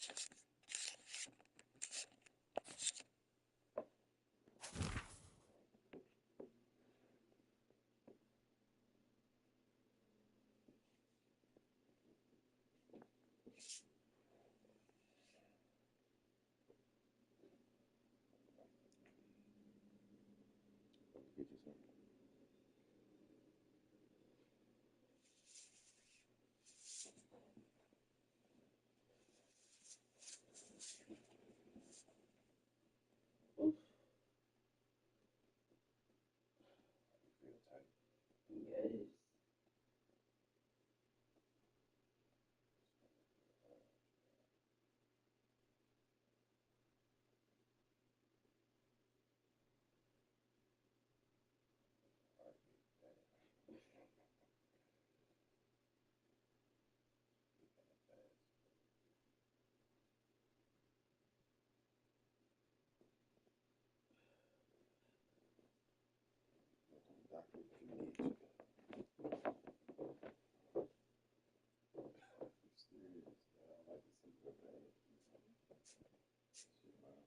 Get you some. Oof. Feel tight. Yes. Doctor, if you need to. Serious. I don't like to see your bad. Shit, man.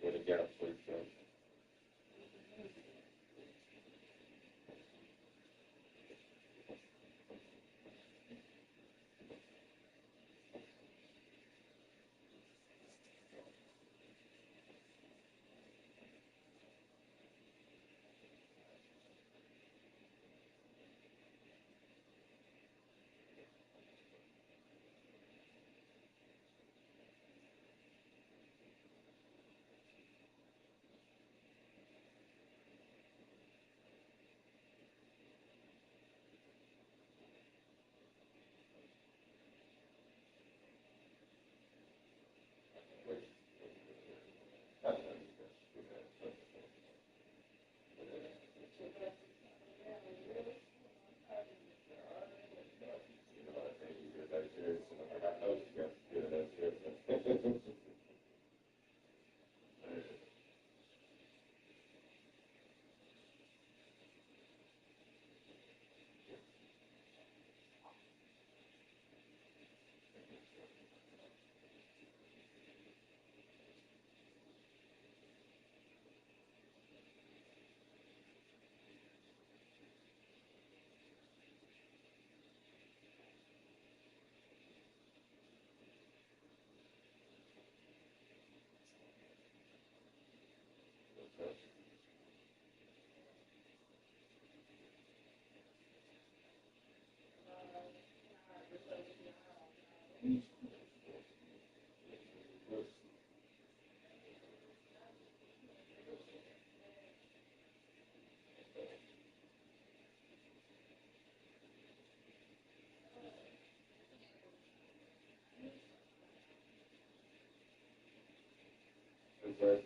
Get a gap, please, Joe. Okay.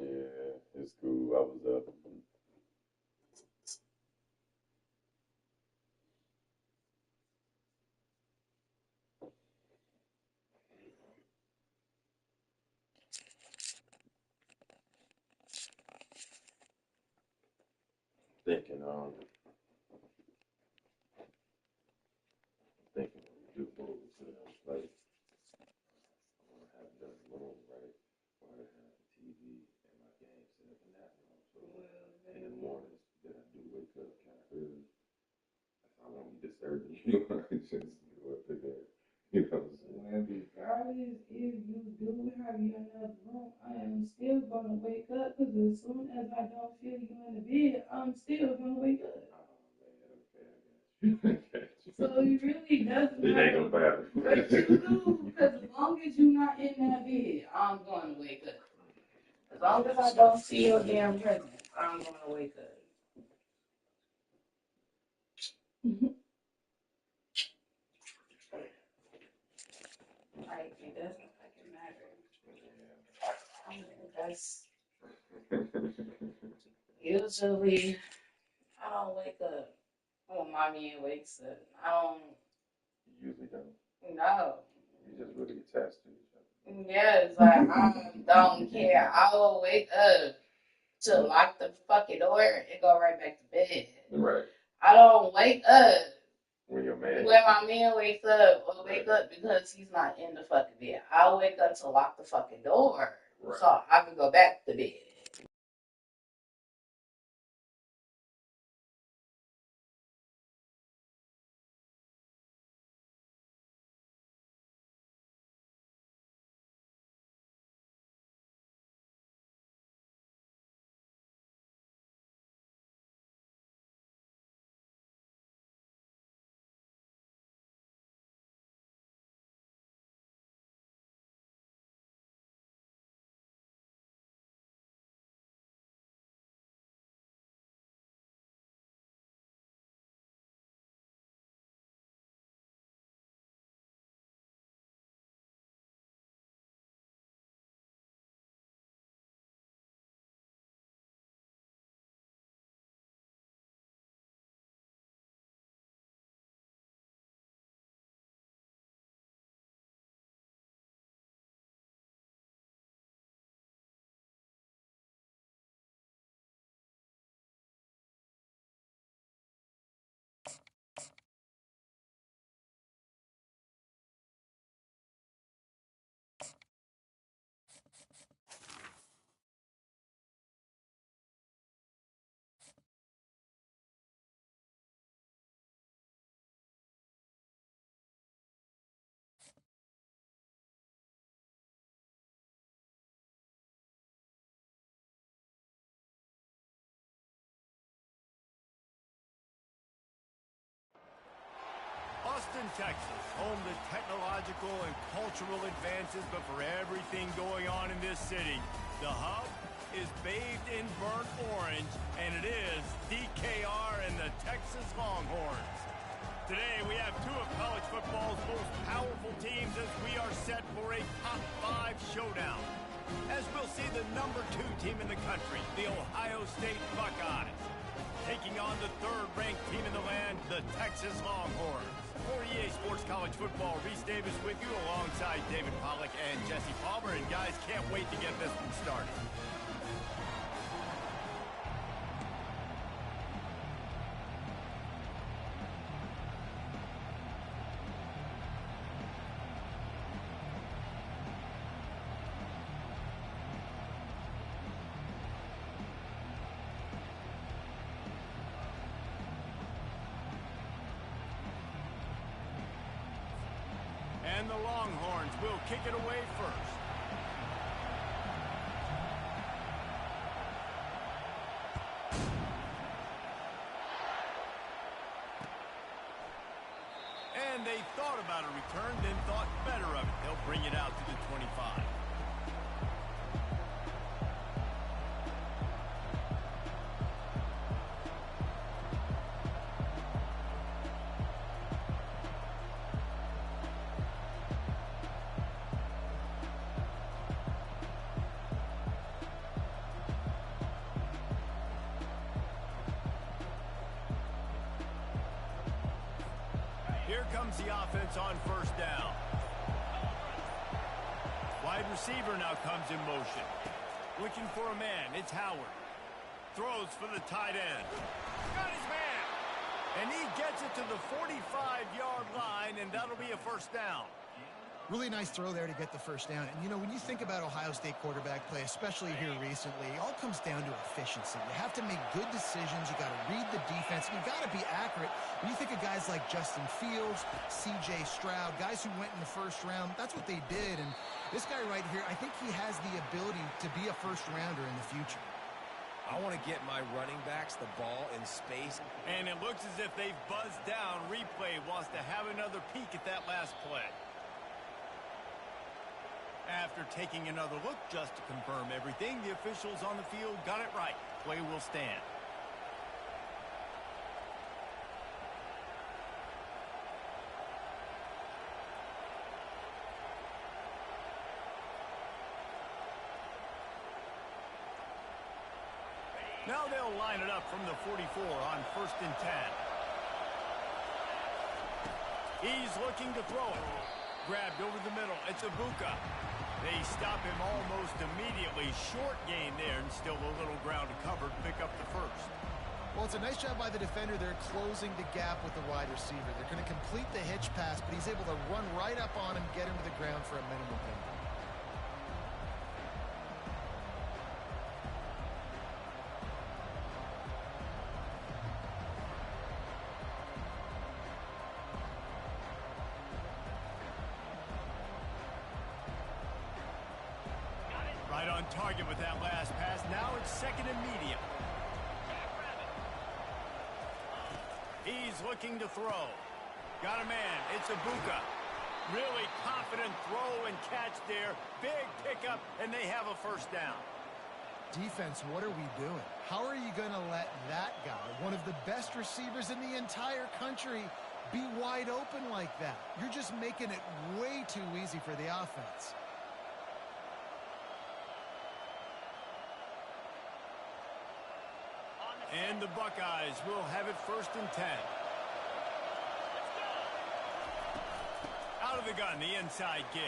Yeah, it's cool. I was up. Thinking, thinking when we do moves, like I want to have the room right, or I have the TV and my game set up in that room. So in the mornings that I do wake up kind of early, I won't be disturbing you. I just do it today. You know what I'm saying? Well, regardless if you do have you in another room, I am still gonna wake up because as soon as I don't feel you in the bed, I'm still gonna wake up. Oh man, okay, I got you. So it really doesn't It ain't gonna matter matter. what you do, because as long as you're not in that bed, I'm gonna wake up. As long as I don't see your damn presence, I'm gonna wake up. Like, it doesn't fucking matter. I mean, that's usually, I don't wake up when my man wakes up. I don't, You usually don't. no. You just really attached to each other. Yes, like, I don't care. I will wake up to lock the fucking door and go right back to bed. Right. I don't wake up When your man. when my man wakes up or wake up because he's not in the fucking bed. I'll wake up to lock the fucking door so I can go back to bed. Texas, home to technological and cultural advances, but for everything going on in this city, the hub is bathed in burnt orange, and it is DKR and the Texas Longhorns. Today, we have two of college football's most powerful teams as we are set for a top 5 showdown. As we'll see the number 2 team in the country, the Ohio State Buckeyes, taking on the 3rd-ranked team in the land, the Texas Longhorns. For EA Sports College Football, Reese Davis with you alongside David Pollack and Jesse Palmer. And guys, can't wait to get this one started. And the Longhorns will kick it away first. And they thought about a return, then thought better of it. They'll bring it out to the 25. Here comes the offense on first down. Wide receiver now comes in motion. Looking for a man, it's Howard. Throws for the tight end. Got his man! And he gets it to the 45-yard line, and that'll be a first down. Really nice throw there to get the first down. And, you know, when you think about Ohio State quarterback play, especially here recently, it all comes down to efficiency. You have to make good decisions. You got to read the defense. You got to be accurate. When you think of guys like Justin Fields, C.J. Stroud, guys who went in the first round, that's what they did. And this guy right here, I think he has the ability to be a first-rounder in the future. I want to get my running backs the ball in space. And it looks as if they've buzzed down. Replay wants to have another peek at that last play. After taking another look just to confirm everything, the officials on the field got it right. Play will stand. Now they'll line it up from the 44 on 1st and 10. He's looking to throw it. Grabbed over the middle. It's Ibuka. They stop him almost immediately. Short gain there, and still a little ground to cover to pick up the first. Well, it's a nice job by the defender. They're closing the gap with the wide receiver. They're going to complete the hitch pass, but he's able to run right up on him, get him to the ground for a minimum penalty. Right on target with that last pass. Now it's 2nd and medium. He's looking to throw. Got a man. It's Ibuka. Really confident throw and catch there. Big pickup, and they have a first down. Defense, what are we doing? How are you going to let that guy, one of the best receivers in the entire country, be wide open like that? You're just making it way too easy for the offense. And the Buckeyes will have it 1st and 10. Out of the gun, the inside give.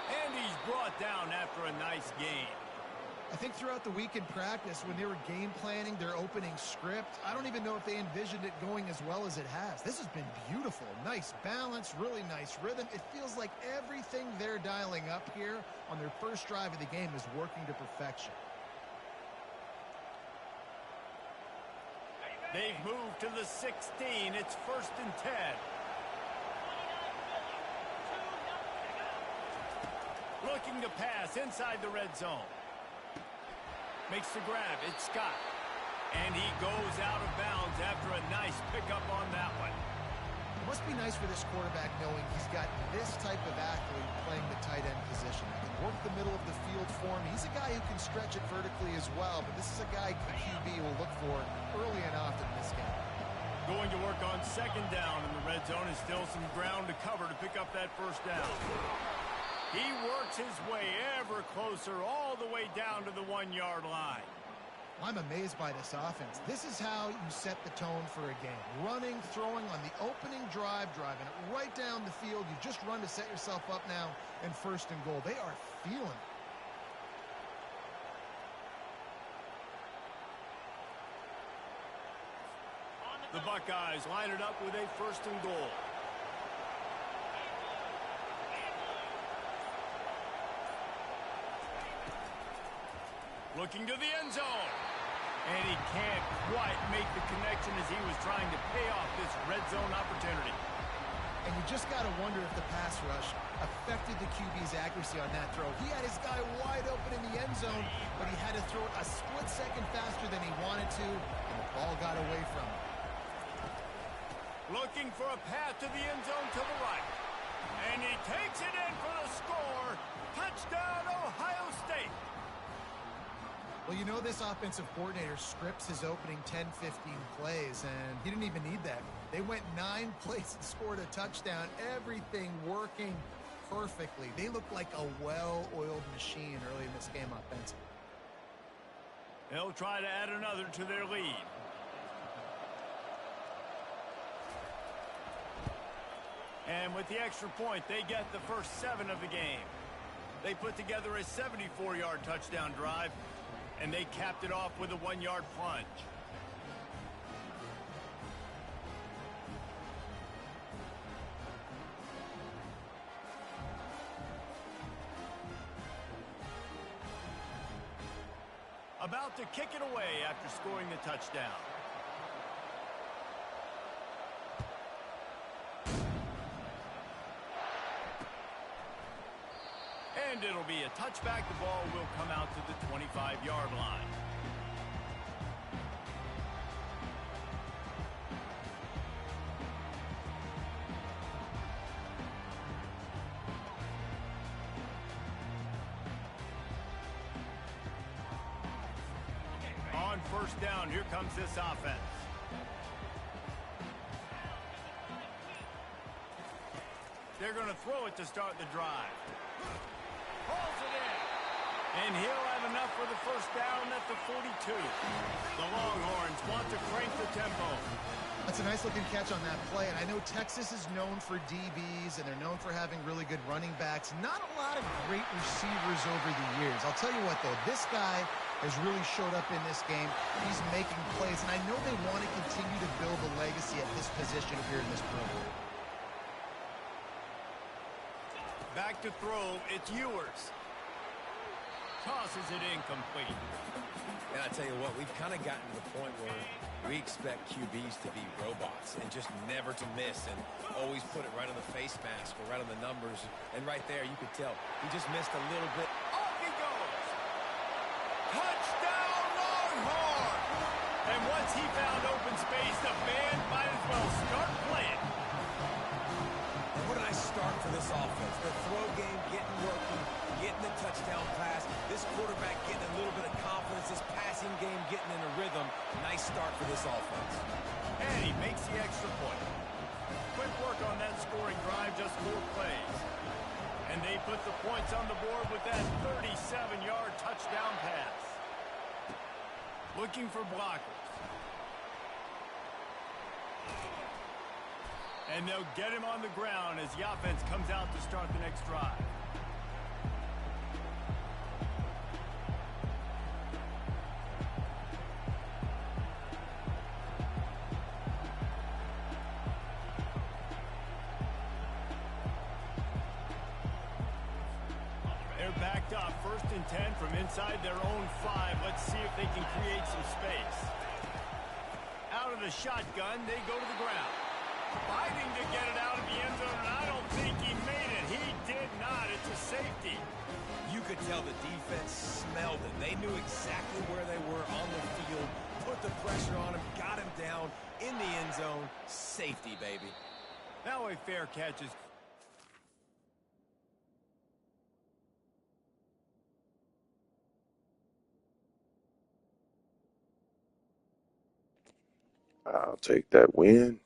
And he's brought down after a nice gain. I think throughout the week in practice, when they were game planning their opening script, I don't even know if they envisioned it going as well as it has. This has been beautiful. Nice balance, really nice rhythm. It feels like everything they're dialing up here on their first drive of the game is working to perfection. They've moved to the 16. It's 1st and 10. Looking to pass inside the red zone. Makes the grab. It's Scott. And he goes out of bounds after a nice pickup on that one. It must be nice for this quarterback knowing he's got this type of athlete playing the tight end position. He can work the middle of the field for him. He's a guy who can stretch it vertically as well, but this is a guy QB will look for early and often in this game. Going to work on second down in the red zone, is still some ground to cover to pick up that first down. He works his way ever closer all the way down to the 1-yard line. I'm amazed by this offense. This is how you set the tone for a game. Running, throwing on the opening drive, driving it right down the field. You just run to set yourself up now and first and goal. They are feeling it. The Buckeyes line it up with a first and goal. Looking to the end zone. And he can't quite make the connection as he was trying to pay off this red zone opportunity. And you just got to wonder if the pass rush affected the QB's accuracy on that throw. He had his guy wide open in the end zone, but he had to throw it a split second faster than he wanted to, and the ball got away from him. Looking for a path to the end zone to the right. And he takes it in for the score. Touchdown, Ohio State. Well, you know this offensive coordinator scripts his opening 10, 15 plays, and he didn't even need that. They went 9 plays and scored a touchdown, everything working perfectly. They look like a well-oiled machine early in this game offensively. They'll try to add another to their lead. And with the extra point, they get the first 7 of the game. They put together a 74-yard touchdown drive, and they capped it off with a 1-yard plunge. About to kick it away after scoring the touchdown. And it'll be a touchback. The ball will come out to the 25-yard line. On first down, here comes this offense. They're going to throw it to start the drive. Pulls it in. And he'll have enough for the first down at the 42. The Longhorns want to crank the tempo. That's a nice-looking catch on that play, and I know Texas is known for DBs, and they're known for having really good running backs. Not a lot of great receivers over the years. I'll tell you what, though, this guy has really showed up in this game. He's making plays, and I know they want to continue to build a legacy at this position here in this program. Back to throw, it's Ewers. Tosses it incomplete. And I tell you what, we've kind of gotten to the point where we expect QBs to be robots and just never to miss and always put it right on the face mask or right on the numbers. And right there, you could tell he just missed a little bit. Off he goes. Touchdown, Longhorns! And once he found open space, the band might as well start playing. And what a nice start for this offense. The throw game getting working, getting the touchdown pass. This quarterback getting a little bit of confidence. This passing game getting in a rhythm. Nice start for this offense. And he makes the extra point. Quick work on that scoring drive, just 4 plays. And they put the points on the board with that 37-yard touchdown pass. Looking for blockers. And they'll get him on the ground as the offense comes out to start the next drive. They're backed up, 1st and 10 from inside their own 5. Let's see if they can create some space. Out of the shotgun, they go to the ground. Fighting to get it out of the end zone, and I don't think he made it. He did not. It's a safety. You could tell the defense smelled it. They knew exactly where they were on the field, put the pressure on him, got him down in the end zone. Safety, baby. That way fair catches. I'll take that win.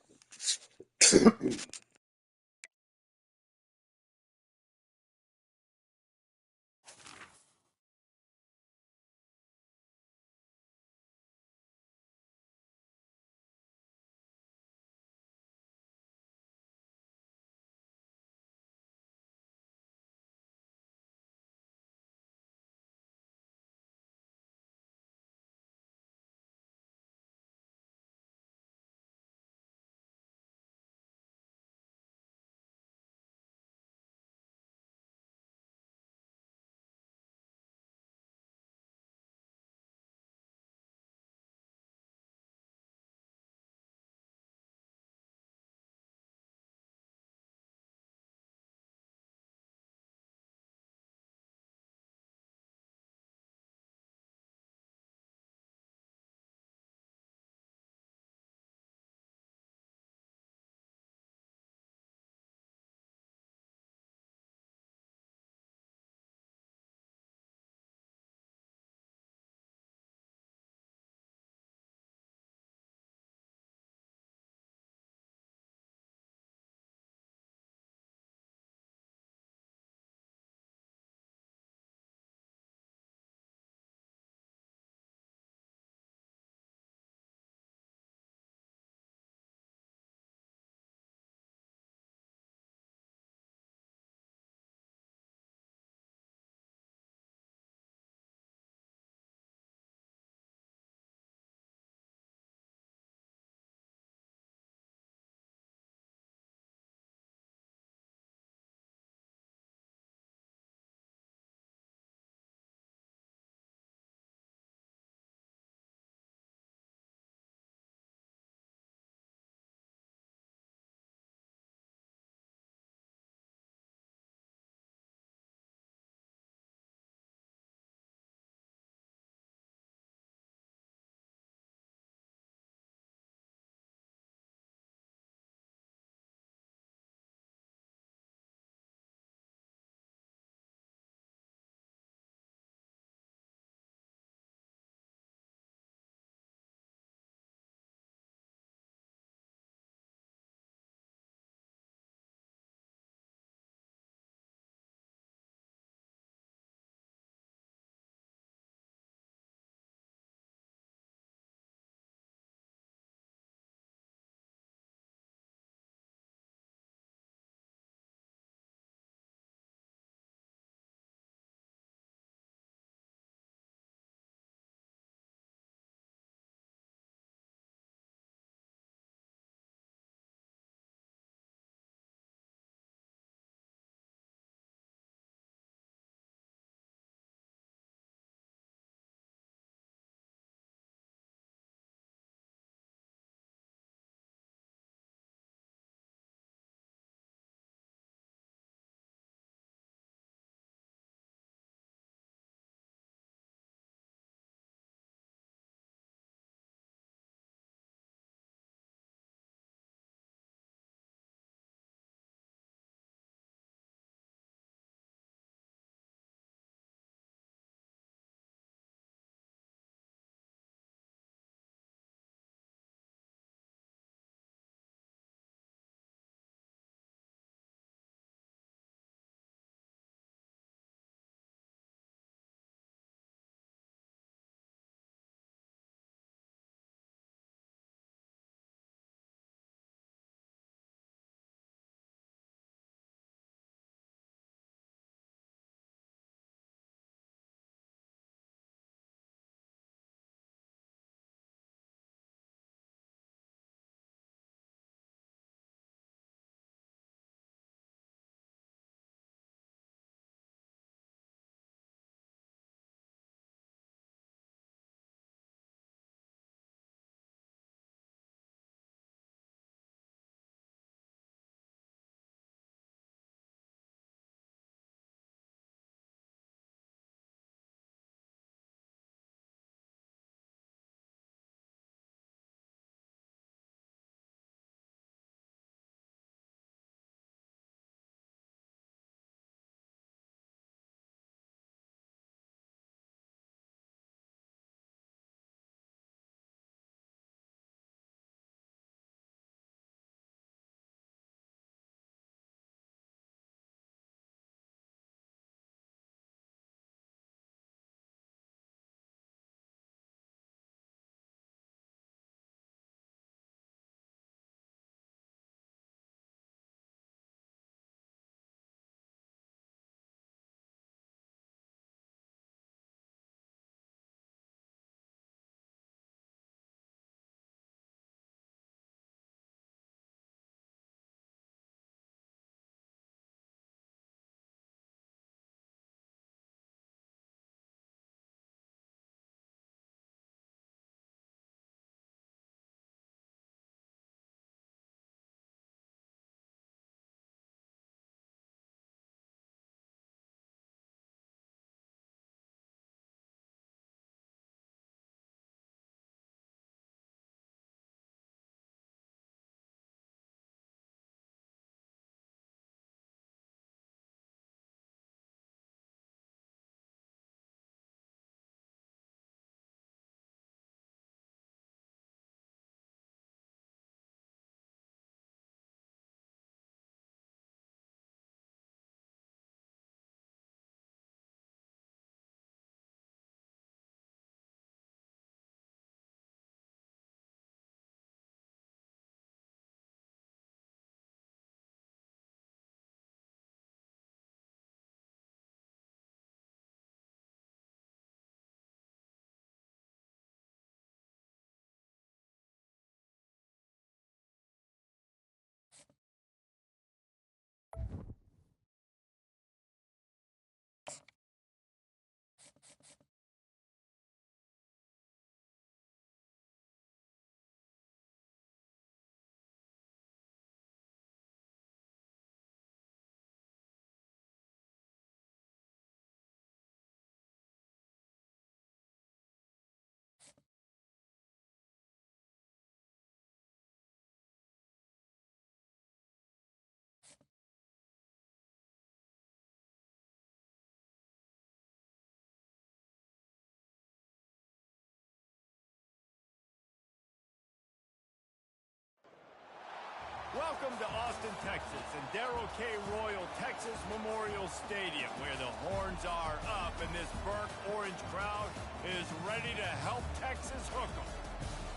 Welcome to Austin, Texas, and Darrell K. Royal Texas Memorial Stadium, where the horns are up and this burnt orange crowd is ready to help Texas hook 'em.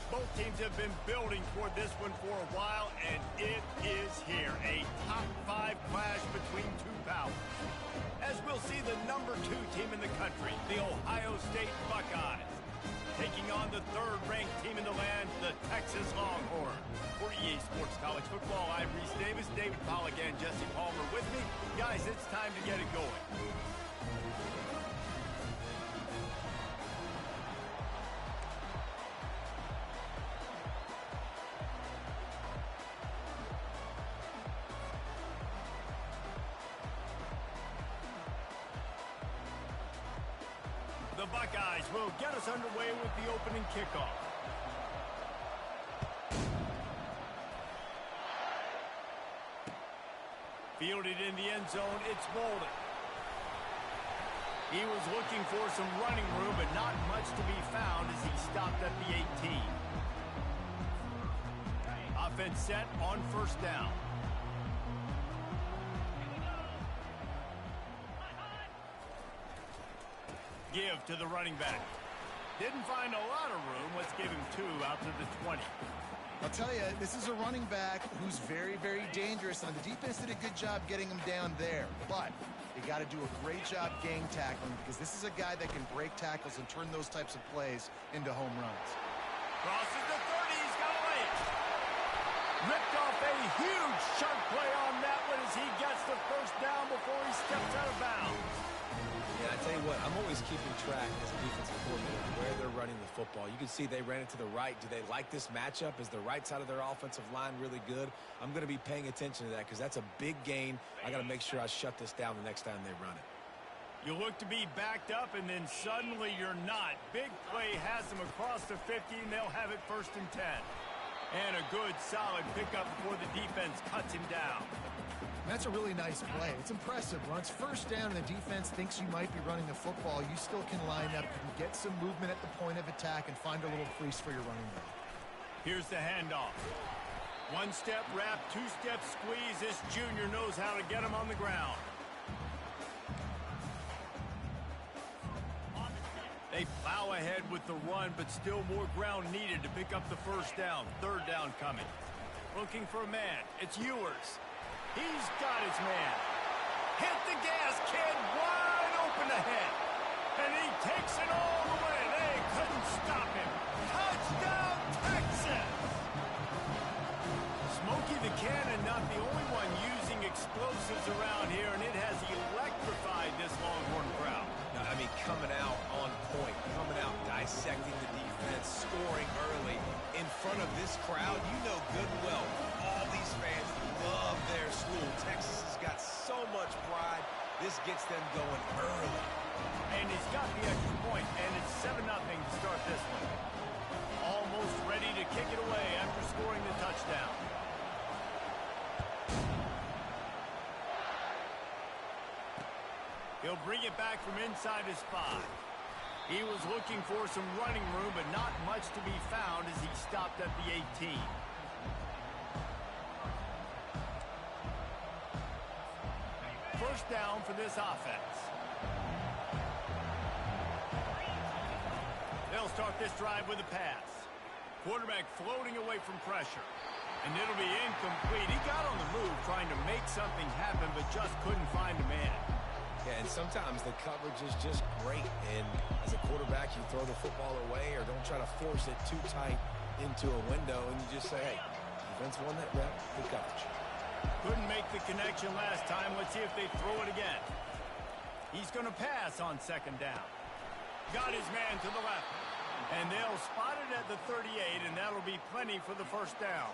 Both teams have been building toward this one for a while, and it is here. A top 5 clash between two powers. As we'll see the number 2 team in the country, the Ohio State Buckeyes, taking on the 3rd-ranked team in the land, the Texas Longhorns. For EA Sports College Football, I'm Reese Davis, David Pollack, and Jesse Palmer with me. Guys, it's time to get it going. The Buckeyes will get us underway with the opening kickoff. Fielded in the end zone, it's Bolden. He was looking for some running room, but not much to be found as he stopped at the 18. Offense set on 1st down. Give to the running back. Didn't find a lot of room. Let's give him 2 out to the 20. I'll tell you, this is a running back who's very, very dangerous, and the defense did a good job getting him down there. But they got to do a great job gang tackling, because this is a guy that can break tackles and turn those types of plays into home runs. Crosses the 30. He's got a lane. Ripped off a huge chunk play on that one as he gets the 1st down before he steps out of bounds. Yeah, I tell you what, I'm always keeping track as a defensive coordinator where they're running the football. You can see they ran it to the right. Do they like this matchup? Is the right side of their offensive line really good? I'm going to be paying attention to that because that's a big gain. I got to make sure I shut this down the next time they run it. You look to be backed up, and then suddenly you're not. Big play has them across the 50, and they'll have it 1st and 10. And a good, solid pickup before the defense cuts him down. That's a really nice play. It's impressive. Once 1st down and the defense thinks you might be running the football, you still can line up, you can get some movement at the point of attack and find a little crease for your running back. Here's the handoff. 1-step wrap, 2-step squeeze. This junior knows how to get him on the ground. They plow ahead with the run, but still more ground needed to pick up the 1st down. 3rd down coming. Looking for a man. It's Ewers. He's got his man. Hit the gas, kid. Wide open ahead. And he takes it all the way. They couldn't stop him. Touchdown, Texas! Smokey the Cannon, not the only one using explosives around here, and it has electrified this Longhorn crowd. I mean, coming out on point, coming out dissecting the defense, scoring early in front of this crowd. You know good and well, all these fans love their school. Texas has got so much pride. This gets them going early. And he's got the extra point, and it's 7-0 to start this one. Almost ready to kick it away after scoring the touchdown. He'll bring it back from inside his 5. He was looking for some running room, but not much to be found as he stopped at the 18. First down for this offense. They'll start this drive with a pass. Quarterback floating away from pressure. And it'll be incomplete. He got on the move trying to make something happen, but just couldn't find a man. Yeah, and sometimes the coverage is just great. And as a quarterback, you throw the football away or don't try to force it too tight into a window, and you just say, hey, defense won that rep, good coverage. Couldn't make the connection last time. Let's see if they throw it again. He's going to pass on 2nd down. Got his man to the left. And they'll spot it at the 38, and that'll be plenty for the 1st down.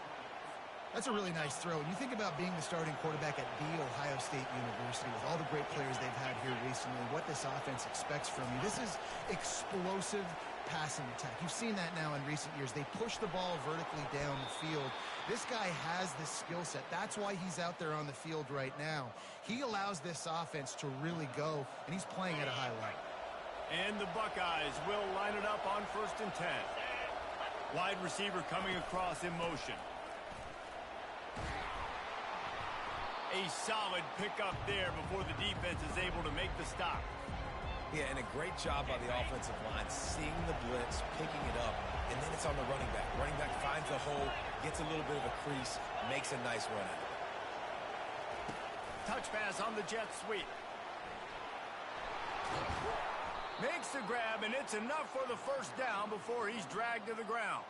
That's a really nice throw. And you think about being the starting quarterback at The Ohio State University with all the great players they've had here recently, what this offense expects from you. This is explosive passing attack. You've seen that now in recent years. They push the ball vertically down the field. This guy has this skill set. That's why he's out there on the field right now. He allows this offense to really go, and he's playing at a high level. And the Buckeyes will line it up on 1st and 10. Wide receiver coming across in motion. A solid pickup there before the defense is able to make the stop. Yeah, and a great job by the offensive line, seeing the blitz, picking it up, and then it's on the running back. Running back finds a hole, gets a little bit of a crease, makes a nice run out of it. Touch pass on the jet sweep. Makes the grab, and it's enough for the first down before he's dragged to the ground.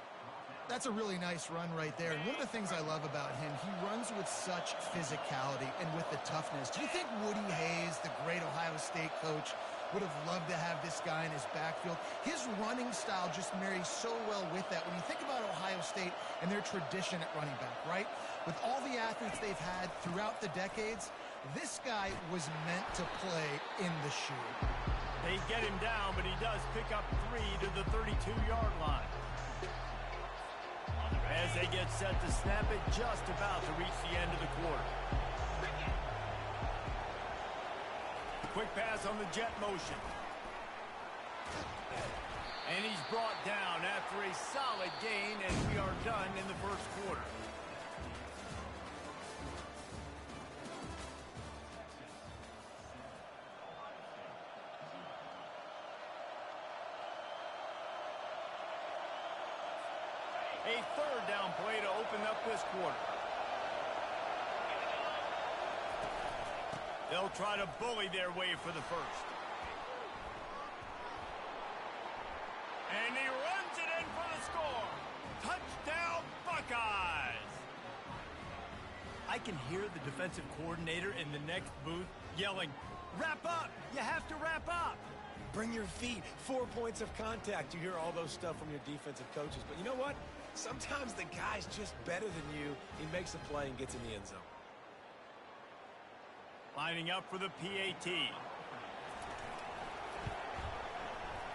That's a really nice run right there. And one of the things I love about him, he runs with such physicality and with the toughness. Do you think Woody Hayes, the great Ohio State coach, would have loved to have this guy in his backfield? His running style just marries so well with that. When you think about Ohio State and their tradition at running back, right? With all the athletes they've had throughout the decades, this guy was meant to play in the shoe. They get him down, but he does pick up 3 to the 32-yard line. As they get set to snap it, just about to reach the end of the quarter. Quick pass on the jet motion. And he's brought down after a solid gain, and we are done in the first quarter. A third down play to open up this quarter. They'll try to bully their way for the first. And he runs it in for the score. Touchdown, Buckeyes! I can hear the defensive coordinator in the next booth yelling, "Wrap up! You have to wrap up!" Bring your feet, 4 points of contact. You hear all those stuff from your defensive coaches. But you know what? Sometimes the guy's just better than you. He makes a play and gets in the end zone. Lining up for the PAT.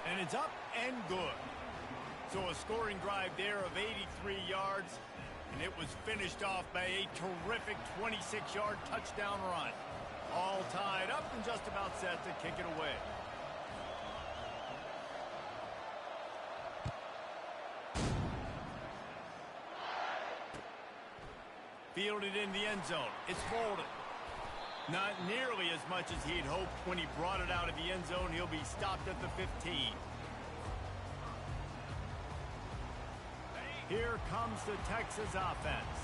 And it's up and good. So a scoring drive there of 83 yards. And it was finished off by a terrific 26-yard touchdown run. All tied up and just about set to kick it away. Fielded in the end zone. It's folded. Not nearly as much as he'd hoped when he brought it out of the end zone. He'll be stopped at the 15. Here comes the Texas offense.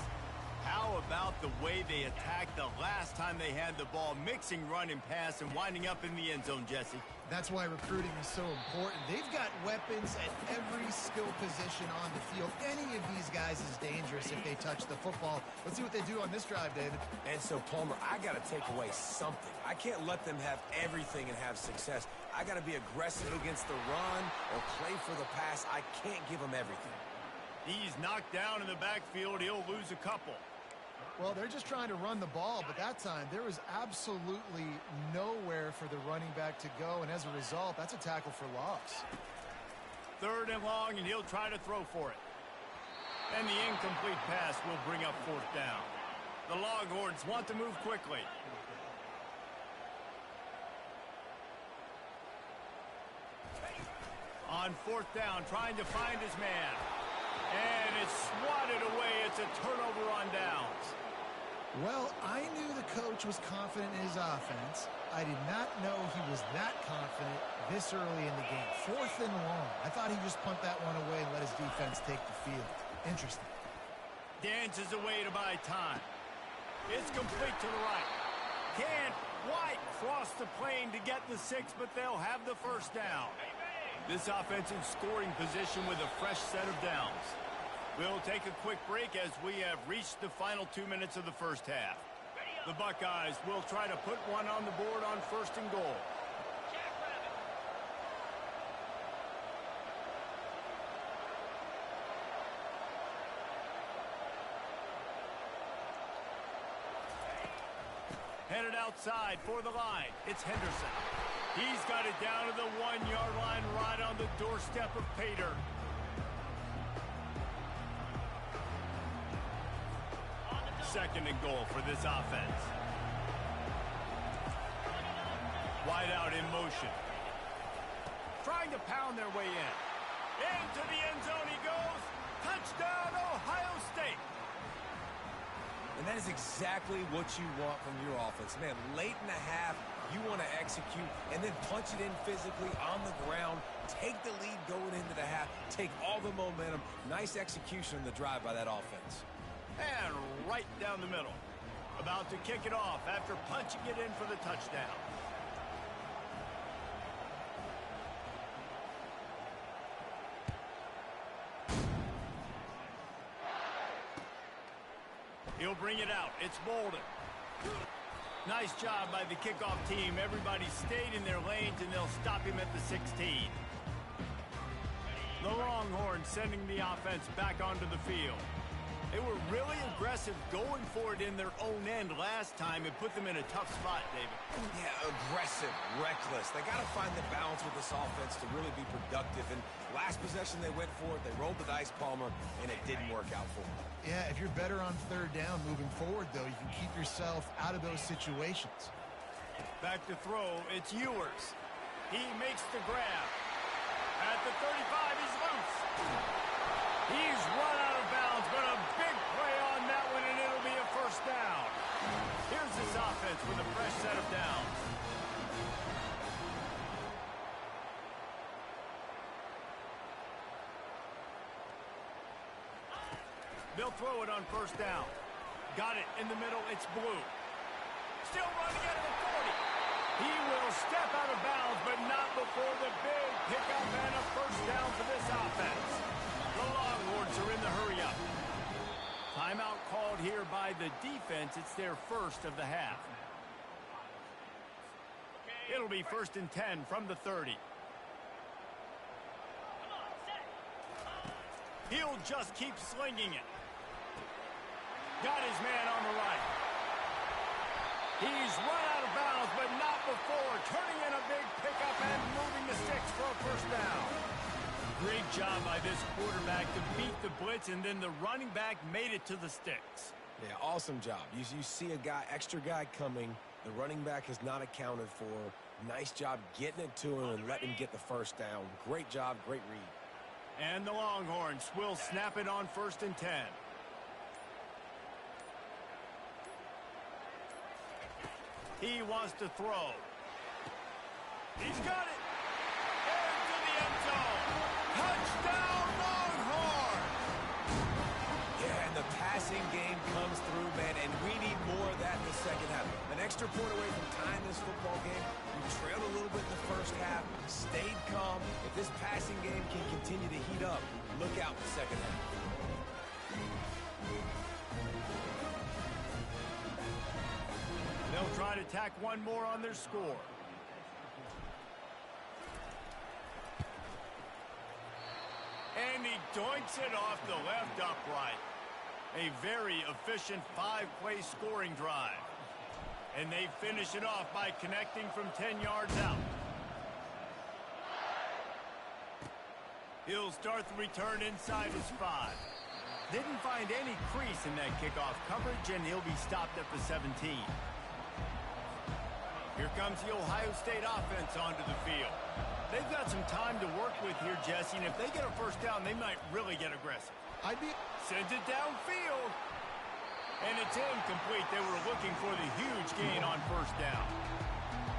How about the way they attacked the last time they had the ball, mixing run and pass and winding up in the end zone, Jesse? That's why recruiting is so important. They've got weapons at every skill position on the field. Any of these guys is dangerous if they touch the football. Let's see what they do on this drive, David. And so, Palmer, I got to take away something. I can't let them have everything and have success. I got to be aggressive against the run or play for the pass. I can't give them everything. He's knocked down in the backfield. He'll lose a couple. Well, they're just trying to run the ball, but that time there was absolutely nowhere for the running back to go, and as a result, that's a tackle for loss. 3rd and long, and he'll try to throw for it. And the incomplete pass will bring up 4th down. The Longhorns want to move quickly. On 4th down, trying to find his man. And it's swatted away. It's a turnover on downs. Well, I knew the coach was confident in his offense. I did not know he was that confident this early in the game. 4th and long. I thought he'd just punt that one away and let his defense take the field. Interesting. Dances away to buy time. It's complete to the right. Can't quite cross the plane to get the 6, but they'll have the first down. This offense in scoring position with a fresh set of downs. We'll take a quick break as we have reached the final 2 minutes of the first half. The Buckeyes will try to put one on the board on 1st and goal. Headed outside for the line. It's Henderson. He's got it down to the 1-yard line right on the doorstep of Pater. Second and goal for this offense. Wide out in motion. Trying to pound their way in. Into the end zone he goes. Touchdown, Ohio State. And that is exactly what you want from your offense. Man, late in the half, you want to execute and then punch it in physically on the ground, take the lead going into the half, take all the momentum. Nice execution on the drive by that offense. And right down the middle. About to kick it off after punching it in for the touchdown. He'll bring it out. It's Bolden. Nice job by the kickoff team. Everybody stayed in their lanes, and they'll stop him at the 16. The Longhorns sending the offense back onto the field. They were really aggressive going for it in their own end last time and put them in a tough spot, David. Yeah, aggressive, reckless. They got to find the balance with this offense to really be productive. And last possession they went for it, they rolled the dice, Palmer, and it didn't work out for them. Yeah, if you're better on third down moving forward, though, you can keep yourself out of those situations. Back to throw, it's Ewers. He makes the grab. At the 35, he's loose. He's run out of bounds, but a big play on that one, and it'll be a first down. Here's this offense with a fresh set of downs. They'll throw it on first down. Got it in the middle. It's Blue. Still running out of the 40. He will step out of bounds, but not before the big pickup and a first down for this offense. The Longhorns are in the hurry-up. Timeout called here by the defense. It's their first of the half. It'll be 1st and 10 from the 30. He'll just keep slinging it. Got his man on the right. He's run out of bounds, but not before. Turning in a big pickup and moving the sticks for a first down. Great job by this quarterback to beat the blitz, and then the running back made it to the sticks. Yeah, awesome job. You see a guy, extra guy coming. The running back is not accounted for. Nice job getting it to him and letting him get the first down. Great job, great read. And the Longhorns will snap it on 1st and 10. He wants to throw. He's got it. Into the end zone. Touchdown, Longhorns! Yeah, and the passing game comes through, man, and we need more of that in the second half. An extra point away from tying this football game. We trailed a little bit in the first half, stayed calm. If this passing game can continue to heat up, look out in the second half. They'll try to tack one more on their score. And he doinks it off the left upright. A very efficient 5-play scoring drive. And they finish it off by connecting from 10 yards out. He'll start the return inside his 5. Didn't find any crease in that kickoff coverage, and he'll be stopped at the 17. Here comes the Ohio State offense onto the field. They've got some time to work with here, Jesse, and if they get a first down, they might really get aggressive. Sends it downfield. And it's incomplete. They were looking for the huge gain on first down.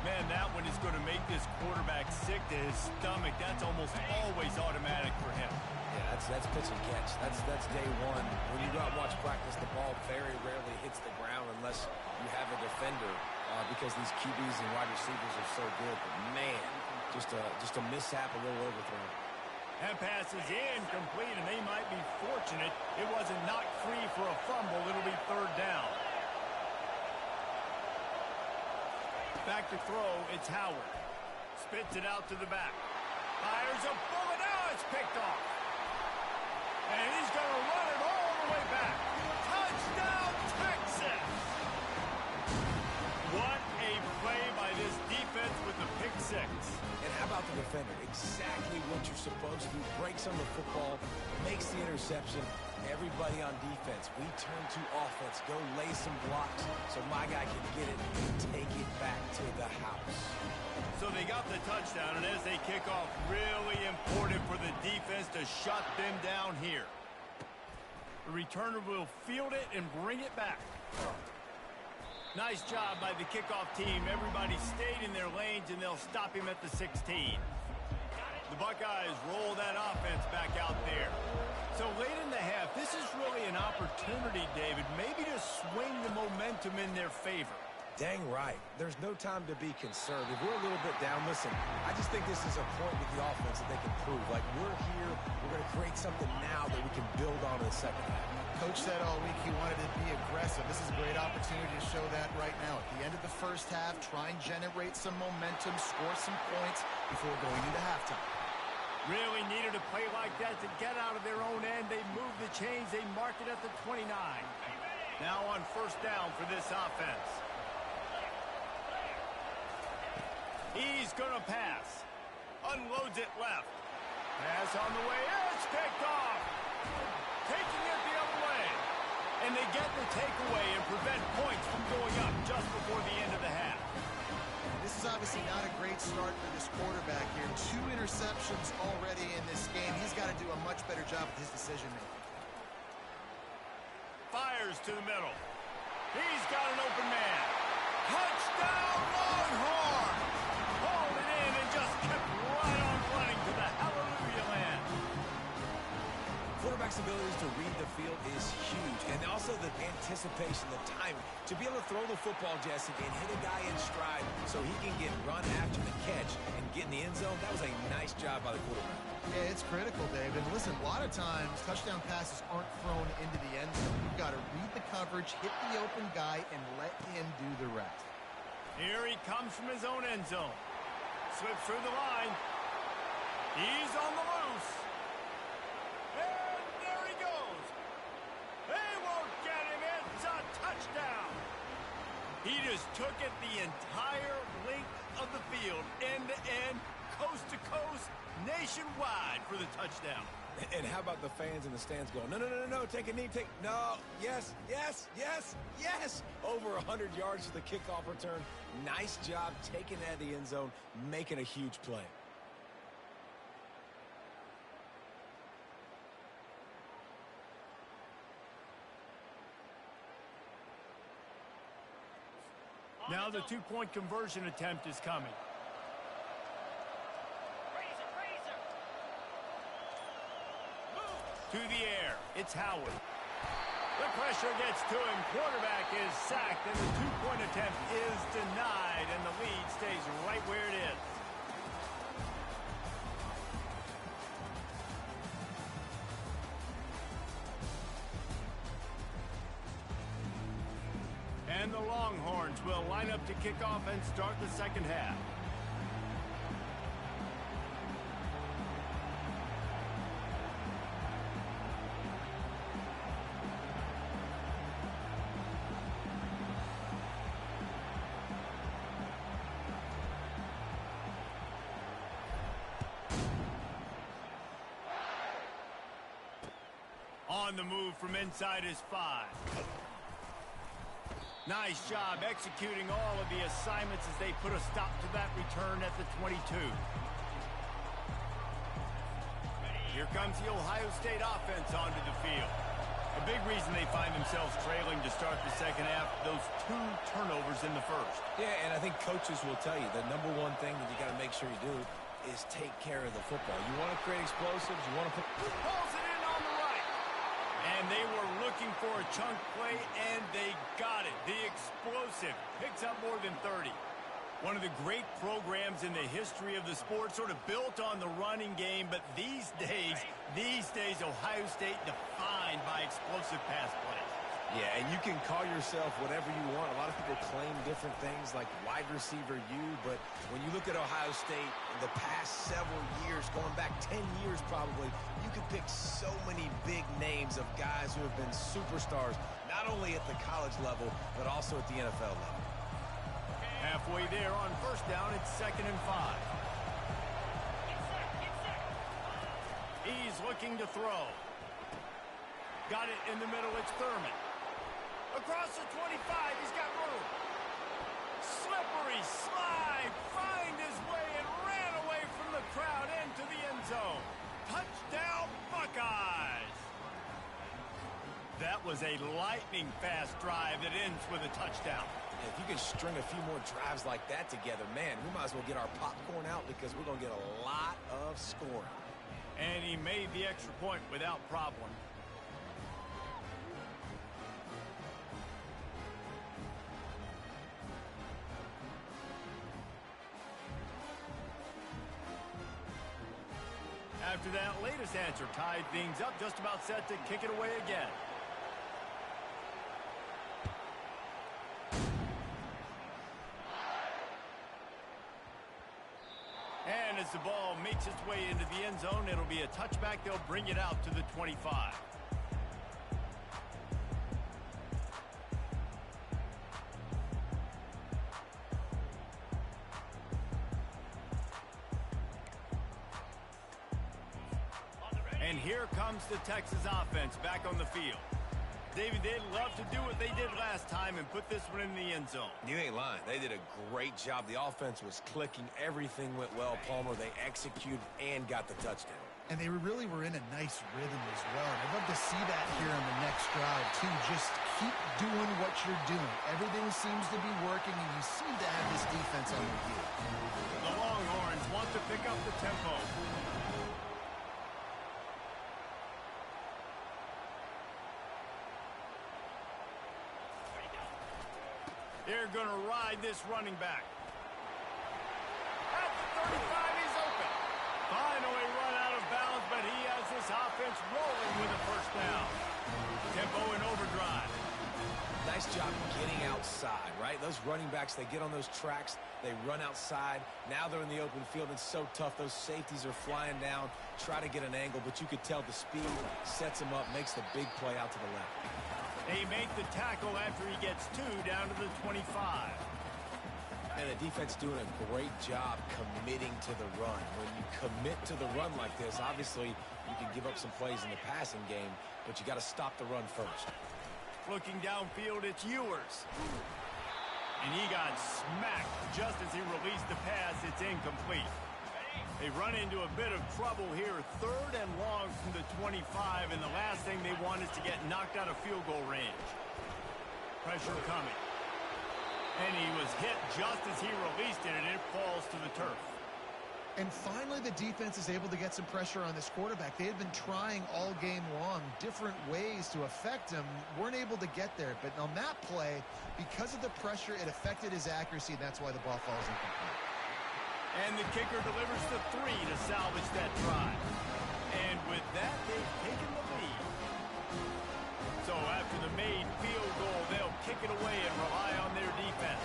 Man, that one is going to make this quarterback sick to his stomach. That's almost always automatic for him. Yeah, that's pitch and catch. That's day one. When you go out and watch practice, the ball very rarely hits the ground unless you have a defender because these QBs and wide receivers are so good. But, man, just a mishap, a little overthrow. That pass is incomplete, and they might be fortunate it wasn't knocked free for a fumble. It'll be 3rd down. Back to throw, it's Howard. Spits it out to the back. Fires a bullet. Now it's picked off. And he's going to run it all the way back. Touchdown, Texas! What a play by this defense with the pick 6. And how about the defender? Exactly what you're supposed to do. Breaks on the football, makes the interception. Everybody on defense, we turn to offense. Go lay some blocks so my guy can get it and take it back to the house. So they got the touchdown, and as they kick off, really important for the defense to shut them down here. The returner will field it and bring it back. Nice job by the kickoff team. Everybody stayed in their lanes, and they'll stop him at the 16. The Buckeyes roll that offense back out there. So late in the half, this is really an opportunity, David, maybe to swing the momentum in their favor. Dang right. There's no time to be concerned. If we're a little bit down, listen, I just think this is a point with the offense that they can prove. Like, we're here, we're going to create something now that we can build on in the second half. Coach said all week he wanted to be aggressive. This is a great opportunity to show that right now. At the end of the first half, try and generate some momentum, score some points before going into halftime. Really needed a play like that to get out of their own end. They moved the chains. They marked it at the 29. Now on first down for this offense. He's going to pass. Unloads it left. Pass on the way. It's picked off. Taking it the other way. And they get the takeaway and prevent points from going up just before the end of the half. This is obviously not a great start for this quarterback here. 2 interceptions already in this game. He's got to do a much better job with his decision-making. Fires to the middle. He's got an open man. Touchdown, Longhorns! Hauled it in and just kept right on running to the hallelujah land. Quarterback's abilities to read the field is huge, and also the anticipation, the timing. To be able to throw the football, Jesse, and hit a guy in stride so he can get run after the catch and get in the end zone, that was a nice job by the quarterback. Yeah, it's critical, David. Listen, a lot of times, touchdown passes aren't thrown into the end zone. You've got to read the coverage, hit the open guy, and let him do the rest. Here he comes from his own end zone. Slips through the line. He's on the loose. And there he goes. They won't get him. It's a touchdown. He just took it the entire length of the field, end to end, coast to coast, nationwide for the touchdown. And how about the fans in the stands going, no, no, no, no, no, take a knee, no, yes, yes, yes, yes. Over 100 yards to the kickoff return. Nice job taking that to the end zone, making a huge play. Now the two-point conversion attempt is coming. To the air, it's Howard. The pressure gets to him. Quarterback is sacked, and the two-point attempt is denied, and the lead stays right where it is. And the Longhorns will line up to kick off and start the second half. On the move from inside his 5. Nice job executing all of the assignments as they put a stop to that return at the 22. Here comes the Ohio State offense onto the field. A big reason they find themselves trailing to start the second half, those 2 turnovers in the first. Yeah, and I think coaches will tell you the number one thing that you got to make sure you do is take care of the football. You want to create explosives, you want to put... Pulls it in on the right. And they were looking for a chunk play, and they got it. The explosive picks up more than 30. One of the great programs in the history of the sport, sort of built on the running game, but these days, Ohio State defined by explosive pass plays. Yeah, and you can call yourself whatever you want. A lot of people claim different things like wide receiver U, but when you look at Ohio State in the past several years, going back 10 years probably, you can pick so many big names of guys who have been superstars, not only at the college level, but also at the NFL level. Halfway there on first down, it's 2nd and 5. He's looking to throw. Got it in the middle, it's Thurman. Across the 25, he's got room. Slippery slide, find his way and ran away from the crowd into the end zone. Touchdown, Buckeyes! That was a lightning-fast drive that ends with a touchdown. If you can string a few more drives like that together, man, we might as well get our popcorn out because we're going to get a lot of scoring. And he made the extra point without problem. After that latest answer tied things up, just about set to kick it away again. And as the ball makes its way into the end zone, it'll be a touchback. They'll bring it out to the 25. And here comes the Texas offense back on the field. David, they'd love to do what they did last time and put this one in the end zone. You ain't lying. They did a great job. The offense was clicking. Everything went well, Palmer. They executed and got the touchdown. And they really were in a nice rhythm as well. And I'd love to see that here on the next drive, too. Just keep doing what you're doing. Everything seems to be working, and you seem to have this defense on their heels. The Longhorns want to pick up the tempo. They're going to ride this running back. At the 35, he's open. Finally run out of bounds, but he has this offense rolling with a first down. Tempo in overdrive. Nice job getting outside, right? Those running backs, they get on those tracks, they run outside. Now they're in the open field. It's so tough. Those safeties are flying down, try to get an angle, but you could tell the speed sets him up, makes the big play out to the left. They make the tackle after he gets 2 down to the 25. And the defense doing a great job committing to the run. When you commit to the run like this, obviously you can give up some plays in the passing game, but you got to stop the run first. Looking downfield, it's Ewers. And he got smacked just as he released the pass. It's incomplete. They run into a bit of trouble here. 3rd and long from the 25, and the last thing they want is to get knocked out of field goal range. Pressure coming. And he was hit just as he released it, and it falls to the turf. And finally, the defense is able to get some pressure on this quarterback. They had been trying all game long different ways to affect him, weren't able to get there. But on that play, because of the pressure, it affected his accuracy, and that's why the ball falls incomplete. And the kicker delivers the 3 to salvage that drive. And with that, they've taken the lead. So after the made field goal, they'll kick it away and rely on their defense.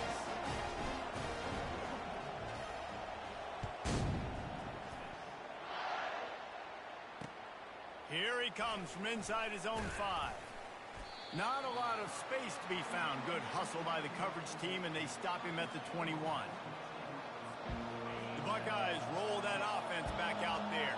Here he comes from inside his own 5. Not a lot of space to be found. Good hustle by the coverage team, and they stop him at the 21. The Buckeyes roll that offense back out there.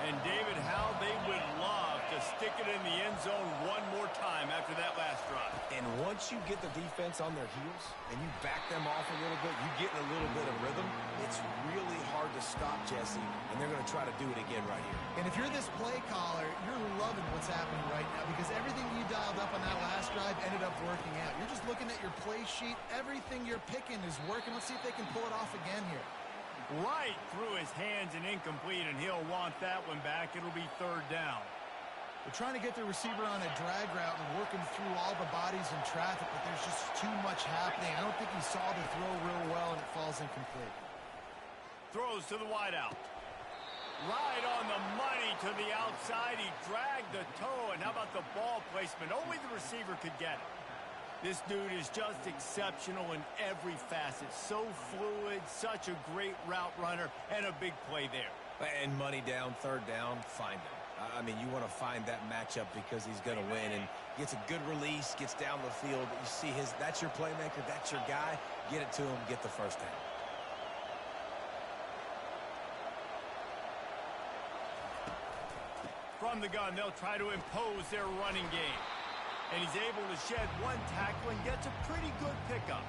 And David, how they would love to stick it in the end zone one more time after that last drive. And once you get the defense on their heels and you back them off a little bit, you get in a little bit of rhythm, it's really hard to stop, Jesse, and they're going to try to do it again right here. And if you're this play caller, you're loving what's happening right now because everything you dialed up on that last drive ended up working out. You're just looking at your play sheet. Everything you're picking is working. Let's see if they can pull it off again here. Right through his hands and incomplete, and he'll want that one back. It'll be 3rd down. They're trying to get the receiver on a drag route and working through all the bodies in traffic, but there's just too much happening. I don't think he saw the throw real well, and it falls incomplete. Throws to the wideout. Right on the money to the outside. He dragged the toe, and how about the ball placement? Only the receiver could get it. This dude is just exceptional in every facet. So fluid, such a great route runner, and a big play there. And money down, 3rd down, find him. I mean, you want to find that matchup because he's going to win and gets a good release, gets down the field. You see that's your playmaker, that's your guy. Get it to him, get the first down. From the gun, they'll try to impose their running game. And he's able to shed one tackle and gets a pretty good pickup.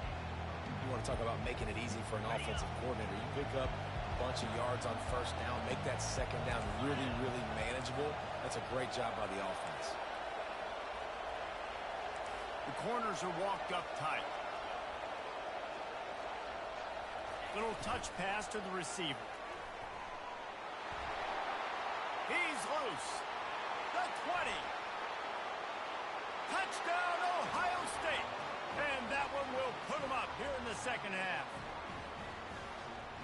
You want to talk about making it easy for an offensive coordinator. You pick up a bunch of yards on 1st down, make that 2nd down really, really manageable. That's a great job by the offense. The corners are walked up tight. Little touch pass to the receiver. He's loose. The 20. Touchdown, Ohio State. And that one will put them up here in the second half.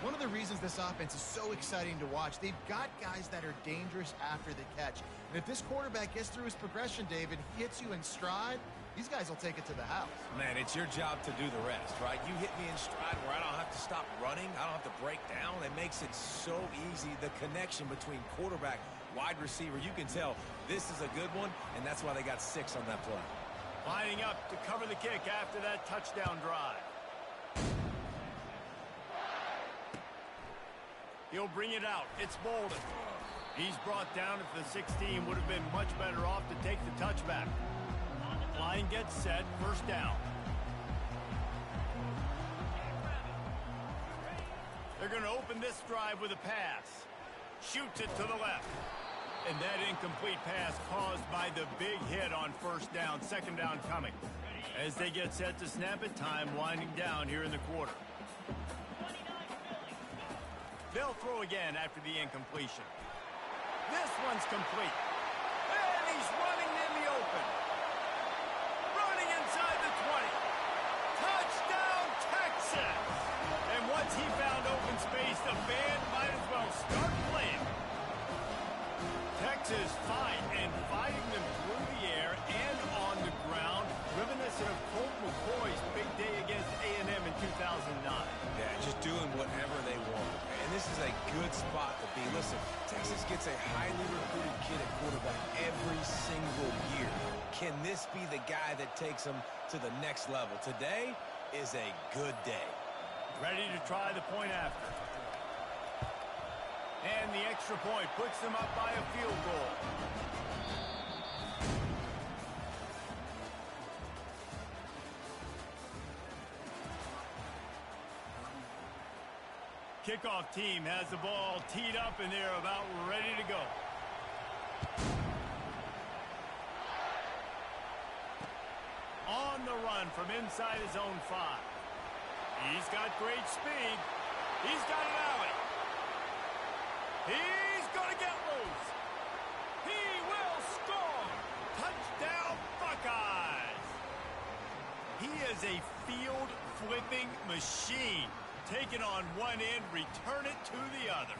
One of the reasons this offense is so exciting to watch, they've got guys that are dangerous after the catch. And if this quarterback gets through his progression, David, hits you in stride, these guys will take it to the house. Man, it's your job to do the rest, right? You hit me in stride where I don't have to stop running. I don't have to break down. It makes it so easy. The connection between quarterback, wide receiver, you can tell this is a good one, and that's why they got 6 on that play. Lining up to cover the kick after that touchdown drive. He'll bring it out. It's Bolden. He's brought down at the 16. Would have been much better off to take the touchback. Line gets set. First down. They're going to open this drive with a pass. Shoots it to the left. And that incomplete pass caused by the big hit on first down. Second down coming. As they get set to snap it, time winding down here in the quarter. They'll throw again after the incompletion. This one's complete. And he's running in the open. Running inside the 20. Touchdown, Texas! And once he found open space, the band might as well start playing. Texas fighting them through the air and on the ground, reminiscent of Colt McCoy's big day against A&M in 2009. Yeah, just doing whatever they want. And this is a good spot to be. Listen, Texas gets a highly recruited kid at quarterback every single year. Can this be the guy that takes them to the next level? Today is a good day. Ready to try the point after. And the extra point puts them up by a field goal. Kickoff team has the ball teed up and they're about ready to go. On the run from inside his own 5. He's got great speed. He's got an alley. He's going to get loose. He will score. Touchdown, Buckeyes. He is a field-flipping machine. Take it on one end, return it to the other.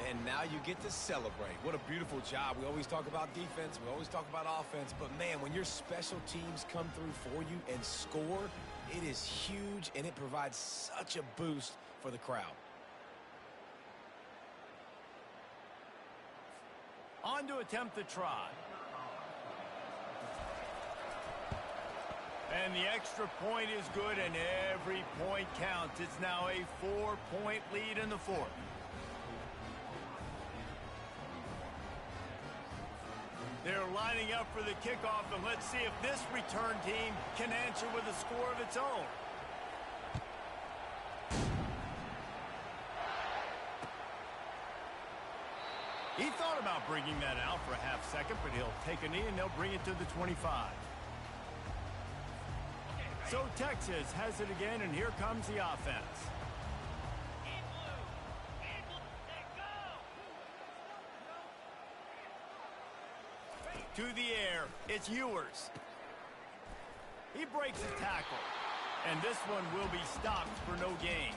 And now you get to celebrate. What a beautiful job. We always talk about defense. We always talk about offense. But, man, when your special teams come through for you and score, it is huge, and it provides such a boost for the crowd. On to attempt the try. And the extra point is good, and every point counts. It's now a 4-point lead in the fourth. They're lining up for the kickoff, and let's see if this return team can answer with a score of its own. He thought about bringing that out for a half second, but he'll take a knee and they'll bring it to the 25. So Texas has it again, and here comes the offense. To the air, it's Ewers. He breaks a tackle, and this one will be stopped for no gain.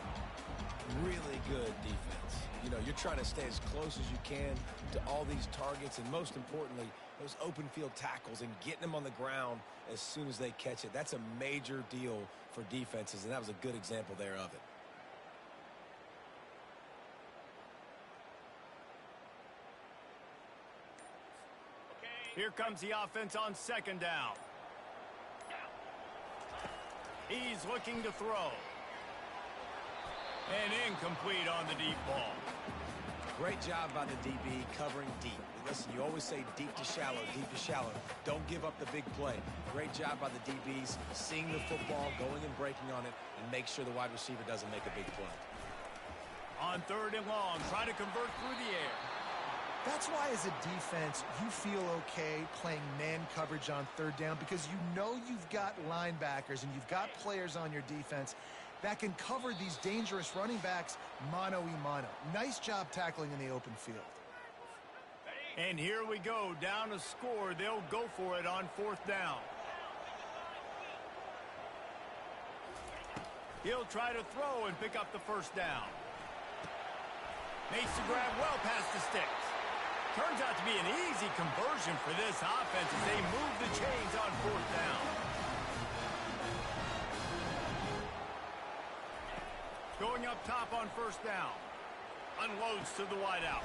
Really good defense. You know, you're trying to stay as close as you can to all these targets, and most importantly, those open field tackles and getting them on the ground as soon as they catch it. That's a major deal for defenses, and that was a good example there of it. Here comes the offense on second down. He's looking to throw. And incomplete on the deep ball. Great job by the DB covering deep. Listen, you always say deep to shallow, deep to shallow. Don't give up the big play. Great job by the DBs, seeing the football, going and breaking on it, and make sure the wide receiver doesn't make a big play. On third and long, trying to convert through the air. That's why, as a defense, you feel okay playing man coverage on third down because you know you've got linebackers and you've got players on your defense that can cover these dangerous running backs mano-a-mano. Nice job tackling in the open field. And here we go, down a score. They'll go for it on fourth down. He'll try to throw and pick up the first down. Makes the grab well past the sticks. Turns out to be an easy conversion for this offense as they move the chains on fourth down. Going up top on first down. Unloads to the wideout.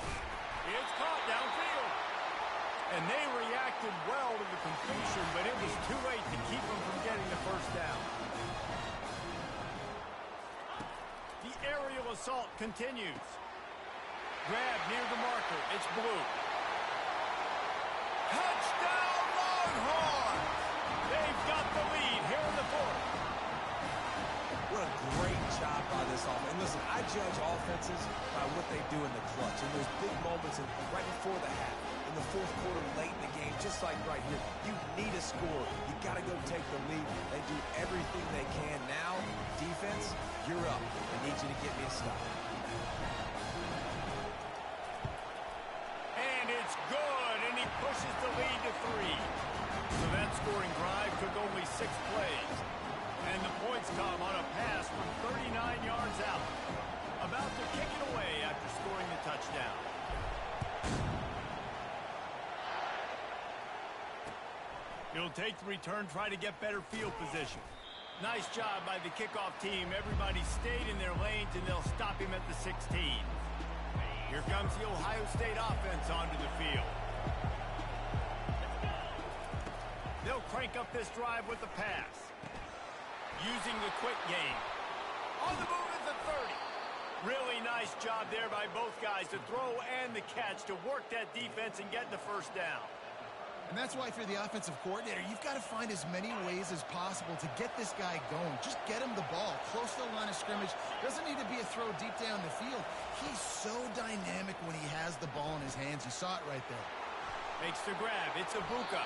It's caught downfield. And they reacted well to the completion, but it was too late to keep them from getting the first down. The aerial assault continues. Grab near the marker. It's blue. Touchdown, Longhorns! They've got the lead here in the fourth. What a great job by this offense. And listen, I judge offenses by what they do in the clutch. In those big moments right before the half, in the fourth quarter, late in the game, just like right here, you need a score. You got to go take the lead. They do everything they can. Now, defense, you're up. I need you to get me a stop. And it's good, and he pushes the lead to 3. So that scoring drive took only 6 plays. And the points come on a pass from 39 yards out. About to kick it away after scoring the touchdown. He'll take the return, try to get better field position. Nice job by the kickoff team. Everybody stayed in their lanes, and they'll stop him at the 16. Here comes the Ohio State offense onto the field. They'll crank up this drive with the pass. Using the quick game. On the move at the 30. Really nice job there by both guys to throw and the catch to work that defense and get the first down. And that's why, if you're the offensive coordinator, you've got to find as many ways as possible to get this guy going. Just get him the ball close to the line of scrimmage. Doesn't need to be a throw deep down the field. He's so dynamic when he has the ball in his hands. You saw it right there. Makes the grab. It's Ibuka.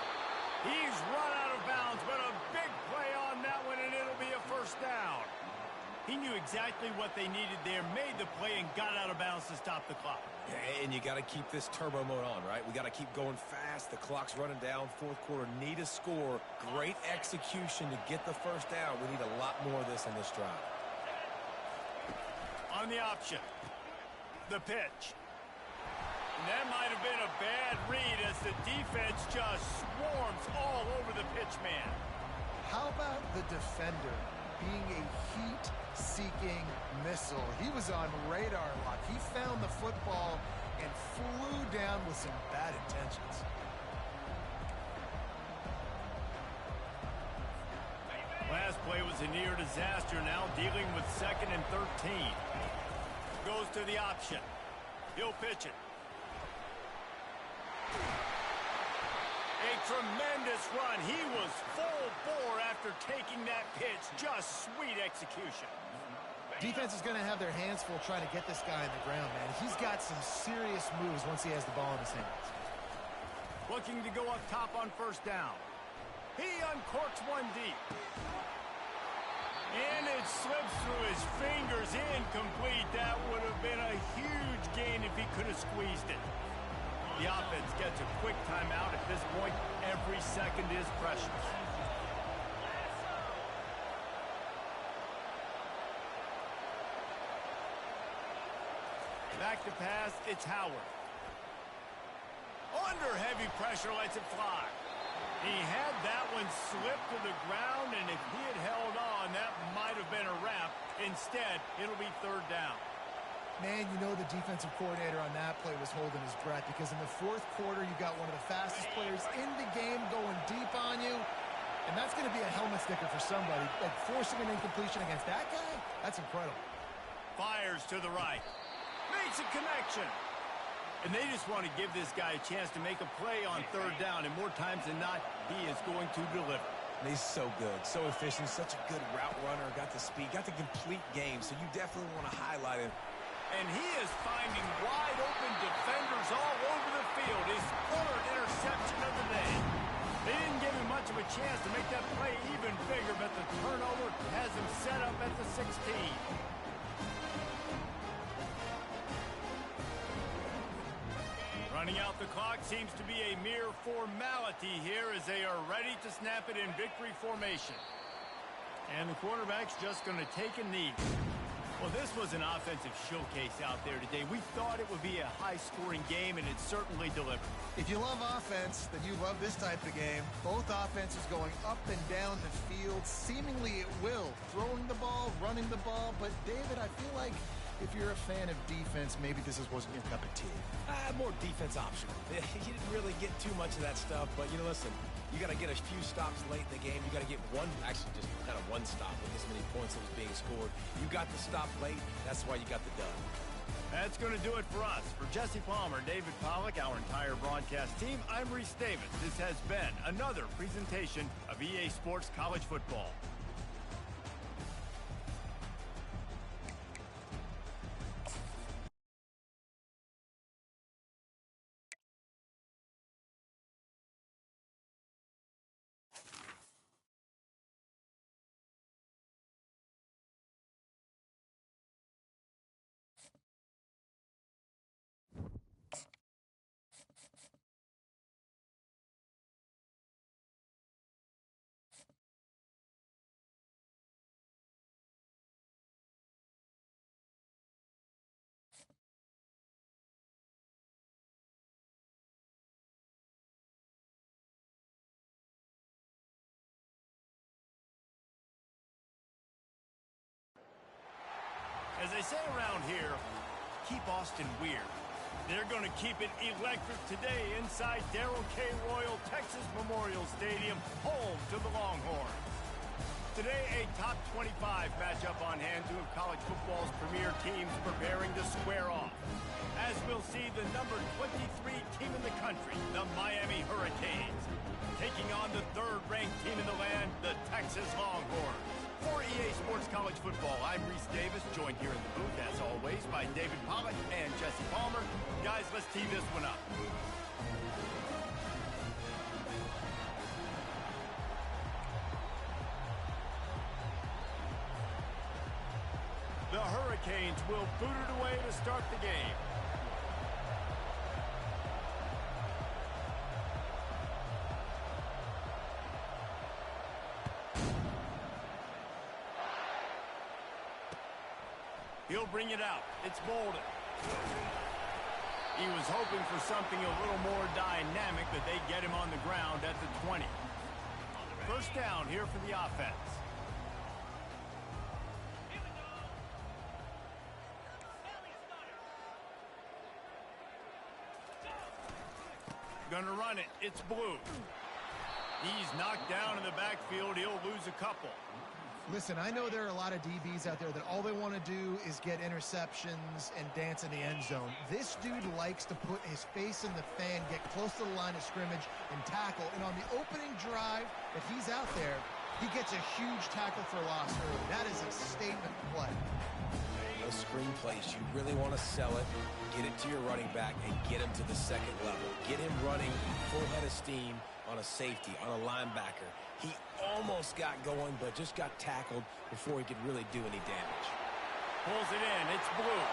He's run out of bounds, but a big play on that one, and it'll be a first down. He knew exactly what they needed there, made the play, and got out of bounds to stop the clock. Yeah, and you got to keep this turbo mode on, right? We got to keep going fast. The clock's running down. Fourth quarter, need a score. Great execution to get the first down. We need a lot more of this on this drive. On the option, the pitch. And that might have been a bad read as the defense just swarms all over the pitch man. How about the defender being a heat-seeking missile? He was on radar lock. He found the football and flew down with some bad intentions. Last play was a near disaster, now dealing with 2nd and 13. Goes to the option. He'll pitch it. A tremendous run. He was full bore after taking that pitch. Just sweet execution. Defense is going to have their hands full trying to get this guy on the ground, man. He's got some serious moves once he has the ball in his hands. Looking to go up top on first down. He uncorks one deep. And it slips through his fingers, incomplete. That would have been a huge gain if he could have squeezed it. The offense gets a quick timeout. At this point, every second is precious. Back to pass, it's Howard. Under heavy pressure, lets it fly. He had that one slip to the ground, and if he had held on, that might have been a wrap. Instead, it'll be third down. Man, you know the defensive coordinator on that play was holding his breath because in the fourth quarter, you got one of the fastest players in the game going deep on you, and that's going to be a helmet sticker for somebody. Like forcing an incompletion against that guy, that's incredible. Fires to the right. Makes a connection. And they just want to give this guy a chance to make a play on third down, and more times than not, he is going to deliver. And he's so good, so efficient, such a good route runner, got the speed, got the complete game, so you definitely want to highlight him. And he is finding wide-open defenders all over the field. His third interception of the day. They didn't give him much of a chance to make that play even bigger, but the turnover has him set up at the 16. Running out the clock seems to be a mere formality here as they are ready to snap it in victory formation. And the quarterback's just going to take a knee. Well, this was an offensive showcase out there today. We thought it would be a high-scoring game, and it certainly delivered. If you love offense, then you love this type of game. Both offenses going up and down the field, seemingly at will. Throwing the ball, running the ball. But, David, I feel like if you're a fan of defense, maybe this wasn't your cup of tea. More defense optional. You didn't really get too much of that stuff, but, listen, you got to get a few stops late in the game. You got to get just kind of one stop with this many points that was being scored. You got the stop late. That's why you got the dub. That's going to do it for us. For Jesse Palmer, David Pollack, our entire broadcast team, I'm Reese Davis. This has been another presentation of EA Sports College Football. As they say around here, keep Austin weird. They're going to keep it electric today inside Darrell K. Royal Texas Memorial Stadium, home to the Longhorns. Today, a top 25 matchup on hand, two of college football's premier teams preparing to square off. As we'll see, the number 23 team in the country, the Miami Hurricanes, taking on the third-ranked team in the land, the Texas Longhorns. For EA Sports College Football, I'm Reese Davis, joined here in the booth, as always, by David Pollack and Jesse Palmer. Guys, let's tee this one up. The Hurricanes will boot it away to start the game. He'll bring it out. It's Bolden. He was hoping for something a little more dynamic, but they get him on the ground at the 20. First down here for the offense. Gonna run it. It's Blue. He's knocked down in the backfield. He'll lose a couple. Listen, I know there are a lot of DBs out there that all they want to do is get interceptions and dance in the end zone. This dude likes to put his face in the fan, get close to the line of scrimmage, and tackle. And on the opening drive, if he's out there, he gets a huge tackle for loss early. That is a statement play. Those screen plays, you really want to sell it, get it to your running back, and get him to the second level. Get him running full head of steam on a safety, on a linebacker. He almost got going, but just got tackled before he could really do any damage. Pulls it in. It's Blue.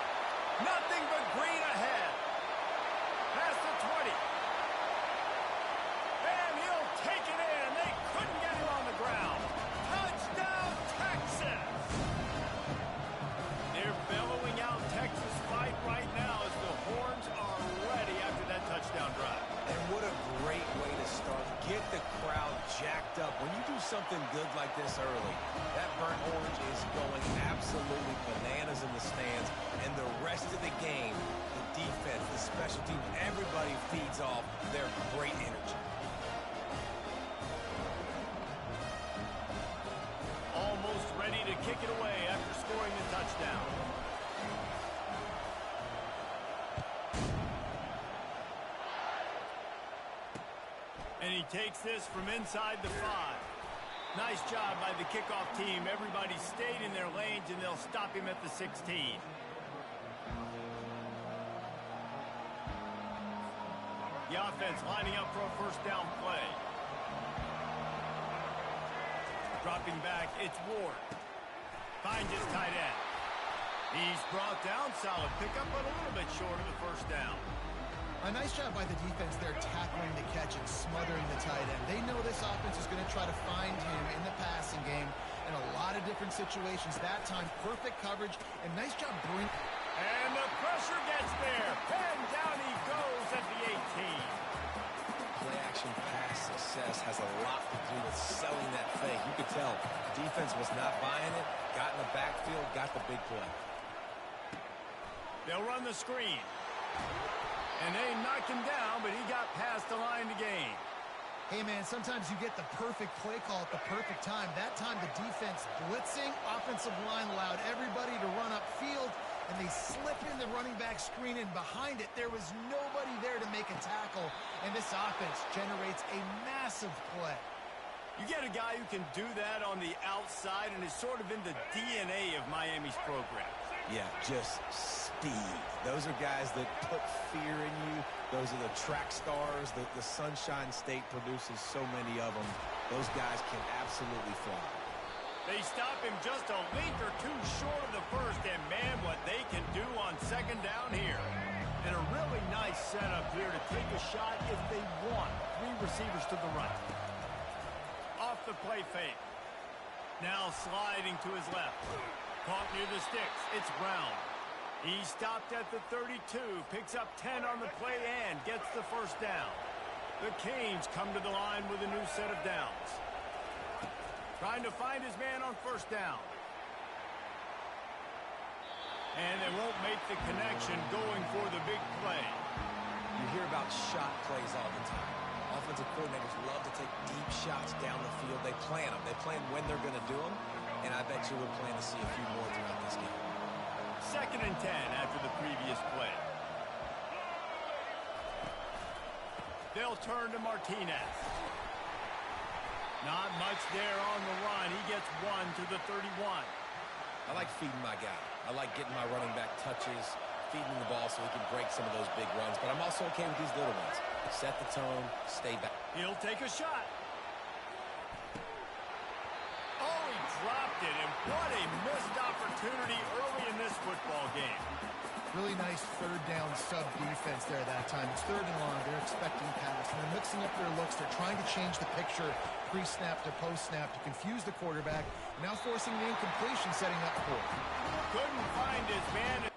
Nothing but green ahead. Past the 20. And he'll take it in. They couldn't get him on the ground. Touchdown, Texas. They're bellowing out Texas fight right now as the Horns are ready after that touchdown drive. And what a great way to start. Get the crowd jacked up. When you do something good like this early, that burnt orange is going absolutely bananas in the stands. And the rest of the game, the defense, the special team, everybody feeds off their great energy. Almost ready to kick it away after scoring the touchdown. And he takes this from inside the 5. Nice job by the kickoff team. Everybody stayed in their lanes, and they'll stop him at the 16. offense lining up for a first down play. Dropping back, it's Ward. Finds his tight end. He's brought down. Solid pickup, but a little bit short of the first down. A nice job by the defense there tackling the catch and smothering the tight end. They know this offense is going to try to find him in the passing game in a lot of different situations. That time, perfect coverage and nice job bringing. And the pressure gets there. And down he goes at the 18. Play-action pass success has a lot to do with selling that fake. You could tell defense was not buying it, got in the backfield, got the big play. They'll run the screen. And they knocked him down, but he got past the line to gain. Hey, man, sometimes you get the perfect play call at the perfect time. That time the defense blitzing, offensive line allowed everybody to run upfield, and they slip in the running back screen, and behind it, there was nobody there to make a tackle, and this offense generates a massive play. You get a guy who can do that on the outside and is sort of in the DNA of Miami's program. Yeah, just speed. Those are guys that put fear in you. Those are the track stars. The Sunshine State produces so many of them. Those guys can absolutely fly. They stop him just a link or two short of the first, and man, what they can do on second down here. And a really nice setup here to take a shot if they want. Three receivers to the right. Off the play fake. Now sliding to his left. Caught near the sticks. It's Brown. He stopped at the 32, picks up 10 on the play and gets the first down. The Canes come to the line with a new set of downs. Trying to find his man on first down. And they won't make the connection going for the big play. You hear about shot plays all the time. Offensive coordinators love to take deep shots down the field. They plan them. They plan when they're going to do them. And I bet you we'll plan to see a few more throughout this game. 2nd and 10 after the previous play. They'll turn to Martinez. Not much there on the run. He gets one to the 31. I like feeding my guy. I like getting my running back touches, feeding the ball so he can break some of those big runs. But I'm also okay with these little ones. Set the tone, stay back. He'll take a shot. Oh, he dropped it, and what a missed opportunity early in this football game. Really nice third down sub defense there that time. It's 3rd and long. They're expecting pass. And they're mixing up their looks. They're trying to change the picture pre-snap to post-snap to confuse the quarterback. Now forcing the incompletion, setting up for it. Couldn't find his man.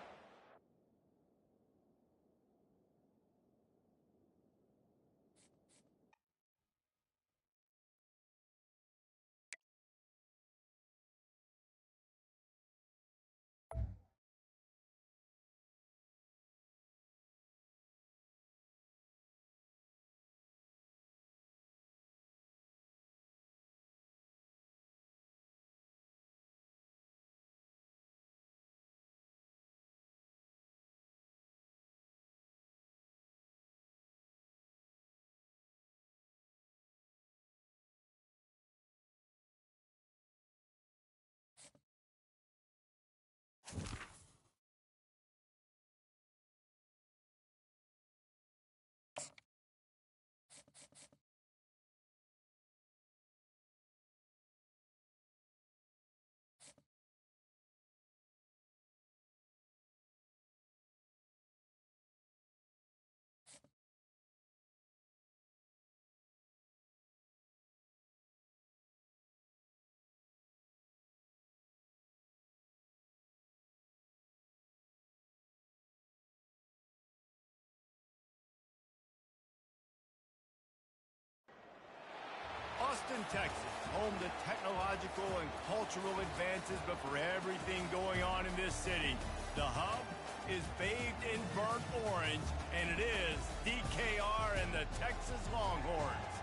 Austin, Texas, home to technological and cultural advances, but for everything going on in this city, the hub is bathed in burnt orange, and it is DKR and the Texas Longhorns.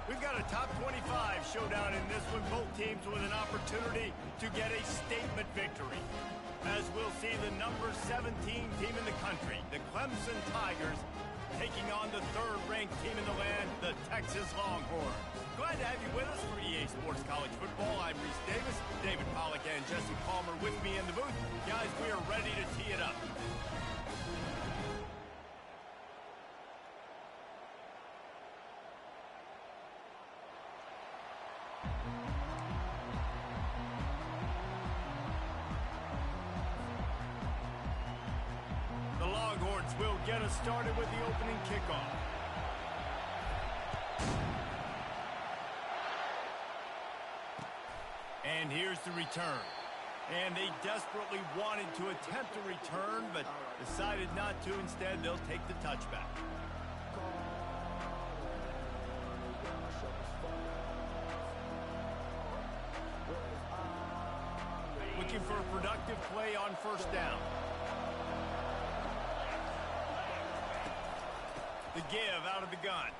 We've got a top 25 showdown in this one, both teams with an opportunity to get a statement victory. As we'll see the number 17 team in the country, the Clemson Tigers, taking on the 3rd-ranked team in the land, the Texas Longhorns. Glad to have you with us for EA Sports College Football. I'm Reese Davis, David Pollack, and Jesse Palmer with me in the booth. Guys, we are ready to tee it up. Hornets will get us started with the opening kickoff. And here's the return. And they desperately wanted to attempt a return, but decided not to. Instead, they'll take the touchback. Looking for a productive play on first down. The give out of the gun.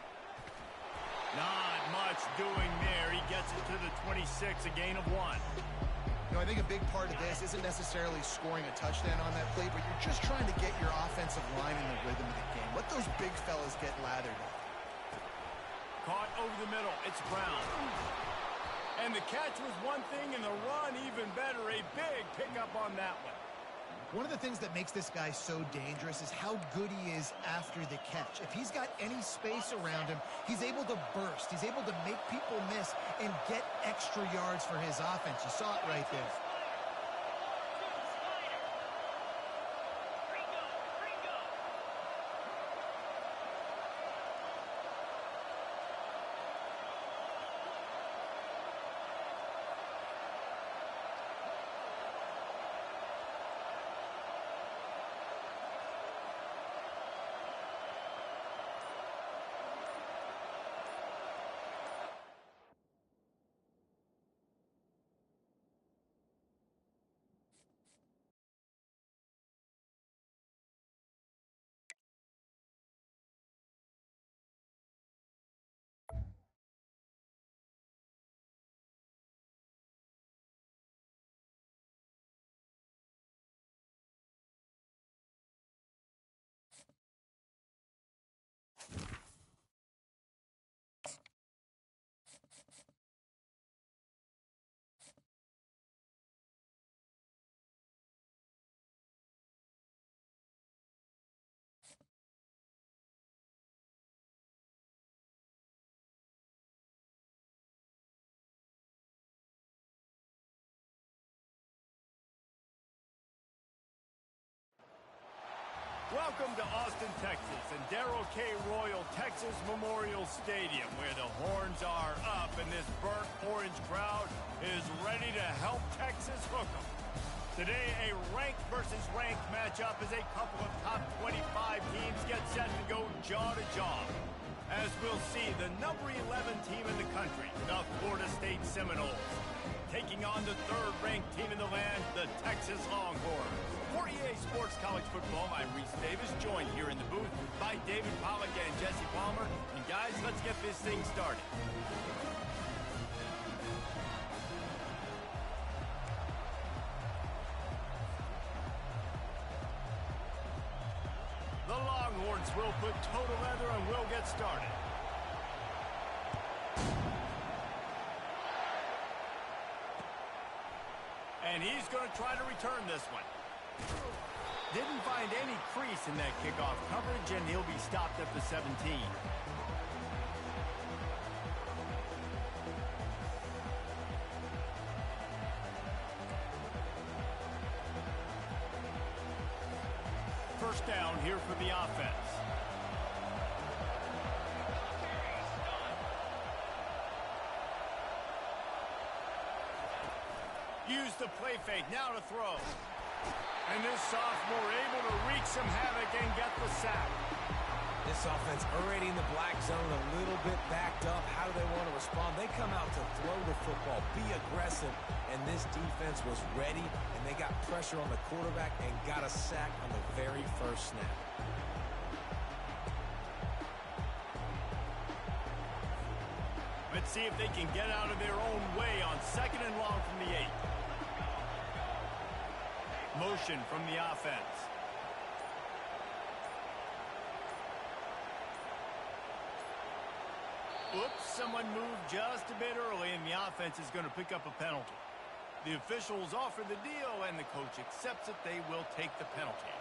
Not much doing there. He gets it to the 26, a gain of 1. You know, I think a big part of this isn't necessarily scoring a touchdown on that play, but you're just trying to get your offensive line in the rhythm of the game. Let those big fellas get lathered up. Caught over the middle. It's Brown. And the catch was one thing, and the run even better. A big pickup on that one. One of the things that makes this guy so dangerous is how good he is after the catch. If he's got any space around him, he's able to burst. He's able to make people miss and get extra yards for his offense. You saw it right there. Welcome to Austin, Texas, and Darrell K. Royal Texas Memorial Stadium, where the horns are up and this burnt orange crowd is ready to help Texas hook 'em. Today, a ranked versus ranked matchup as a couple of top 25 teams get set to go jaw to jaw. As we'll see, the number 11 team in the country, the Florida State Seminoles, taking on the third-ranked team in the land, the Texas Longhorns. For EA Sports College Football, I'm Reese Davis, joined here in the booth by David Pollack and Jesse Palmer. And guys, let's get this thing started. The Longhorns will put total leather and will get started. And he's going to try to return this one. Didn't find any crease in that kickoff coverage, and he'll be stopped at the 17. First down here for the offense. Use the play fake, now to throw. And this sophomore able to wreak some havoc and get the sack. This offense already in the black zone, a little bit backed up. How do they want to respond? They come out to throw the football, be aggressive, and this defense was ready, and they got pressure on the quarterback and got a sack on the very first snap. Let's see if they can get out of their own way on 2nd and long from the 8. Motion from the offense. Oops, someone moved just a bit early, and the offense is going to pick up a penalty. The officials offer the deal, and the coach accepts it. They will take the penalty.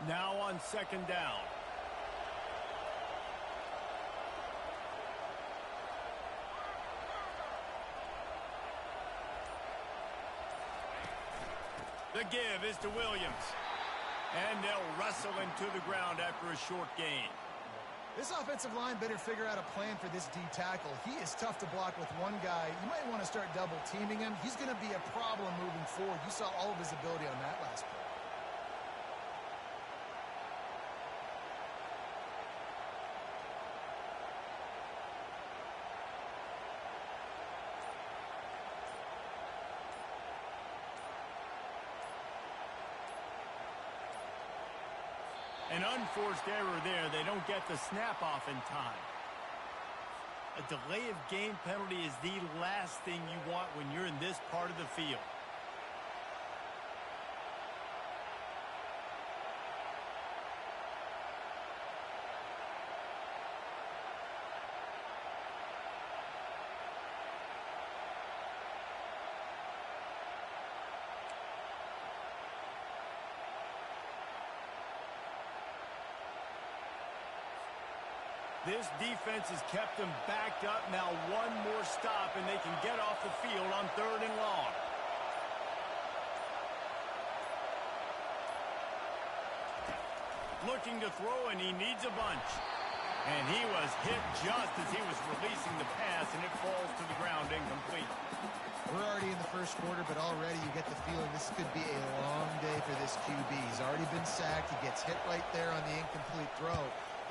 Now on second down. The give is to Williams. And they'll wrestle him to the ground after a short gain. This offensive line better figure out a plan for this D tackle. He is tough to block with one guy. You might want to start double teaming him. He's going to be a problem moving forward. You saw all of his ability on that last play. An unforced error there. They don't get the snap off in time. A delay of game penalty is the last thing you want when you're in this part of the field. This defense has kept them backed up. Now one more stop, and they can get off the field on 3rd and long. Looking to throw, and he needs a bunch. And he was hit just as he was releasing the pass, and it falls to the ground incomplete. We're already in the first quarter, but already you get the feeling this could be a long day for this QB. He's already been sacked. He gets hit right there on the incomplete throw.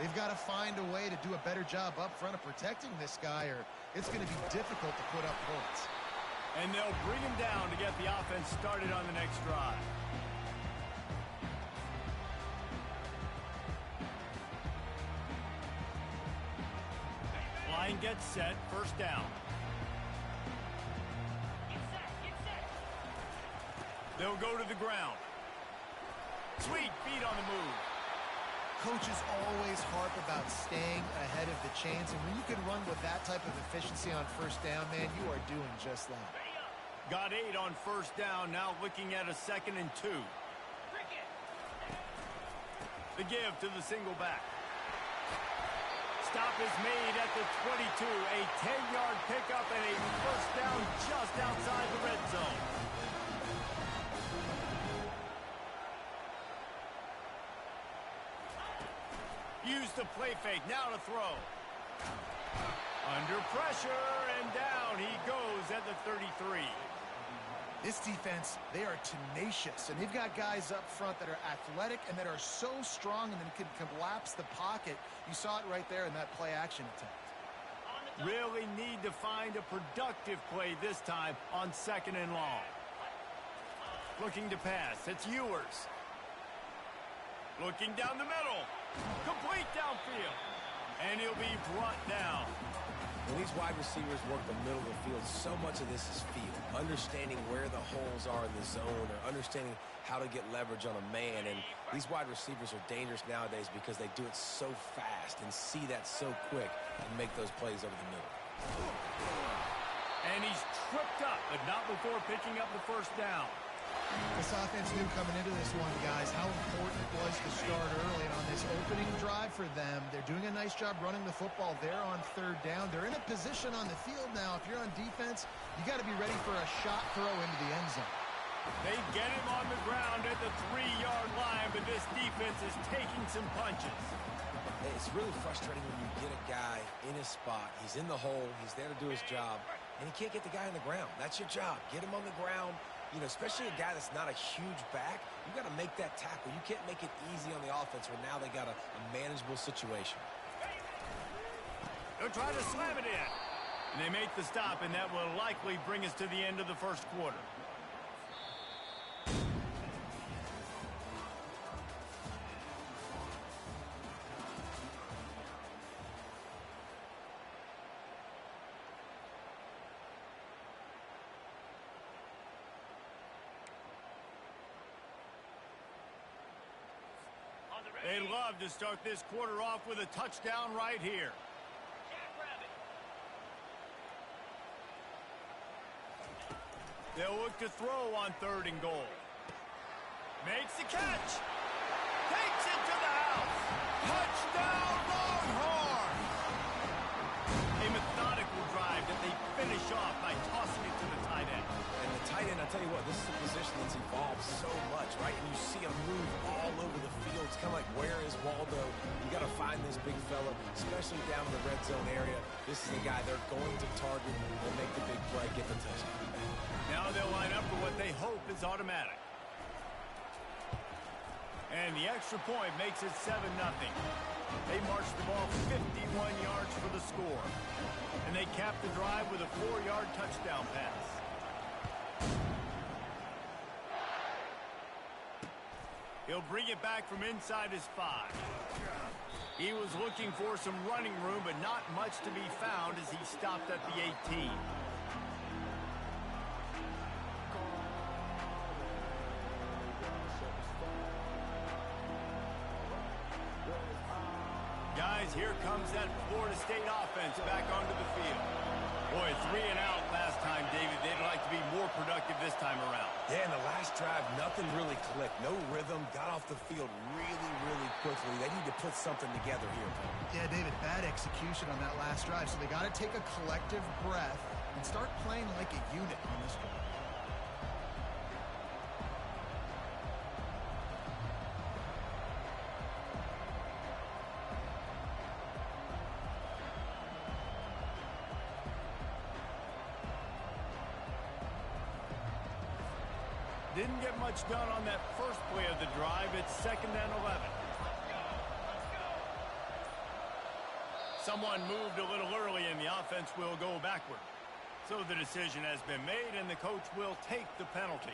They've got to find a way to do a better job up front of protecting this guy, or it's going to be difficult to put up points. And they'll bring him down to get the offense started on the next drive. Line gets set, 1st down. They'll go to the ground. Sweet feet on the move. Coaches always harp about staying ahead of the chains, and when you can run with that type of efficiency on 1st down, man, you are doing just that. Got 8 on 1st down, now looking at a 2nd and 2. The give to the single back. Stop is made at the 22. A 10-yard pickup and a 1st down just outside the red zone. Use the play fake, now to throw. Under pressure, and down he goes at the 33. This defense, they are tenacious, and they've got guys up front that are athletic and that are so strong and then can collapse the pocket. You saw it right there in that play-action attempt. Really need to find a productive play this time on 2nd and long. Looking to pass, it's Ewers. Looking down the middle. Complete downfield. And he'll be brought down. When these wide receivers work the middle of the field, so much of this is feel. Understanding where the holes are in the zone, or understanding how to get leverage on a man. And these wide receivers are dangerous nowadays because they do it so fast and see that so quick and make those plays over the middle. And he's tripped up, but not before picking up the 1st down. This offense knew coming into this one, guys, how important it was to start early. And on this opening drive for them, they're doing a nice job running the football there on 3rd down. They're in a position on the field now. If you're on defense, you got to be ready for a shot throw into the end zone. They get him on the ground at the 3-yard line, but this defense is taking some punches. It's really frustrating when you get a guy in his spot. He's in the hole. He's there to do his job, and he can't get the guy on the ground. That's your job. Get him on the ground. You know, especially a guy that's not a huge back, you got to make that tackle. You can't make it easy on the offense when now they got a manageable situation. They'll try to slam it in. And they make the stop, and that will likely bring us to the end of the 1st quarter. They'd love to start this quarter off with a touchdown right here. They'll look to throw on 3rd and goal. Makes the catch. Takes Touchdown, Longhorns! A methodical drive that they finish off by tossing it to the tight end. And the tight end, I tell you what, this is a position that's evolved so much, right? And you see him move all over the field. It's kind of like, where is Waldo? You got to find this big fella, especially down in the red zone area. This is the guy they're going to target and make the big play, get the touchdown. Now they'll line up for what they hope is automatic. And the extra point makes it 7-0. They march the ball 51 yards for the score. And they cap the drive with a 4-yard touchdown pass. He'll bring it back from inside his 5. He was looking for some running room, but not much to be found as he stopped at the 18. Guys, here comes that Florida State offense back onto the field. Boy, 3 and out last time, David. They'd like to be more productive this time around. Yeah, in the last drive, nothing really clicked. No rhythm, got off the field really, really quickly. They need to put something together here, Paul. Yeah, David, bad execution on that last drive, so they got to take a collective breath and start playing like a unit on this drive. Didn't get much done on that first play of the drive. It's 2nd and 11. Someone moved a little early and the offense will go backward. So the decision has been made and the coach will take the penalty.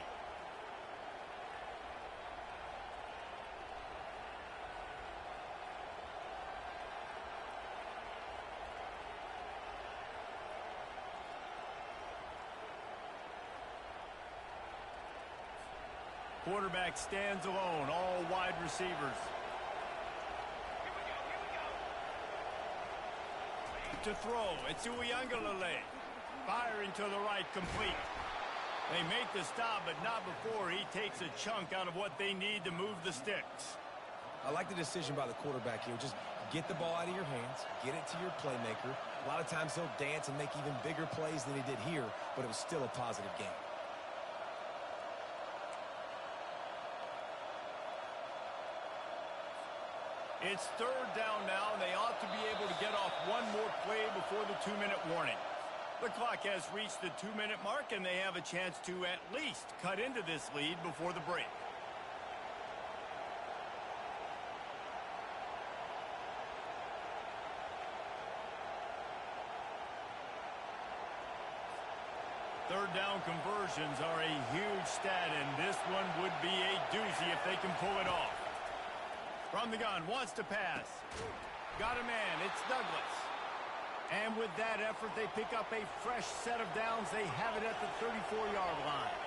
Quarterback stands alone, all wide receivers. To throw, it's Uiagalelei. Firing to the right, complete. They make the stop, but not before he takes a chunk out of what they need to move the sticks. I like the decision by the quarterback here. Just get the ball out of your hands, get it to your playmaker. A lot of times he'll dance and make even bigger plays than he did here, but it was still a positive game. It's 3rd down now, and they ought to be able to get off one more play before the 2-minute warning. The clock has reached the 2-minute mark, and they have a chance to at least cut into this lead before the break. Third down conversions are a huge stat, and this one would be a doozy if they can pull it off. From the gun, wants to pass. Got a man, it's Douglas. And with that effort, they pick up a fresh set of downs. They have it at the 34-yard line.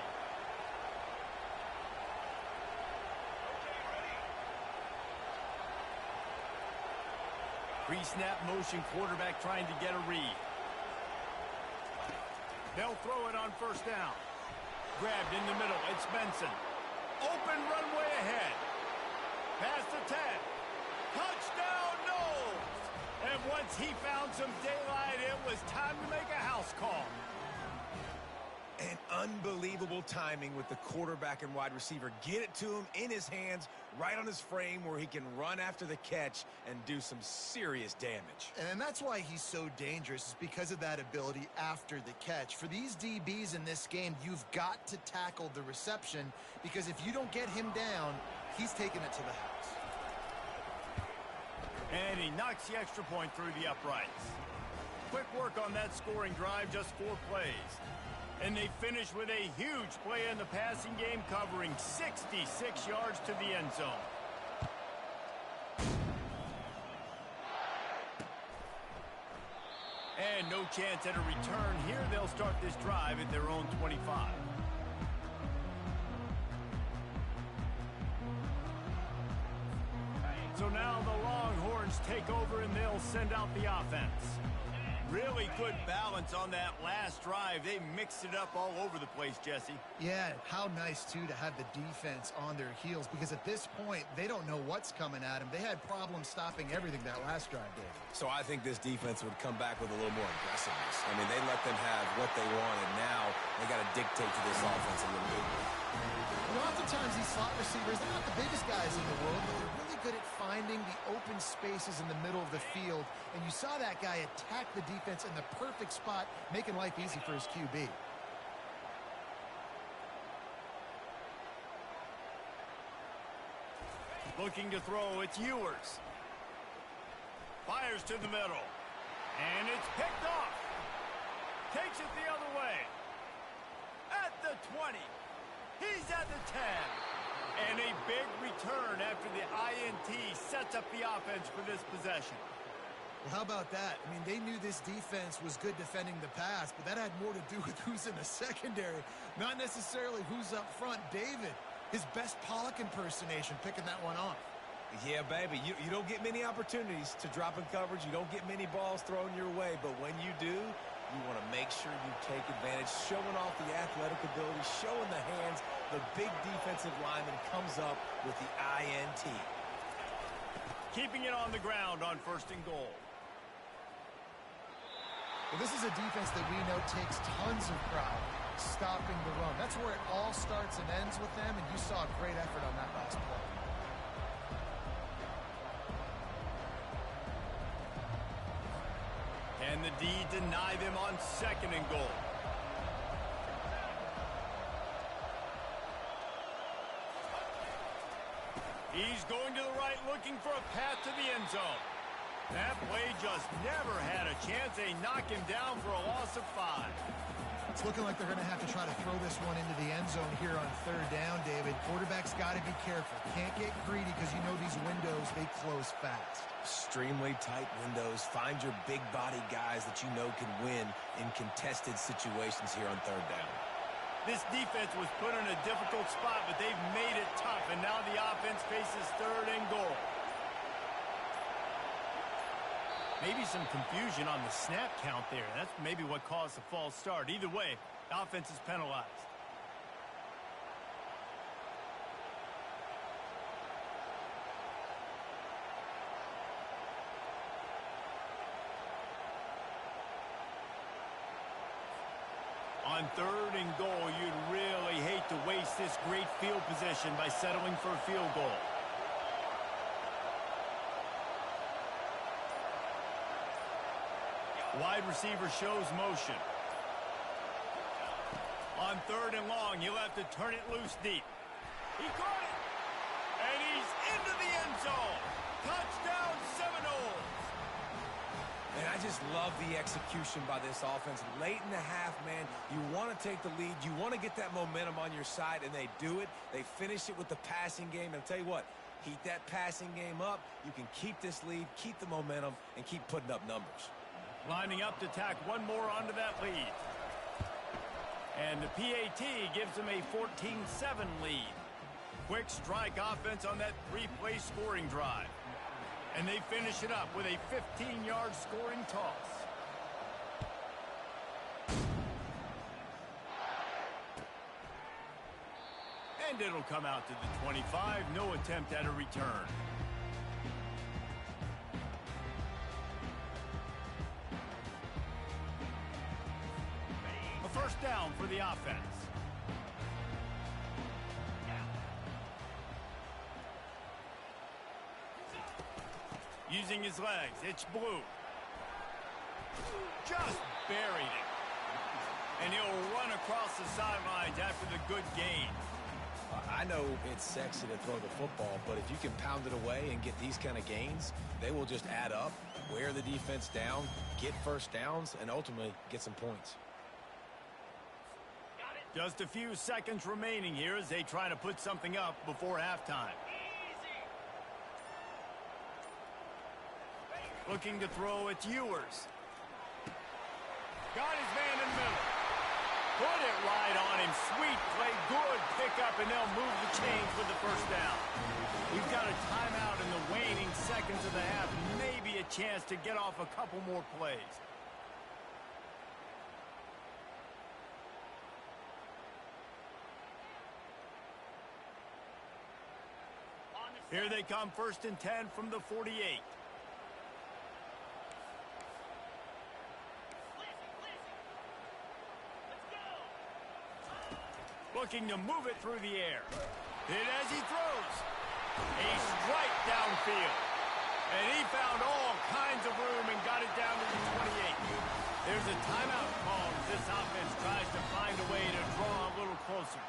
Pre-snap motion, quarterback trying to get a read. They'll throw it on 1st down. Grabbed in the middle, it's Benson. Open runway ahead. Past the 10. Touchdown, Knowles! And once he found some daylight, it was time to make a house call. And unbelievable timing with the quarterback and wide receiver. Get it to him in his hands, right on his frame where he can run after the catch and do some serious damage. And that's why he's so dangerous, is because of that ability after the catch. For these DBs in this game, you've got to tackle the reception, because if you don't get him down, he's taking it to the house. And he knocks the extra point through the uprights. Quick work on that scoring drive, just 4 plays. And they finish with a huge play in the passing game, covering 66 yards to the end zone. And no chance at a return here. They'll start this drive at their own 25. So now the Longhorns take over and they'll send out the offense. Really good balance on that last drive. They mixed it up all over the place, Jesse. Yeah, how nice, too, to have the defense on their heels, because at this point, they don't know what's coming at them. They had problems stopping everything that last drive, Dave. So I think this defense would come back with a little more aggressiveness. I mean, they let them have what they wanted. Now they got to dictate to this offense a little bit. You know, oftentimes these slot receivers, they're not the biggest guys in the world, but they're really good at finding the open spaces in the middle of the field. And you saw that guy attack the defense in the perfect spot, making life easy for his QB. Looking to throw, it's Ewers. Fires to the middle. And it's picked off. Takes it the other way. At the 20. He's at the 10. And a big return after the INT sets up the offense for this possession. Well, how about that? I mean, they knew this defense was good defending the pass, but that had more to do with who's in the secondary, not necessarily who's up front. David, his best Pollock impersonation, picking that one off. Yeah, baby, you don't get many opportunities to drop in coverage. You don't get many balls thrown your way, but when you do, you want to make sure you take advantage, showing off the athletic ability, showing the hands. The big defensive lineman comes up with the INT. Keeping it on the ground on 1st and goal. Well, this is a defense that we know takes tons of pride stopping the run. That's where it all starts and ends with them, and you saw a great effort on that last play. Can the D deny them on 2nd and goal? He's going to the right, looking for a path to the end zone. That play just never had a chance. They knock him down for a loss of 5. It's looking like they're going to have to try to throw this one into the end zone here on 3rd down, David. Quarterback's got to be careful. Can't get greedy because you know these windows, they close fast. Extremely tight windows. Find your big body guys that you know can win in contested situations here on 3rd down. This defense was put in a difficult spot, but they've made it tough, and now the offense faces 3rd and goal. Maybe some confusion on the snap count there. That's maybe what caused the false start. Either way, the offense is penalized. On 3rd and goal, you'd really hate to waste this great field position by settling for a field goal. Wide receiver shows motion. On 3rd and long, he'll have to turn it loose deep. He caught it! And he's into the end zone! Touchdown, Seminoles! And I just love the execution by this offense. Late in the half, man, you want to take the lead. You want to get that momentum on your side, and they do it. They finish it with the passing game. And I'll tell you what, heat that passing game up. You can keep this lead, keep the momentum, and keep putting up numbers. Lining up to tack one more onto that lead. And the PAT gives them a 14-7 lead. Quick strike offense on that 3-play scoring drive. And they finish it up with a 15-yard scoring toss. And it'll come out to the 25. No attempt at a return. A 1st down for the offense. Using his legs, it's Blue. Just buried it. And he'll run across the sidelines after the good gain. I know it's sexy to throw the football, but if you can pound it away and get these kind of gains, they will just add up, wear the defense down, get 1st downs, and ultimately get some points. Just a few seconds remaining here as they try to put something up before halftime. Looking to throw, it's Ewers. Got his man in the middle. Put it right on him. Sweet play, good pickup, and they'll move the chains with the 1st down. We've got a timeout in the waning seconds of the half. Maybe a chance to get off a couple more plays. Here they come, 1st and 10 from the 48. Looking to move it through the air. Hit as he throws. A strike downfield. And he found all kinds of room and got it down to the 28. There's a timeout call as this offense tries to find a way to draw a little closer.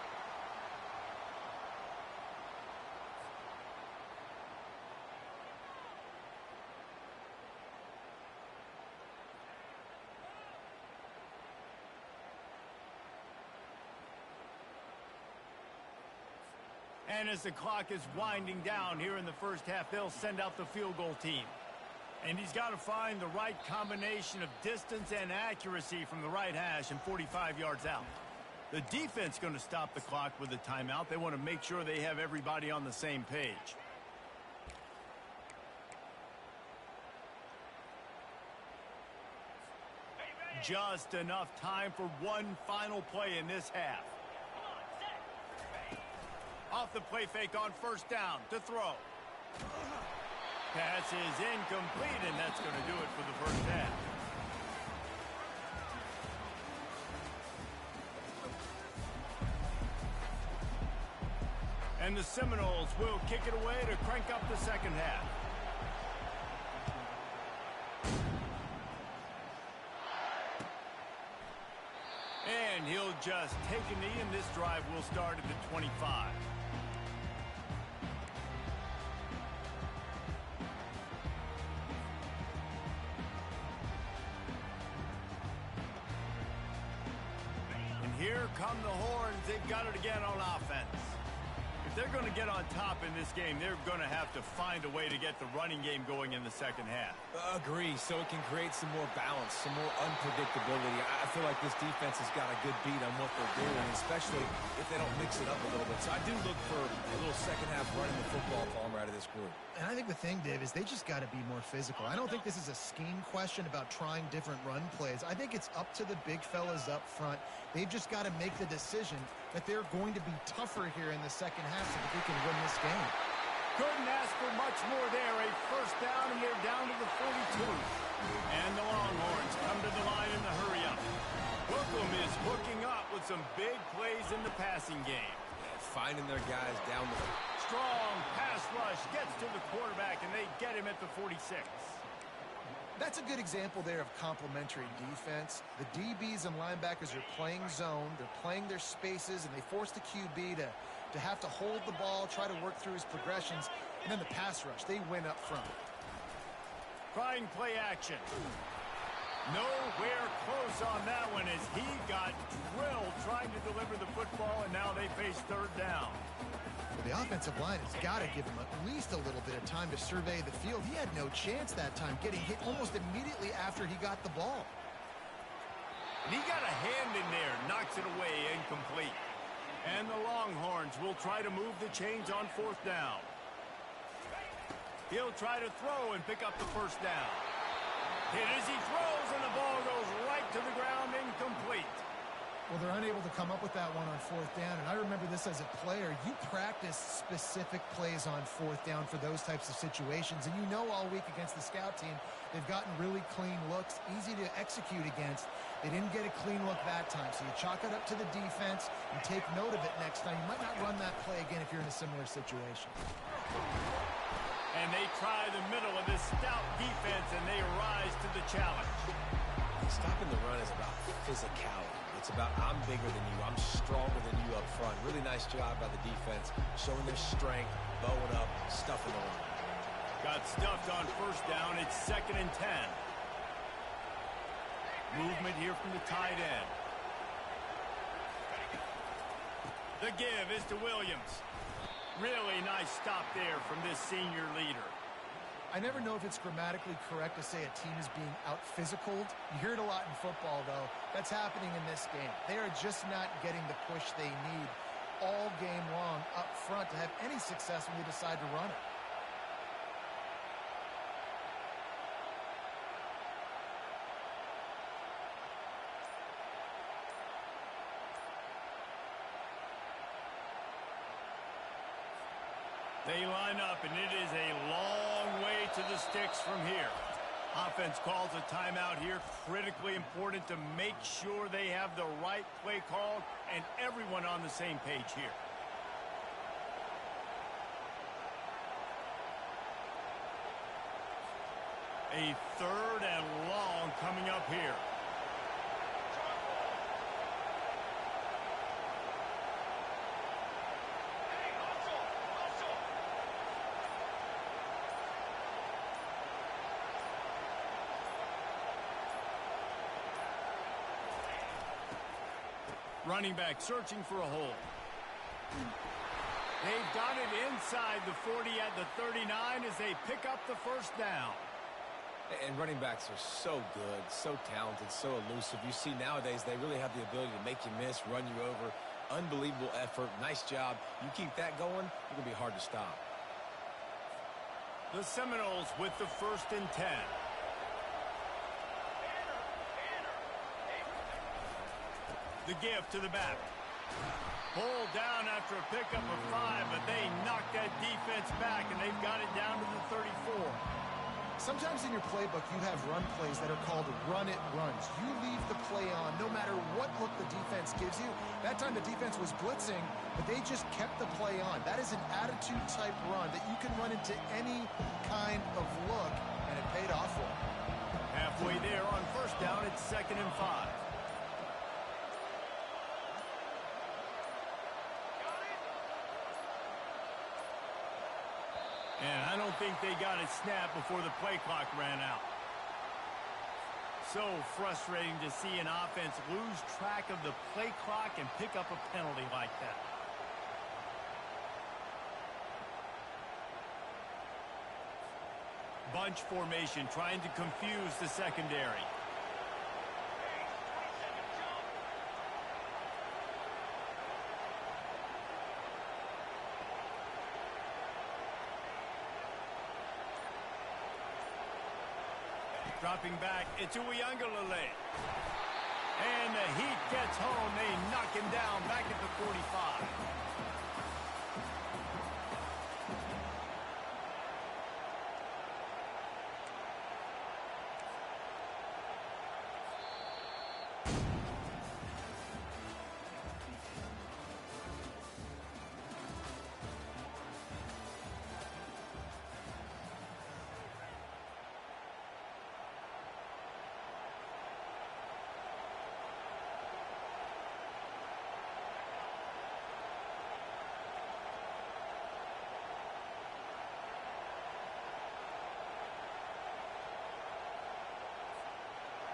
And as the clock is winding down here in the first half, they'll send out the field goal team. And he's got to find the right combination of distance and accuracy from the right hash and 45 yards out. The defense going to stop the clock with a timeout. They want to make sure they have everybody on the same page. Just enough time for one final play in this half. Off the play fake on 1st down to throw. Pass is incomplete, and that's going to do it for the first half. And the Seminoles will kick it away to crank up the second half. And he'll just take a knee, and this drive will start at the 25. Here come the Horns. They've got it again on offense. If they're going to get on top in this game, they're going to have to find a way to get the running game going in the second half. Agree, so it can create some more balance, some more unpredictability. I feel like this defense has got a good beat on what they're doing, especially if they don't mix it up a little bit. So I do look for a little second half running the football from out of this group. And I think the thing, Dave, is they just got to be more physical. I don't think this is a scheme question about trying different run plays. I think it's up to the big fellas up front. They've just got to make the decision that they're going to be tougher here in the second half so that they can win this game. Couldn't ask for much more there. A 1st down, and they're down to the 42. And the Longhorns come to the line in the hurry-up. Hookham is hooking up with some big plays in the passing game. Finding their guys down the field. Strong pass rush gets to the quarterback, and they get him at the 46. That's a good example there of complementary defense. The DBs and linebackers are playing zone. They're playing their spaces, and they force the QB to have to hold the ball, try to work through his progressions, and then the pass rush. They win up front. Trying play action. Nowhere close on that one as he got drilled trying to deliver the football, and now they face 3rd down. Well, the offensive line has got to give him at least a little bit of time to survey the field. He had no chance that time, getting hit almost immediately after he got the ball. And he got a hand in there, knocks it away, incomplete. And the Longhorns will try to move the chains on 4th down. He'll try to throw and pick up the 1st down. Hit as he throws, and the ball goes right to the ground, incomplete. Well, they're unable to come up with that one on 4th down, and I remember this as a player. You practice specific plays on 4th down for those types of situations, and you know all week against the scout team, they've gotten really clean looks, easy to execute against. They didn't get a clean look that time, so you chalk it up to the defense and take note of it next time. You might not run that play again if you're in a similar situation. And they try the middle of this stout defense, and they rise to the challenge. Stopping the run is about physicality. It's about I'm bigger than you, I'm stronger than you up front. Really nice job by the defense, showing their strength, bowing up, stuffing the run. Got stuffed on 1st down. It's 2nd and 10. Movement here from the tight end. The give is to Williams. Really nice stop there from this senior leader. I never know if it's grammatically correct to say a team is being out-physicaled. You hear it a lot in football, though. That's happening in this game. They are just not getting the push they need all game long up front to have any success when they decide to run it. They line up, and it is a long way to the sticks from here. Offense calls a timeout here. Critically important to make sure they have the right play called and everyone on the same page here. A 3rd and long coming up here. Running back searching for a hole. They've got it inside the 40 at the 39 as they pick up the first down. And running backs are so good, so talented, so elusive. You see nowadays they really have the ability to make you miss, run you over. Unbelievable effort. Nice job. You keep that going, it's going to be hard to stop. The Seminoles with the 1st and 10. The give to the back. Pulled down after a pickup of 5, but they knocked that defense back, and they've got it down to the 34. Sometimes in your playbook, you have run plays that are called run-it runs. You leave the play on no matter what look the defense gives you. That time the defense was blitzing, but they just kept the play on. That is an attitude-type run that you can run into any kind of look, and it paid off for them. Halfway there on 1st down, it's 2nd and 5. And I don't think they got a snap before the play clock ran out. So frustrating to see an offense lose track of the play clock and pick up a penalty like that. Bunch formation trying to confuse the secondary. Dropping back, it's Uiagalelei. And the heat gets home. They knock him down back at the 45.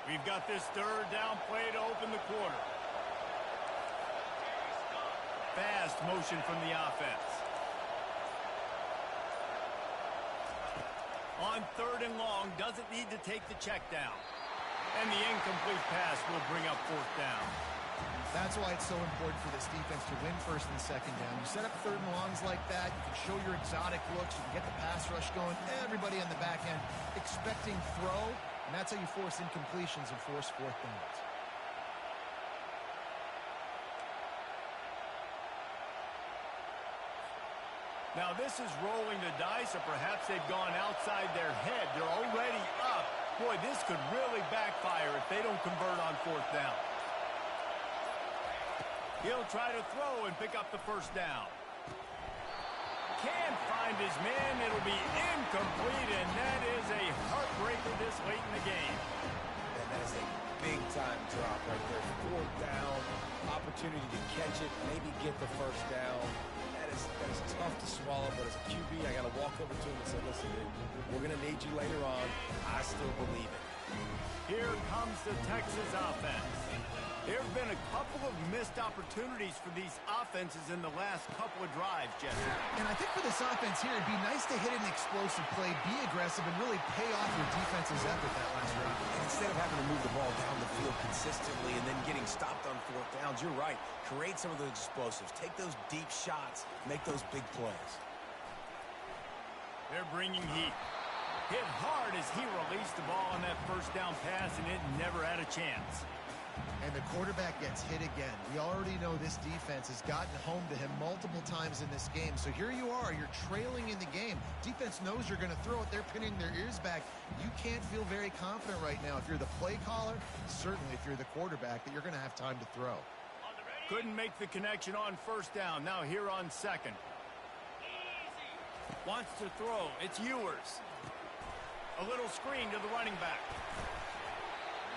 We've got this 3rd down play to open the quarter. Fast motion from the offense. On 3rd and long, doesn't need to take the check down. And the incomplete pass will bring up 4th down. That's why it's so important for this defense to win 1st and 2nd down. You set up 3rd and longs like that, you can show your exotic looks, you can get the pass rush going, everybody on the back end expecting throw, and that's how you force incompletions and force 4th downs. Now this is rolling the dice, or perhaps they've gone outside their head. They're already up. Boy, this could really backfire if they don't convert on 4th down. He'll try to throw and pick up the 1st down. Can't find his man. It'll be incomplete, and that is a heartbreaker this late in the game. And that is a big-time drop right there. 4th down, opportunity to catch it, maybe get the 1st down. That is tough to swallow, but as a QB, I got to walk over to him and say, listen, dude, we're going to need you later on. I still believe it. Here comes the Texas offense. There have been a couple of missed opportunities for these offenses in the last couple of drives, Jesse. And I think for this offense here, it'd be nice to hit an explosive play, be aggressive, and really pay off your defense's effort that last drive. Instead of having to move the ball down the field consistently and then getting stopped on 4th downs, you're right. Create some of those explosives. Take those deep shots. Make those big plays. They're bringing heat. Hit hard as he released the ball on that 1st down pass, and it never had a chance. And the quarterback gets hit again. We already know this defense has gotten home to him multiple times in this game. So here you are, you're trailing in the game. Defense knows you're going to throw it. They're pinning their ears back. You can't feel very confident right now if you're the play caller, certainly if you're the quarterback, that you're going to have time to throw. Couldn't make the connection on first down. Now here on second. Wants to throw. It's Ewers. A little screen to the running back.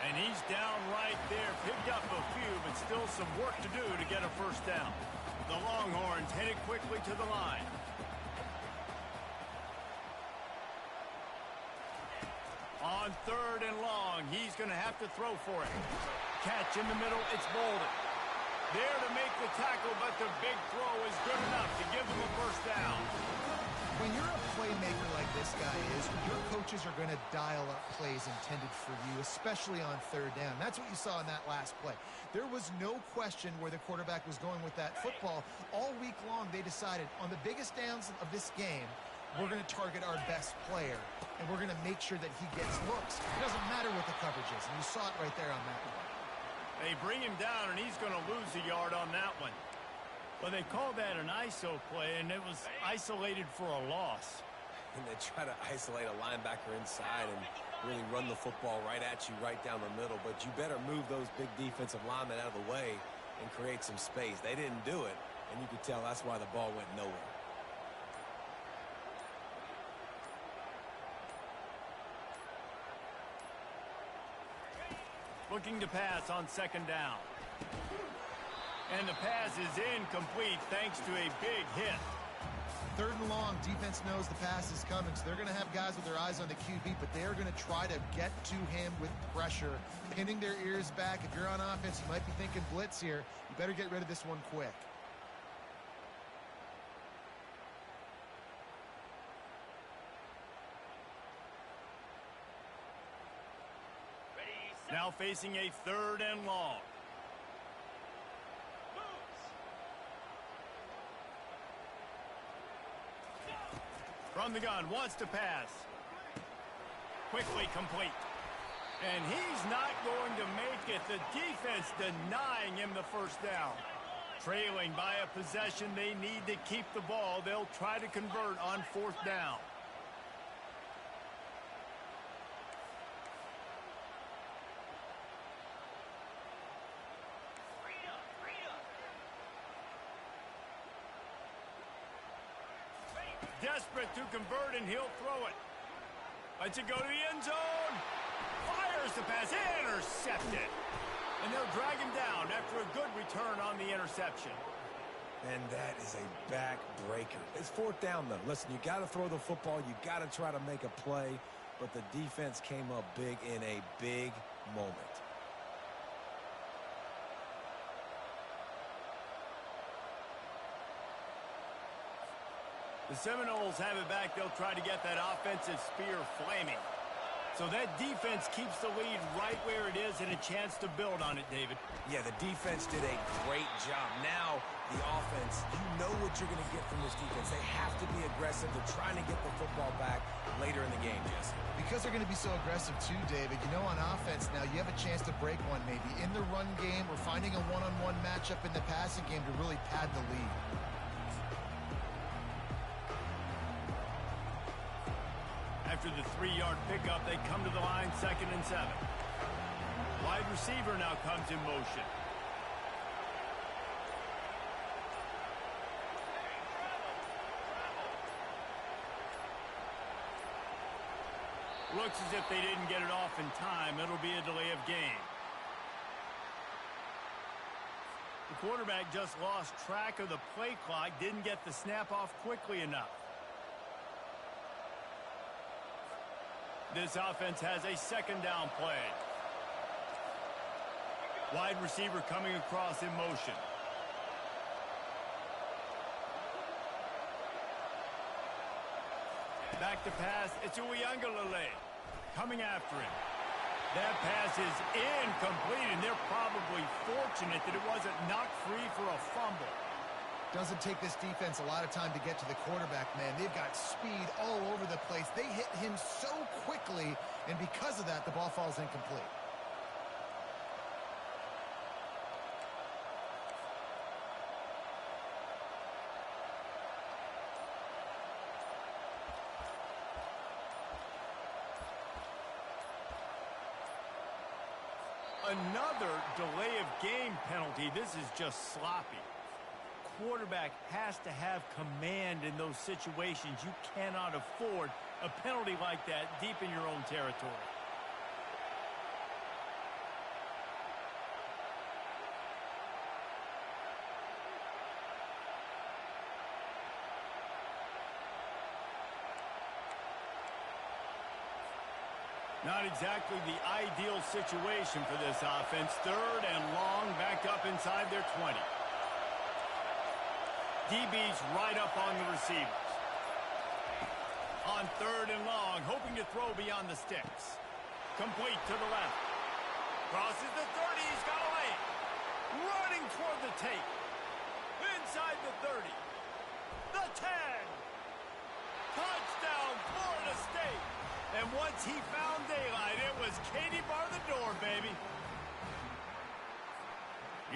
And he's down right there. Picked up a few, but still some work to do to get a first down. The Longhorns headed quickly to the line. On third and long, he's going to have to throw for it. Catch in the middle, it's Bolden. There to make the tackle, but the big throw is good enough to give them a first down. When you're a playmaker like this guy is, your coaches are going to dial up plays intended for you, especially on third down. That's what you saw in that last play. There was no question where the quarterback was going with that football. All week long, they decided on the biggest downs of this game, we're going to target our best player, and we're going to make sure that he gets looks. It doesn't matter what the coverage is, and you saw it right there on that one. They bring him down, and he's going to lose a yard on that one. Well, they called that an ISO play, and it was isolated for a loss. And they try to isolate a linebacker inside and really run the football right at you, right down the middle. But you better move those big defensive linemen out of the way and create some space. They didn't do it, and you could tell that's why the ball went nowhere. Looking to pass on second down. And the pass is incomplete thanks to a big hit. Third and long, defense knows the pass is coming, so they're going to have guys with their eyes on the QB, but they are going to try to get to him with pressure, pinning their ears back. If you're on offense, you might be thinking blitz here. You better get rid of this one quick. Now facing a third and long. From the gun, wants to pass. Quickly complete. And he's not going to make it. The defense denying him the first down. Trailing by a possession, they need to keep the ball. They'll try to convert on fourth down. Desperate to convert, and he'll throw it. Lets it go to the end zone. Fires the pass. Intercepted. And they'll drag him down after a good return on the interception. And that is a back-breaker. It's fourth down, though. Listen, you got to throw the football. You got to try to make a play. But the defense came up big in a big moment. The Seminoles have it back. They'll try to get that offensive spear flaming. So that defense keeps the lead right where it is and a chance to build on it, David. Yeah, the defense did a great job. Now, the offense, you know what you're going to get from this defense. They have to be aggressive. They're trying to get the football back later in the game, Jesse. Because they're going to be so aggressive too, David, you know, on offense now, you have a chance to break one maybe. In the run game, we're finding a one-on-one matchup in the passing game to really pad the lead. After the 3-yard pickup, they come to the line, 2nd and 7. Wide receiver now comes in motion. Looks as if they didn't get it off in time. It'll be a delay of game. The quarterback just lost track of the play clock, didn't get the snap off quickly enough. This offense has a second down play. Wide receiver coming across in motion. Back to pass. It's Uiagalelei coming after him. That pass is incomplete, and they're probably fortunate that it wasn't knocked free for a fumble. Doesn't take this defense a lot of time to get to the quarterback, man. They've got speed all over the place. They hit him so quickly, and because of that, the ball falls incomplete. Another delay of game penalty. This is just sloppy. Quarterback has to have command in those situations. You cannot afford a penalty like that deep in your own territory. Not exactly the ideal situation for this offense. 3rd and long, back up inside their 20. DB's right up on the receivers. On 3rd and long, hoping to throw beyond the sticks. Complete to the left. Crosses the 30, he's got a lane. Running toward the tape. Inside the 30. The 10. Touchdown, Florida State. And once he found daylight, it was Katie bar the door, baby.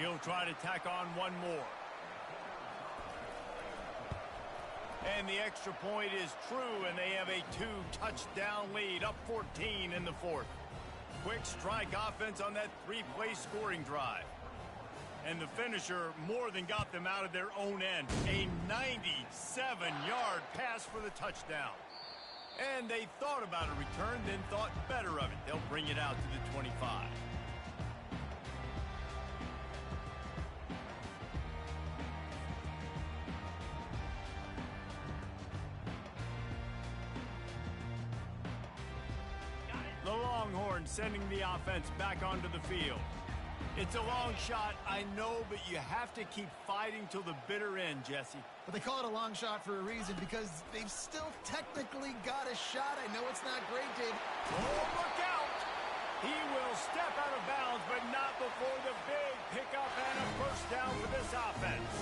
He'll try to tack on one more. And the extra point is true, and they have a 2-touchdown lead, up 14 in the 4th. Quick strike offense on that 3-play scoring drive. And the finisher more than got them out of their own end. A 97-yard pass for the touchdown. And they thought about a return, then thought better of it. They'll bring it out to the 25. The Longhorns sending the offense back onto the field. It's a long shot, I know, but you have to keep fighting till the bitter end, Jesse. But they call it a long shot for a reason, because they've still technically got a shot. I know it's not great, Dave. Oh, look out! He will step out of bounds, but not before the big pickup and a first down for this offense.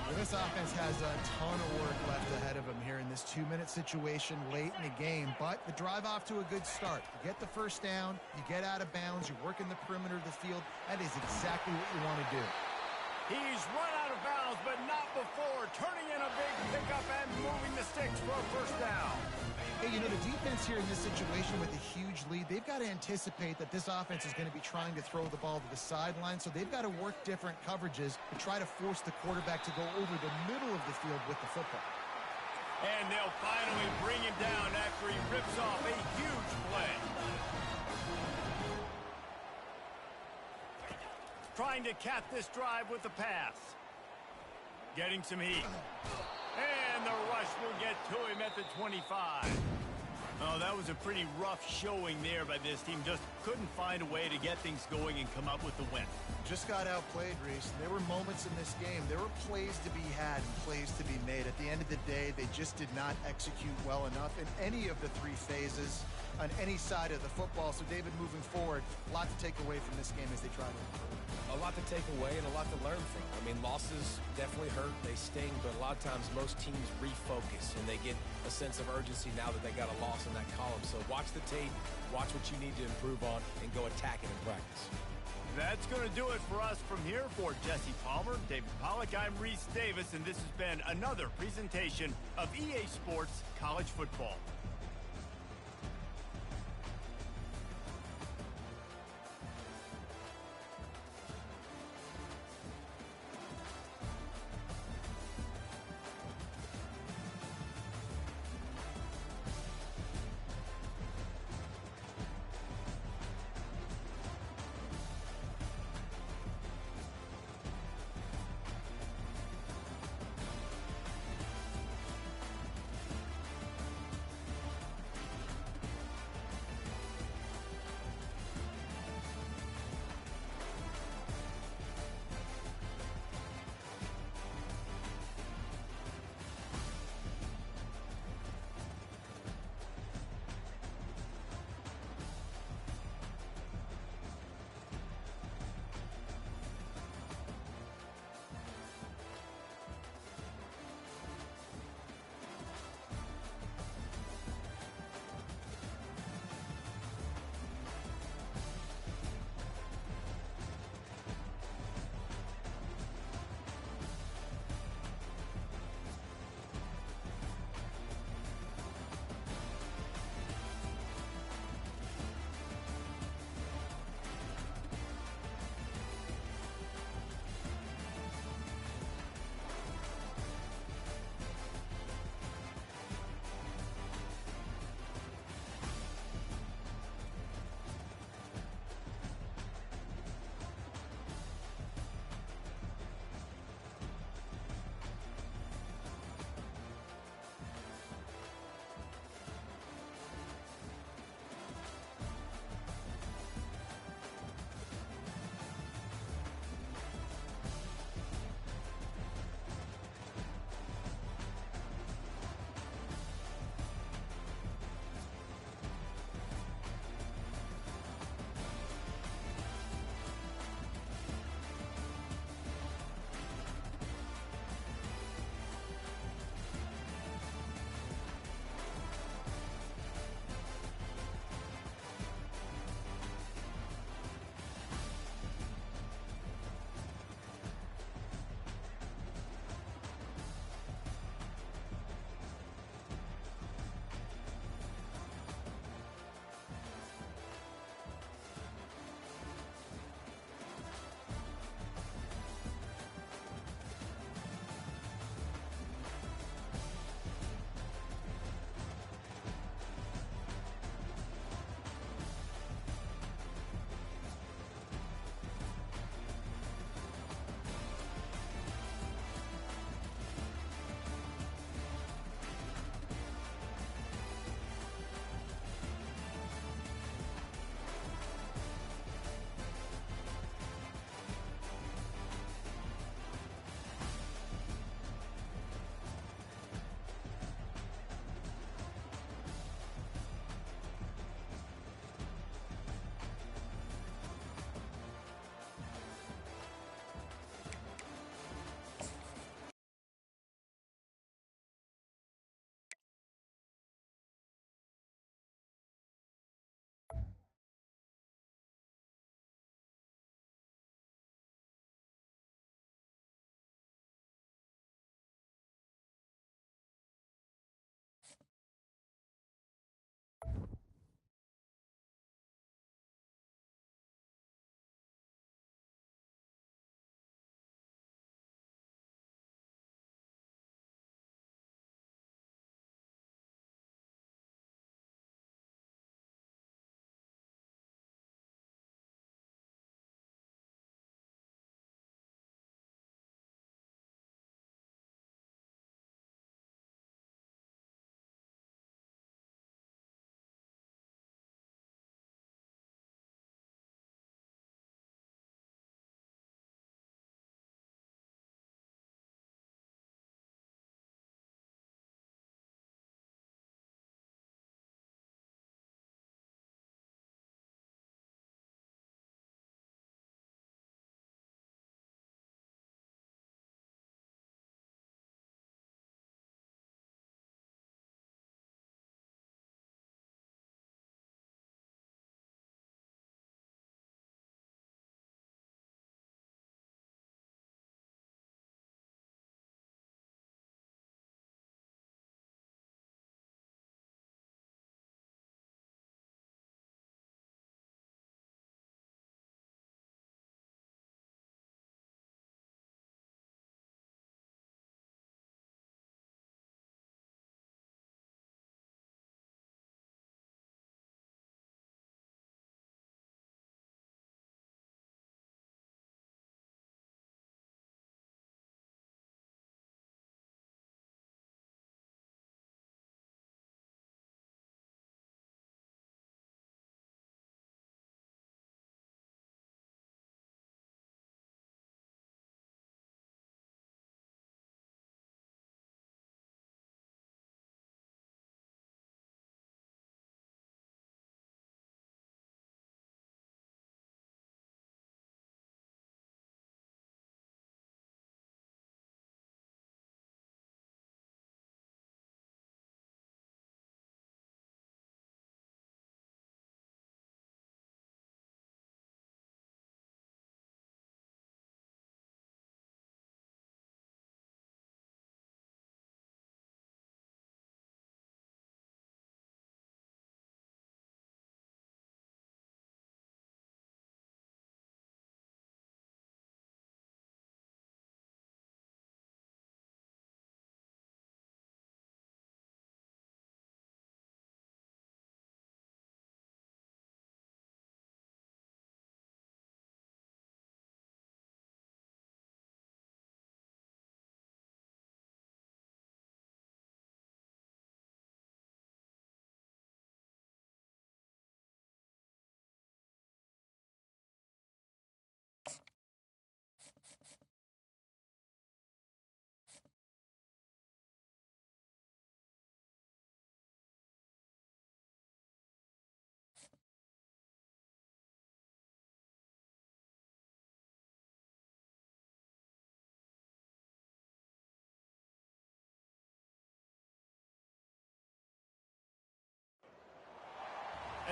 Well, this offense has a ton of work left ahead of them here in this 2-minute situation late in the game, but the drive off to a good start. You get the first down, you get out of bounds, you're working the perimeter of the field. That is exactly what you want to do. He's run out of bounds, but not before turning in a big pickup and moving the sticks for a first down. Hey, you know, the defense here in this situation with a huge lead, they've got to anticipate that this offense is going to be trying to throw the ball to the sideline, so they've got to work different coverages to try to force the quarterback to go over the middle of the field with the football. And they'll finally bring him down after he rips off a huge play. Trying to cap this drive with the pass. Getting some heat. And the rush will get to him at the 25. Oh, that was a pretty rough showing there by this team. Just couldn't find a way to get things going and come up with the win. Just got outplayed, Reese. There were moments in this game. There were plays to be had and plays to be made. At the end of the day, they just did not execute well enough in any of the 3 phases on any side of the football. So, David, moving forward, a lot to take away from this game as they try to improve. A lot to take away and a lot to learn from. I mean, losses definitely hurt, they sting, but a lot of times most teams refocus and they get a sense of urgency now that they got a loss in that column. So watch the tape, watch what you need to improve on, and go attack it in practice. That's going to do it for us from here. For Jesse Palmer, David Pollack, I'm Reese Davis, and this has been another presentation of EA Sports College Football.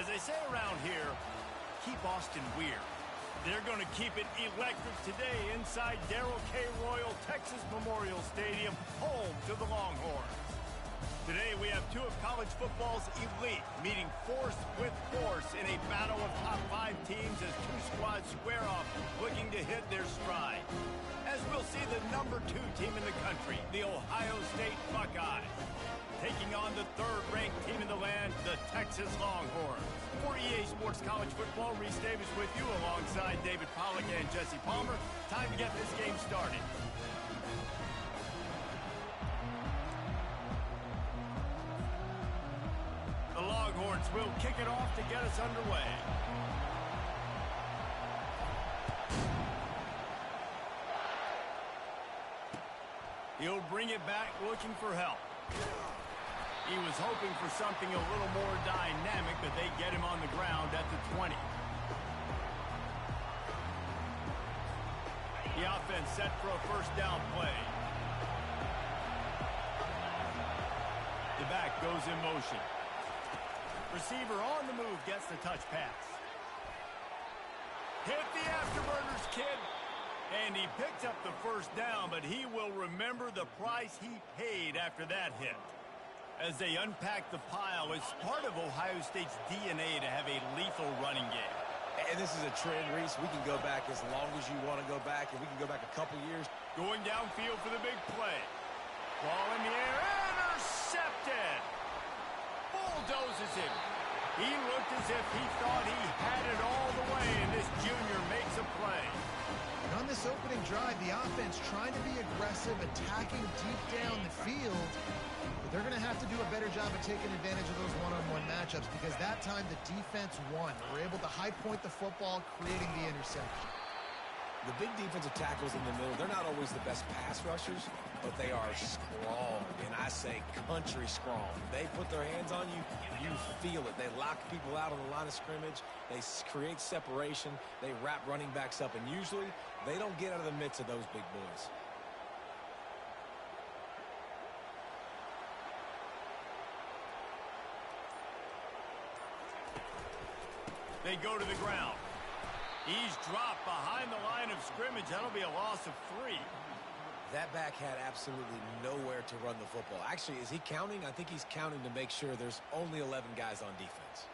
As they say around here, keep Austin weird. They're going to keep it electric today inside Darrell K. Royal Texas Memorial Stadium, home to the Longhorns. Today we have two of college football's elite meeting force with force in a battle of top 5 teams as two squads square off looking to hit their stride. As we'll see the number 2 team in the country, the Ohio State Buckeyes, taking on the 3rd-ranked team in the land, the Texas Longhorns. For EA Sports College Football, Reese Davis with you alongside David Pollack and Jesse Palmer. Time to get this game started. The Longhorns will kick it off to get us underway. He'll bring it back looking for help. He was hoping for something a little more dynamic, but they get him on the ground at the 20. The offense set for a first down play. The back goes in motion. Receiver on the move gets the touch pass. Hit the afterburners, kid. And he picked up the first down, but he will remember the price he paid after that hit. As they unpack the pile, it's part of Ohio State's DNA to have a lethal running game. And this is a trend, Reese. We can go back as long as you want to go back, and we can go back a couple years. Going downfield for the big play. Ball in the air, intercepted. Bulldozes him. He looked as if he thought he had it all the way, and this junior makes a play. And on this opening drive, the offense trying to be aggressive, attacking deep down the field. But they're going to have to do a better job of taking advantage of those one-on-one matchups because that time the defense won. They were able to high point the football, creating the interception. The big defensive tackles in the middle, they're not always the best pass rushers, but they are strong, and I say country strong. They put their hands on you, you feel it. They lock people out on the line of scrimmage. They create separation. They wrap running backs up, and usually they don't get out of the midst of those big boys. They go to the ground. He's dropped behind the line of scrimmage. That'll be a loss of 3. That back had absolutely nowhere to run the football. Actually, is he counting? I think he's counting to make sure there's only 11 guys on defense.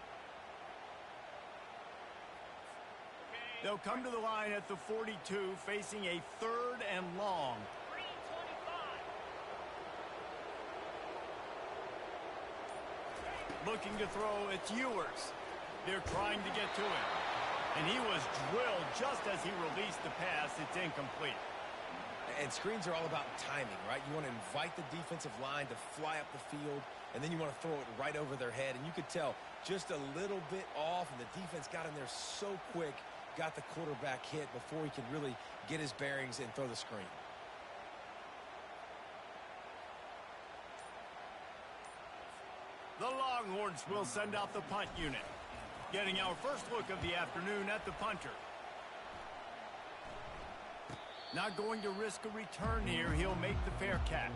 They'll come to the line at the 42, facing a 3rd and long. Looking to throw, it's Ewers. They're trying to get to him. And he was drilled just as he released the pass. It's incomplete. And screens are all about timing, right? You want to invite the defensive line to fly up the field, and then you want to throw it right over their head. And you could tell just a little bit off, and the defense got in there so quick, got the quarterback hit before he could really get his bearings and throw the screen. The Longhorns will send out the punt unit. Getting our first look of the afternoon at the punter. Not going to risk a return here. He'll make the fair catch.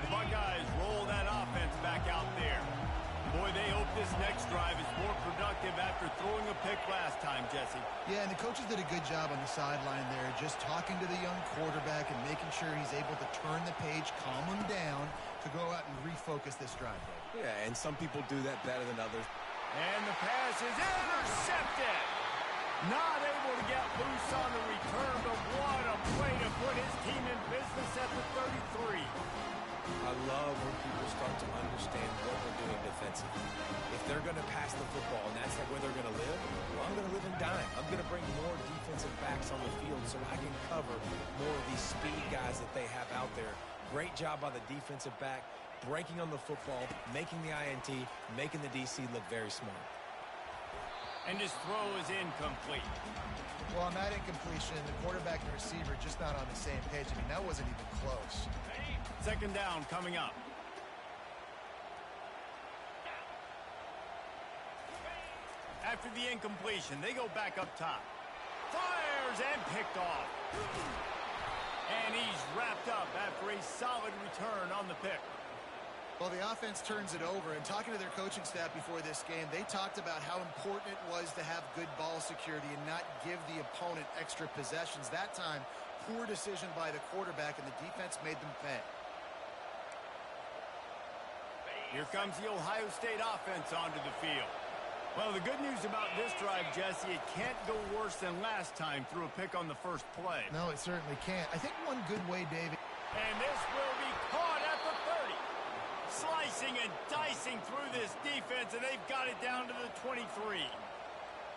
The Buckeyes roll that offense back out there. Boy, they hope this next drive is more productive after throwing a pick last time, Jesse. Yeah, and the coaches did a good job on the sideline there, just talking to the young quarterback and making sure he's able to turn the page, calm him down to go out and refocus this drive. Yeah, and some people do that better than others. And the pass is intercepted. Not able to get loose on the return, but what a play to put his team in business at the 33. I love when people start to understand what we're doing defensively. If they're going to pass the football and that's where they're going to live, well, I'm going to live and dime. I'm going to bring more defensive backs on the field so I can cover more of these speed guys that they have out there. Great job by the defensive back, breaking on the football, making the INT, making the DC look very smart. And his throw is incomplete. Well, on that incompletion, the quarterback and the receiver just not on the same page. I mean, that wasn't even close. Second down coming up. After the incompletion, they go back up top. Fires and picked off. And he's wrapped up after a solid return on the pick. Well, the offense turns it over, and talking to their coaching staff before this game, they talked about how important it was to have good ball security and not give the opponent extra possessions. That time, poor decision by the quarterback, and the defense made them pay. Here comes the Ohio State offense onto the field. Well, the good news about this drive, Jesse, it can't go worse than last time through a pick on the first play. No, it certainly can't. I think one good way, David. And this will be caught at the 30. Slicing and dicing through this defense, and they've got it down to the 23.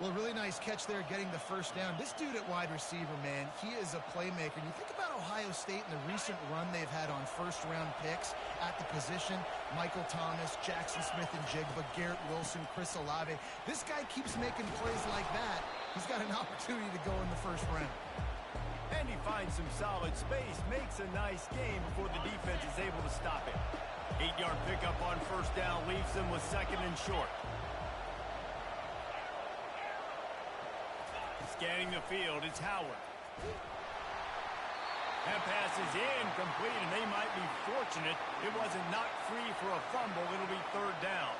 Well, really nice catch there getting the first down. This dude at wide receiver, man, he is a playmaker. And you think about Ohio State and the recent run they've had on first-round picks at the position. Michael Thomas, Jackson Smith-Njigba, Garrett Wilson, Chris Olave. This guy keeps making plays like that. He's got an opportunity to go in the first round. And he finds some solid space, makes a nice game before the defense is able to stop it. 8-yard pickup on first down leaves them with second and short. Scanning the field, it's Howard. That pass is incomplete, and they might be fortunate it wasn't knocked free for a fumble. It'll be third down.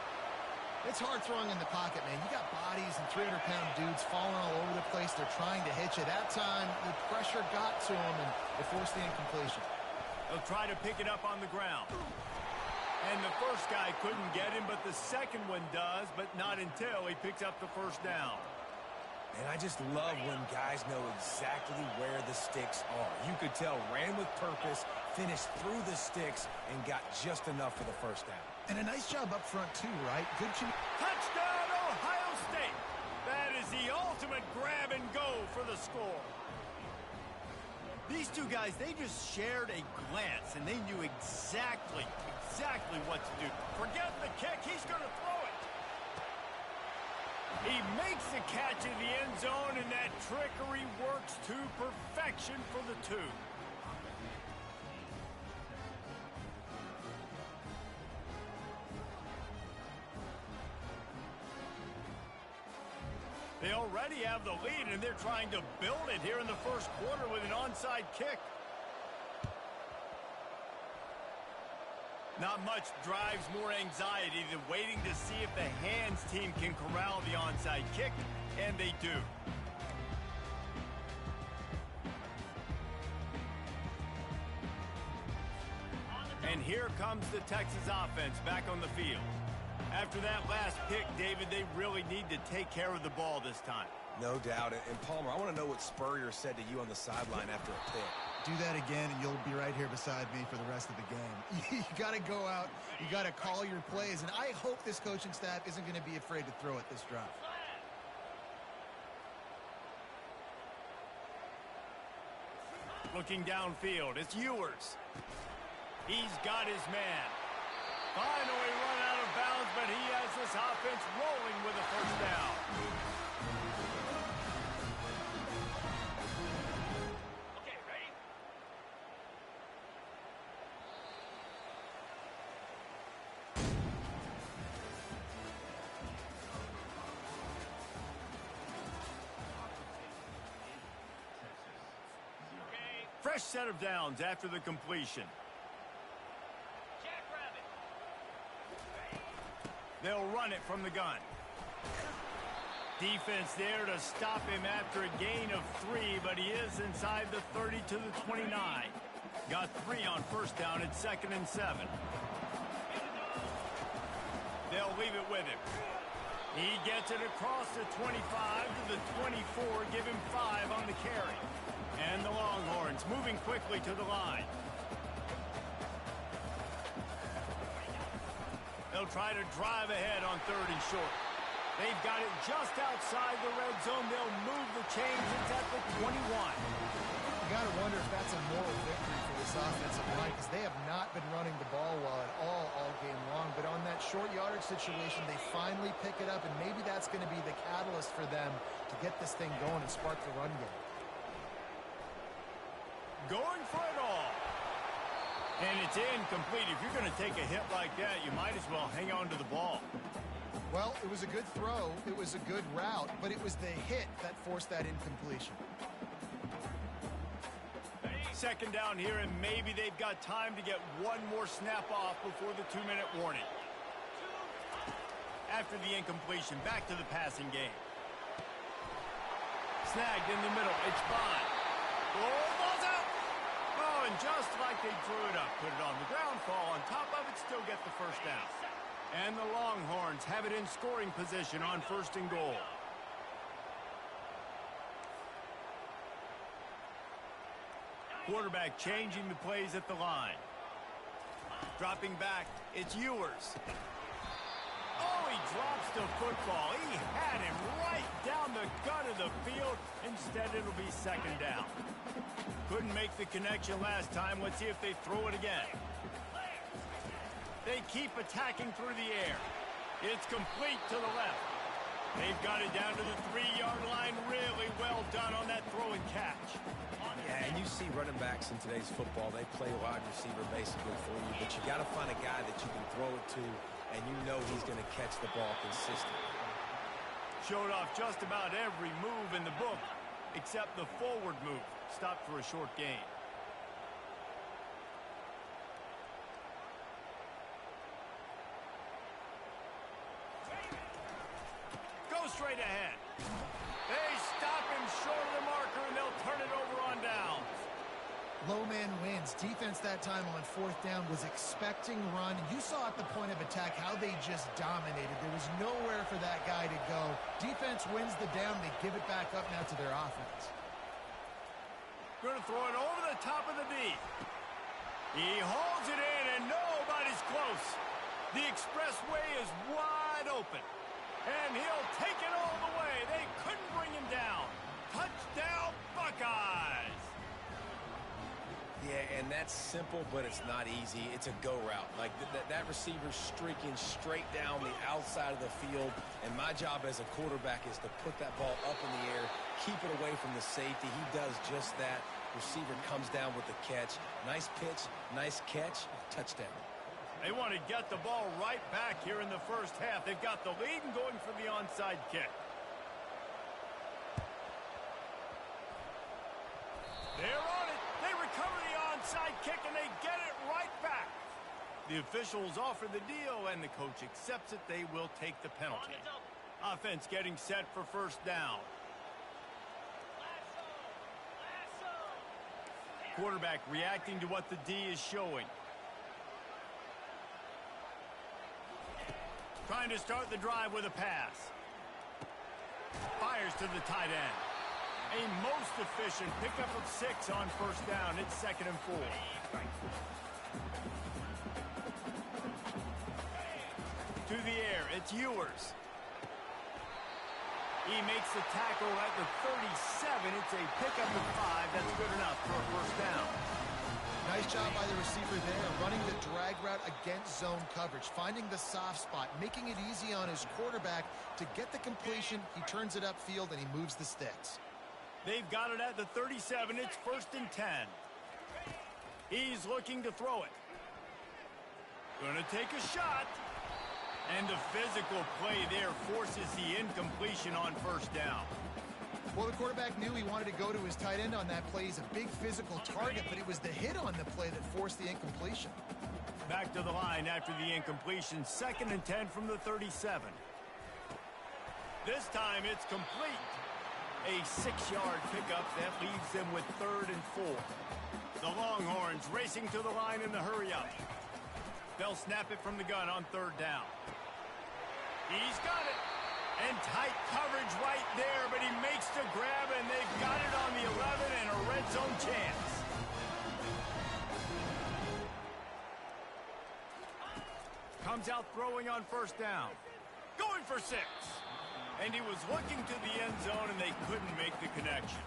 It's hard throwing in the pocket, man. You got bodies and 300-pound dudes falling all over the place. They're trying to hit you. That time, the pressure got to them, and it forced the incompletion. They'll try to pick it up on the ground. And the first guy couldn't get him, but the second one does, but not until he picks up the first down. And I just love when guys know exactly where the sticks are. You could tell ran with purpose, finished through the sticks, and got just enough for the first down. And a nice job up front, too, right? Good. Touchdown, Ohio State! That is the ultimate grab and go for the score. These two guys, they just shared a glance, and they knew exactly what to do. Forget the kick, he's going to throw it. He makes the catch in the end zone, and that trickery works to perfection for the two. They already have the lead, and they're trying to build it here in the first quarter with an onside kick. Not much drives more anxiety than waiting to see if the hands team can corral the onside kick, and they do. And here comes the Texas offense back on the field. After that last pick, David, they really need to take care of the ball this time. No doubt. And Palmer, I want to know what Spurrier said to you on the sideline after a pick. Do that again, and you'll be right here beside me for the rest of the game. You got to go out. You got to call your plays, and I hope this coaching staff isn't going to be afraid to throw it this drive. Looking downfield, it's Ewers. He's got his man. Finally run out of bounds, but he has this offense rolling with a first down. Okay, ready? Fresh set of downs after the completion. They'll run it from the gun. Defense there to stop him after a gain of 3, but he is inside the 30 to the 29. Got 3 on first down at 2nd and 7. They'll leave it with him. He gets it across the 25 to the 24, give him 5 on the carry. And the Longhorns moving quickly to the line. They'll try to drive ahead on 3rd and short. They've got it just outside the red zone. They'll move the chains. It's at the 21. You got to wonder if that's a moral victory for this offensive line, because they have not been running the ball well at all game long. But on that short yardage situation, they finally pick it up, and maybe that's going to be the catalyst for them to get this thing going and spark the run game. Going for it all. And it's incomplete. If you're going to take a hit like that, you might as well hang on to the ball. Well, it was a good throw, it was a good route, but it was the hit that forced that incompletion. Second down here, and maybe they've got time to get one more snap off before the 2-minute warning. After the incompletion, back to the passing game. Snagged in the middle, it's Bond. Oh, ball's out! Oh, and just like they drew it up, put it on the ground, fall on top of it, still get the first down. And the Longhorns have it in scoring position on 1st and goal. Quarterback changing the plays at the line. Dropping back, it's Ewers. Oh, he drops the football. He had him right down the gut of the field. Instead, it'll be 2nd down. Couldn't make the connection last time. Let's see if they throw it again. They keep attacking through the air. It's complete to the left. They've got it down to the 3-yard line. Really well done on that throw and catch. Yeah, and you see running backs in today's football, they play wide receiver basically for you, but you got to find a guy that you can throw it to, and you know he's going to catch the ball consistently. Showed off just about every move in the book, except the forward move. Stopped for a short gain. Go straight ahead. They stop him short of the marker, and they'll turn it over on downs. Low man wins. Defense that time on 4th down was expecting run. You saw at the point of attack how they just dominated. There was nowhere for that guy to go. Defense wins the down. They give it back up now to their offense. Going to throw it over the top of the D. He holds it in, and nobody's close. The expressway is wide open. And he'll take it all the way. They couldn't bring him down. Touchdown, Buckeyes! Yeah, and that's simple, but it's not easy. It's a go route. Like, that receiver's streaking straight down the outside of the field, and my job as a quarterback is to put that ball up in the air, keep it away from the safety. He does just that. Receiver comes down with the catch. Nice pitch, nice catch, touchdown. They want to get the ball right back here in the first half. They've got the lead and going for the onside kick. They're on it. They recover the onside kick, and they get it right back. The officials offer the deal, and the coach accepts it. They will take the penalty. Offense getting set for 1st down. Quarterback reacting to what the D is showing. Trying to start the drive with a pass. Fires to the tight end. A most efficient pickup of 6 on 1st down. It's 2nd and 4. To the air, it's Ewers. He makes the tackle at the 37. It's a pickup of 5. That's good enough for a 1st down. Nice job by the receiver there, running the drag route against zone coverage, finding the soft spot, making it easy on his quarterback to get the completion. He turns it upfield, and he moves the sticks. They've got it at the 37. It's 1st and 10. He's looking to throw it. Gonna take a shot. And the physical play there forces the incompletion on 1st down. Well, the quarterback knew he wanted to go to his tight end on that play. He's a big physical target, but it was the hit on the play that forced the incompletion. Back to the line after the incompletion. 2nd and 10 from the 37. This time it's complete. A 6-yard pickup that leaves them with 3rd and 4. The Longhorns racing to the line in the hurry-up. They'll snap it from the gun on 3rd down. He's got it. And tight coverage right there, but he makes the grab, and they've got it on the 11 and a red zone chance. Comes out throwing on 1st down. Going for 6. And he was looking to the end zone, and they couldn't make the connection.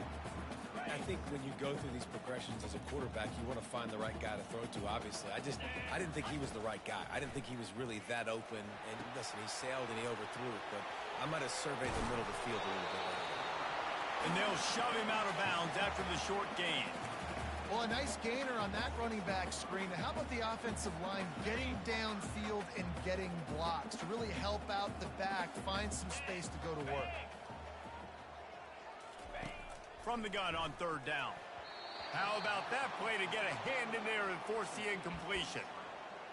I think when you go through these progressions as a quarterback, you want to find the right guy to throw to, obviously. I didn't think he was the right guy. I didn't think he was really that open. And listen, he sailed and he overthrew it, but I might have surveyed the middle of the field a little bit later. And they'll shove him out of bounds after the short gain. Well, a nice gainer on that running back screen. How about the offensive line getting downfield and getting blocks to really help out the back, find some space to go to work? From the gun on 3rd down. How about that play to get a hand in there and force the incompletion?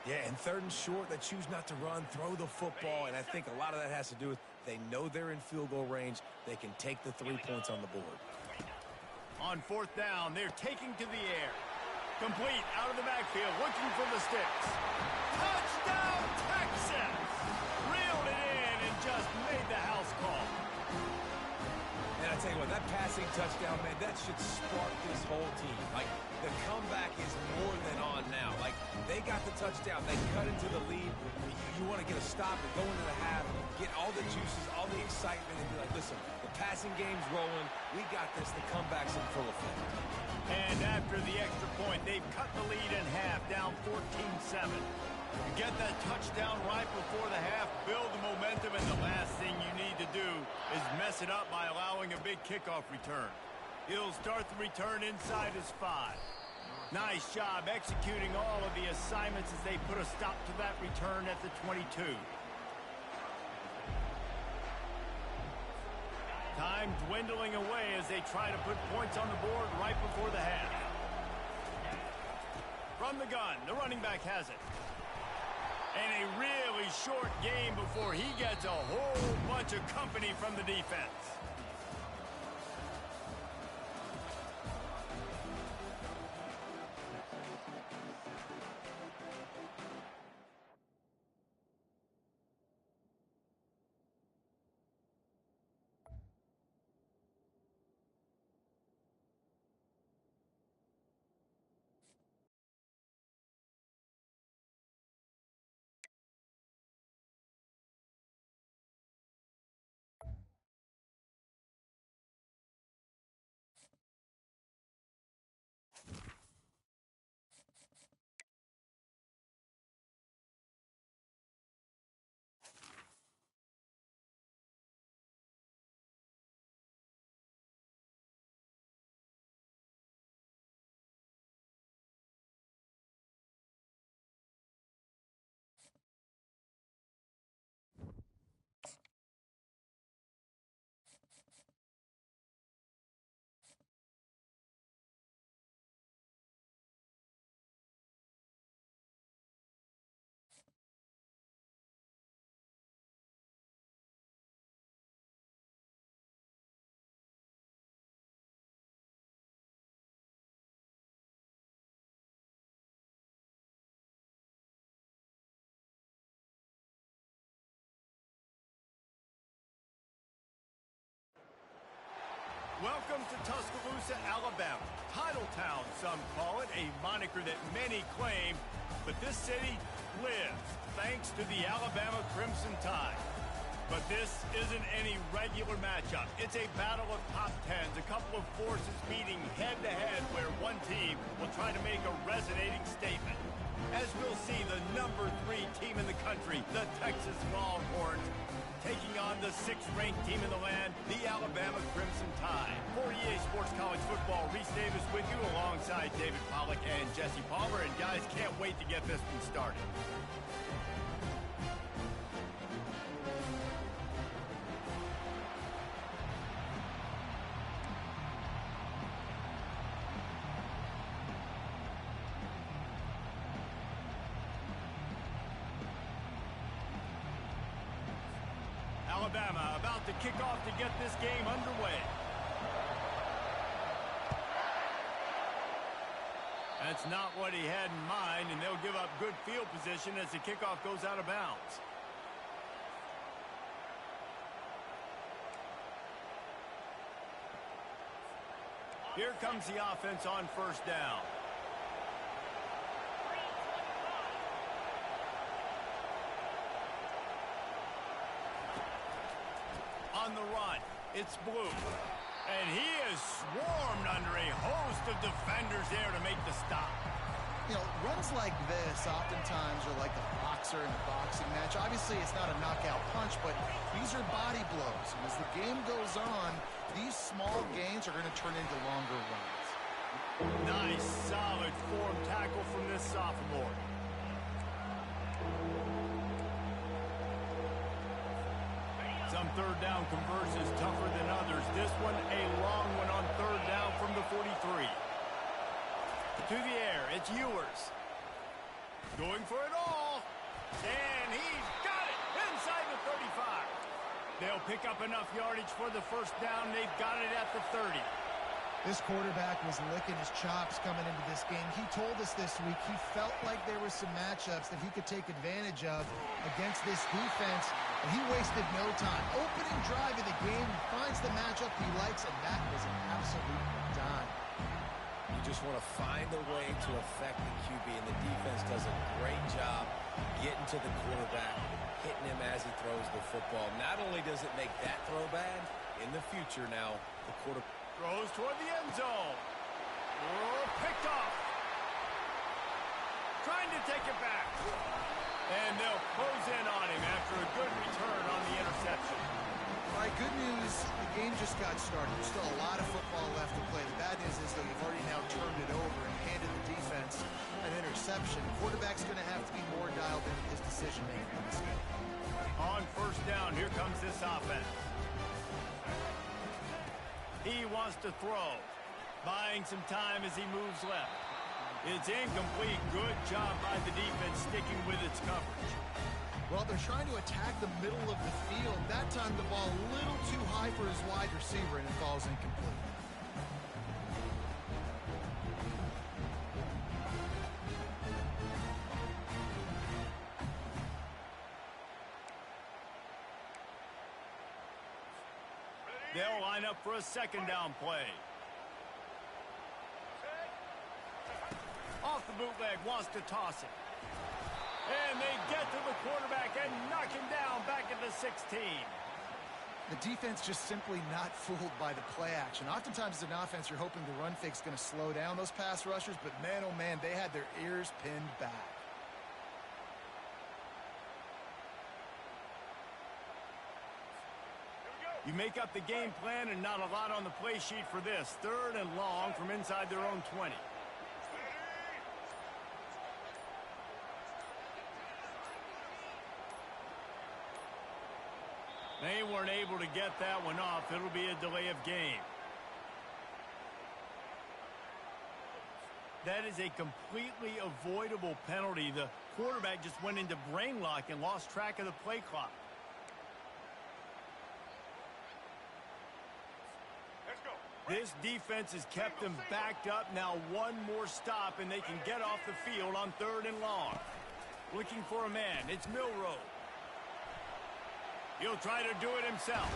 Yeah, and 3rd and short, they choose not to run, throw the football, and I think a lot of that has to do with they know they're in field goal range. They can take the 3 points on the board. On 4th down, they're taking to the air. Complete out of the backfield, looking for the sticks. Touchdown, Texas! Reeled it in and just made the house call. And I tell you what, that passing touchdown, man, that should spark this whole team. Like, the comeback is more than on now. Like, they got the touchdown. They cut into the lead. You want to get a stop and go into the half, get all the juices, all the excitement, and be like, listen, the passing game's rolling. We got this. The comeback's in full effect. And after the extra point, they've cut the lead in half, down 14-7. Get that touchdown right before the half, build the momentum, and the last thing you need to do is mess it up by allowing a big kickoff return. He'll start the return inside his 5. Nice job executing all of the assignments as they put a stop to that return at the 22. Time dwindling away as they try to put points on the board right before the half. From the gun, the running back has it. And a really short game before he gets a whole bunch of company from the defense. Welcome to Tuscaloosa, Alabama. Titletown, some call it, a moniker that many claim, but this city lives thanks to the Alabama Crimson Tide. But this isn't any regular matchup. It's a battle of top tens, a couple of forces meeting head-to-head where one team will try to make a resonating statement. As we'll see, the number 3 team in the country, the Texas Longhorns, taking on the 6th-ranked team in the land, the Alabama Crimson Tide. For EA Sports College Football, Reese Davis with you alongside David Pollack and Jesse Palmer. And guys, can't wait to get this one started. Alabama about to kick off to get this game underway. That's not what he had in mind, and they'll give up good field position as the kickoff goes out of bounds. Here comes the offense on 1st down. On the run, it's Blue. And he is swarmed under a host of defenders there to make the stop. You know, runs like this oftentimes are like a boxer in a boxing match. Obviously, it's not a knockout punch, but these are body blows. And as the game goes on, these small gains are going to turn into longer runs. Nice, solid form tackle from this sophomore. Some third down conversions tougher than others. This one, a long one on third down from the 43. To the air, it's Ewers. Going for it all. And he's got it inside the 35. They'll pick up enough yardage for the first down. They've got it at the 30. This quarterback was licking his chops coming into this game. He told us this week he felt like there were some matchups that he could take advantage of against this defense, and he wasted no time. Opening drive of the game, he finds the matchup he likes, and that was an absolute dime. You just want to find a way to affect the QB, and the defense does a great job getting to the quarterback, hitting him as he throws the football. Not only does it make that throw bad, in the future now, the quarterback Throws toward the end zone. Oh, picked off. Trying to take it back. And they'll close in on him after a good return on the interception. All right, good news. The game just got started. There's still a lot of football left to play. The bad news is, though, you've already now turned it over and handed the defense an interception. Quarterback's going to have to be more dialed into his decision-making in this game. On first down, here comes this offense. He wants to throw, buying some time as he moves left. It's incomplete. Good job by the defense sticking with its coverage. Well, they're trying to attack the middle of the field. That time the ball a little too high for his wide receiver, and it falls incomplete. They'll line up for a second down play. Off the bootleg, wants to toss it. And they get to the quarterback and knock him down back at the 16. The defense just simply not fooled by the play action. Oftentimes as an offense, you're hoping the run fake's going to slow down those pass rushers, but man, oh man, they had their ears pinned back. You make up the game plan and not a lot on the play sheet for this. Third and long from inside their own 20. They weren't able to get that one off. It'll be a delay of game. That is a completely avoidable penalty. The quarterback just went into brain lock and lost track of the play clock. This defense has kept them backed up. Now one more stop, and they can get off the field on third and long. Looking for a man. It's Milroe. He'll try to do it himself.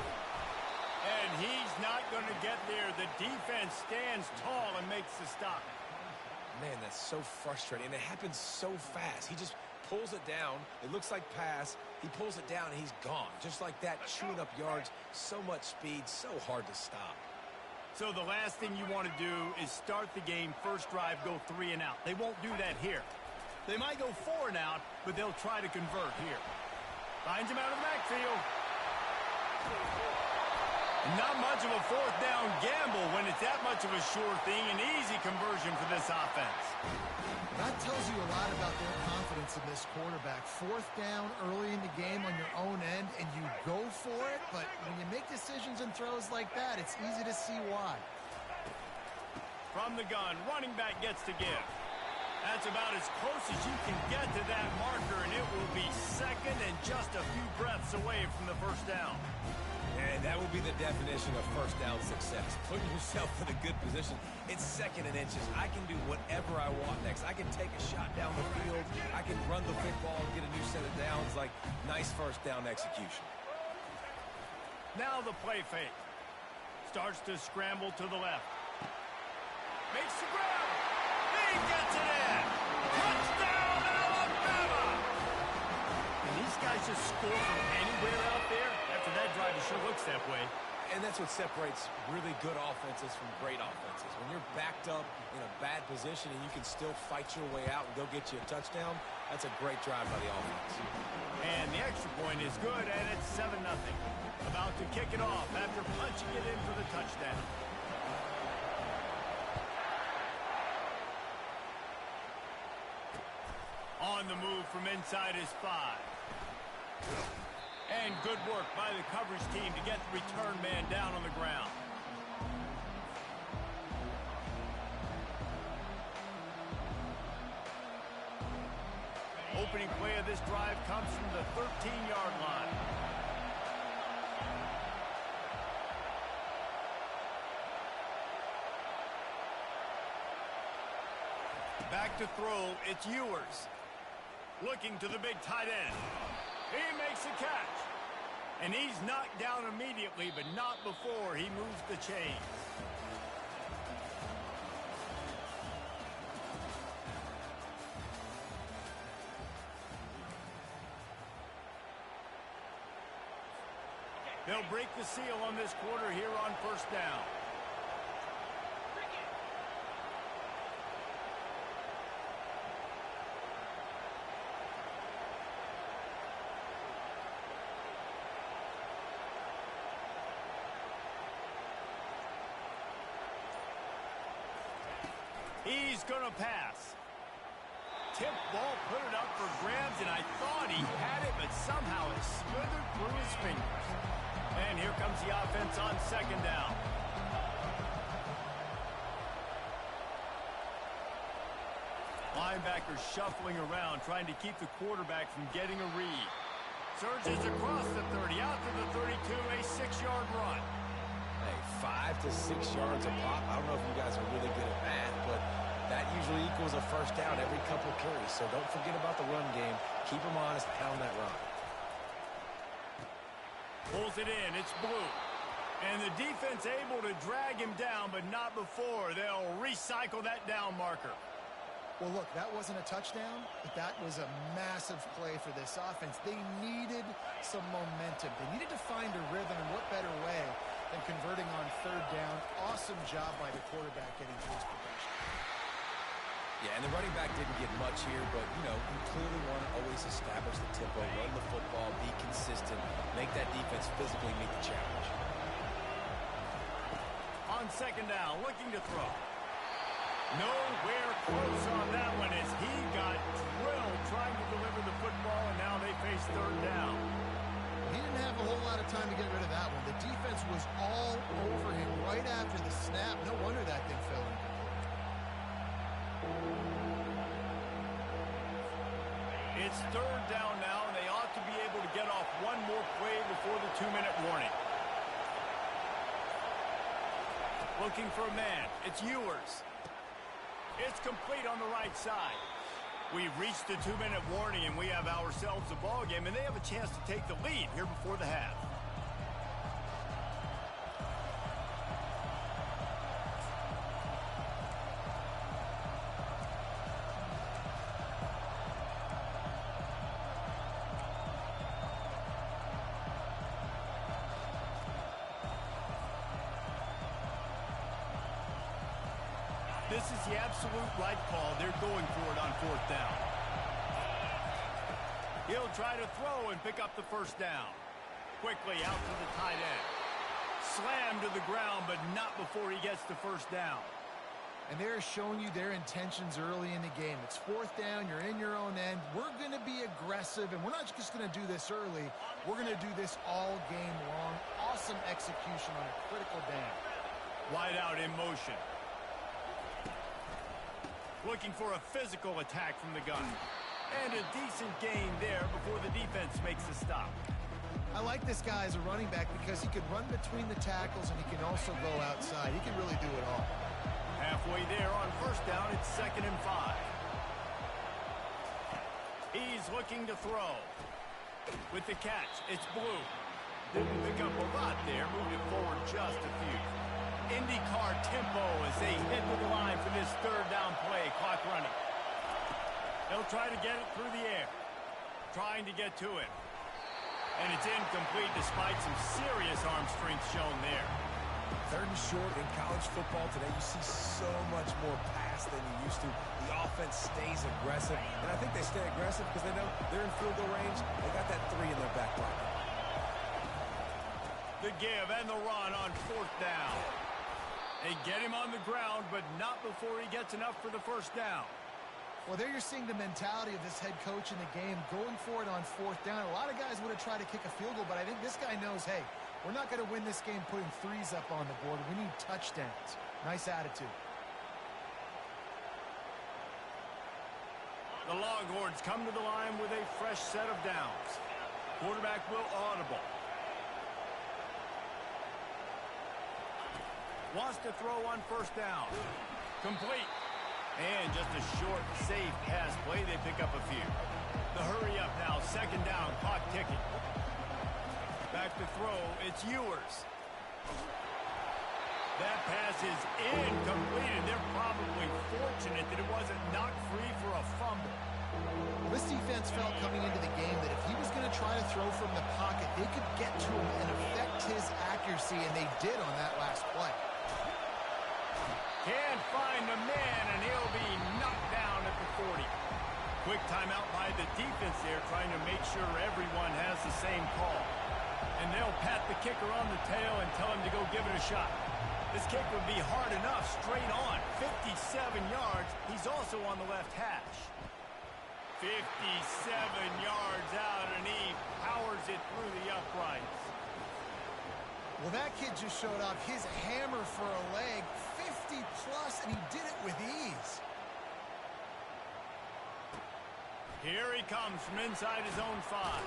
And he's not going to get there. The defense stands tall and makes the stop. Man, that's so frustrating. And it happens so fast. He just pulls it down. It looks like pass. He pulls it down, and he's gone. Just like that, chewing up yards. So much speed, so hard to stop. So the last thing you want to do is start the game, first drive, go 3 and out. They won't do that here. They might go 4 and out, but they'll try to convert here. Finds him out of the backfield. Not much of a fourth down gamble when it's that much of a sure thing. An easy conversion for this offense. That tells you a lot about their confidence in this quarterback. Fourth down early in the game on your own end, and you go for it, but when you make decisions and throws like that, it's easy to see why. From the gun, running back gets to give. That's about as close as you can get to that marker, and it will be second and just a few breaths away from the first down. And that will be the definition of first down success. Putting yourself in a good position. It's second and inches. I can do whatever I want next. I can take a shot down the field. I can run the football and get a new set of downs. Like, nice first down execution. Now the play fake. Starts to scramble to the left. Makes the grab. He gets it in. Touchdown, Alabama! And these guys just score from anywhere out there. After that drive, it sure looks that way. And that's what separates really good offenses from great offenses. When you're backed up in a bad position and you can still fight your way out and go get you a touchdown, that's a great drive by the offense. And the extra point is good, and it's 7-0. About to kick it off after punching it in for the touchdown. On the move from inside his 5. And good work by the coverage team to get the return man down on the ground. Opening play of this drive comes from the 13-yard line. Back to throw, it's Ewers. Looking to the big tight end. He makes a catch. And he's knocked down immediately, but not before he moves the chains. They'll break the seal on this quarter here on first down. He's going to pass. Tip ball, put it up for grabs, and I thought he had it, but somehow it slithered through his fingers. And here comes the offense on second down. Linebackers shuffling around, trying to keep the quarterback from getting a read. Surges across the 30, out to the 32, a 6-yard run. Hey, 5 to 6 yards a pop. I don't know if you guys are really good at math, but that usually equals a first down every couple carries. So don't forget about the run game. Keep them honest, pound that rock. Pulls it in, it's Blue. And the defense able to drag him down, but not before. They'll recycle that down marker. Well, look, that wasn't a touchdown, but that was a massive play for this offense. They needed some momentum. They needed to find a rhythm, and what better way than converting on third down. Awesome job by the quarterback getting to his progression. Yeah, and the running back didn't get much here, but, you know, you clearly want to always establish the tempo, run the football, be consistent, make that defense physically meet the challenge. On second down, looking to throw. Nowhere close on that one as he got drilled trying to deliver the football, and now they face third down. He didn't have a whole lot of time to get rid of that one. The defense was all over him right after the snap. No wonder that thing fell in. It's third down now, and they ought to be able to get off one more play before the 2-minute warning. Looking for a man. It's Ewers. It's complete on the right side. We've reached the 2-minute warning, and we have ourselves a ball game, and they have a chance to take the lead here before the half. This is the absolute right call. They're going for it on fourth down. He'll try to throw and pick up the first down. Quickly out to the tight end. Slammed to the ground, but not before he gets the first down. And they're showing you their intentions early in the game. It's fourth down. You're in your own end. We're going to be aggressive, and we're not just going to do this early. We're going to do this all game long. Awesome execution on a critical down. Wide out in motion. Looking for a physical attack from the gun. And a decent gain there before the defense makes a stop. I like this guy as a running back because he can run between the tackles and he can also go outside. He can really do it all. Halfway there on first down, it's 2nd and 5. He's looking to throw. With the catch, it's Blue. Didn't pick up a lot there, moved it forward just a few. IndyCar tempo as they head to the line for this third down play. Clock running. They'll try to get it through the air. Trying to get to it. And it's incomplete despite some serious arm strength shown there. Third and short in college football today, you see so much more pass than you used to. The offense stays aggressive, and I think they stay aggressive because they know they're in field goal range. They got that 3 in their back pocket. The give and the run on fourth down. They get him on the ground, but not before he gets enough for the first down. Well, there you're seeing the mentality of this head coach in the game, going for it on fourth down. A lot of guys would have tried to kick a field goal, but I think this guy knows, hey, we're not going to win this game putting threes up on the board. We need touchdowns. Nice attitude. The Longhorns come to the line with a fresh set of downs. Quarterback will audible. Wants to throw on first down. Complete. And just a short, safe pass play. They pick up a few. The hurry up now. Second down. Clock ticking. Back to throw. It's Ewers. That pass is incomplete, and they're probably fortunate that it wasn't knocked free for a fumble. This defense felt coming into the game that if he was going to try to throw from the pocket, they could get to him and affect his accuracy, and they did on that last play. Can't find the man, and he'll be knocked down at the 40. Quick timeout by the defense there, trying to make sure everyone has the same call. And they'll pat the kicker on the tail and tell him to go give it a shot. This kick would be hard enough, straight on. 57 yards. He's also on the left hash. 57 yards out, and he powers it through the uprights. Well, that kid just showed off his hammer for a leg, 50-plus, and he did it with ease. Here he comes from inside his own 5.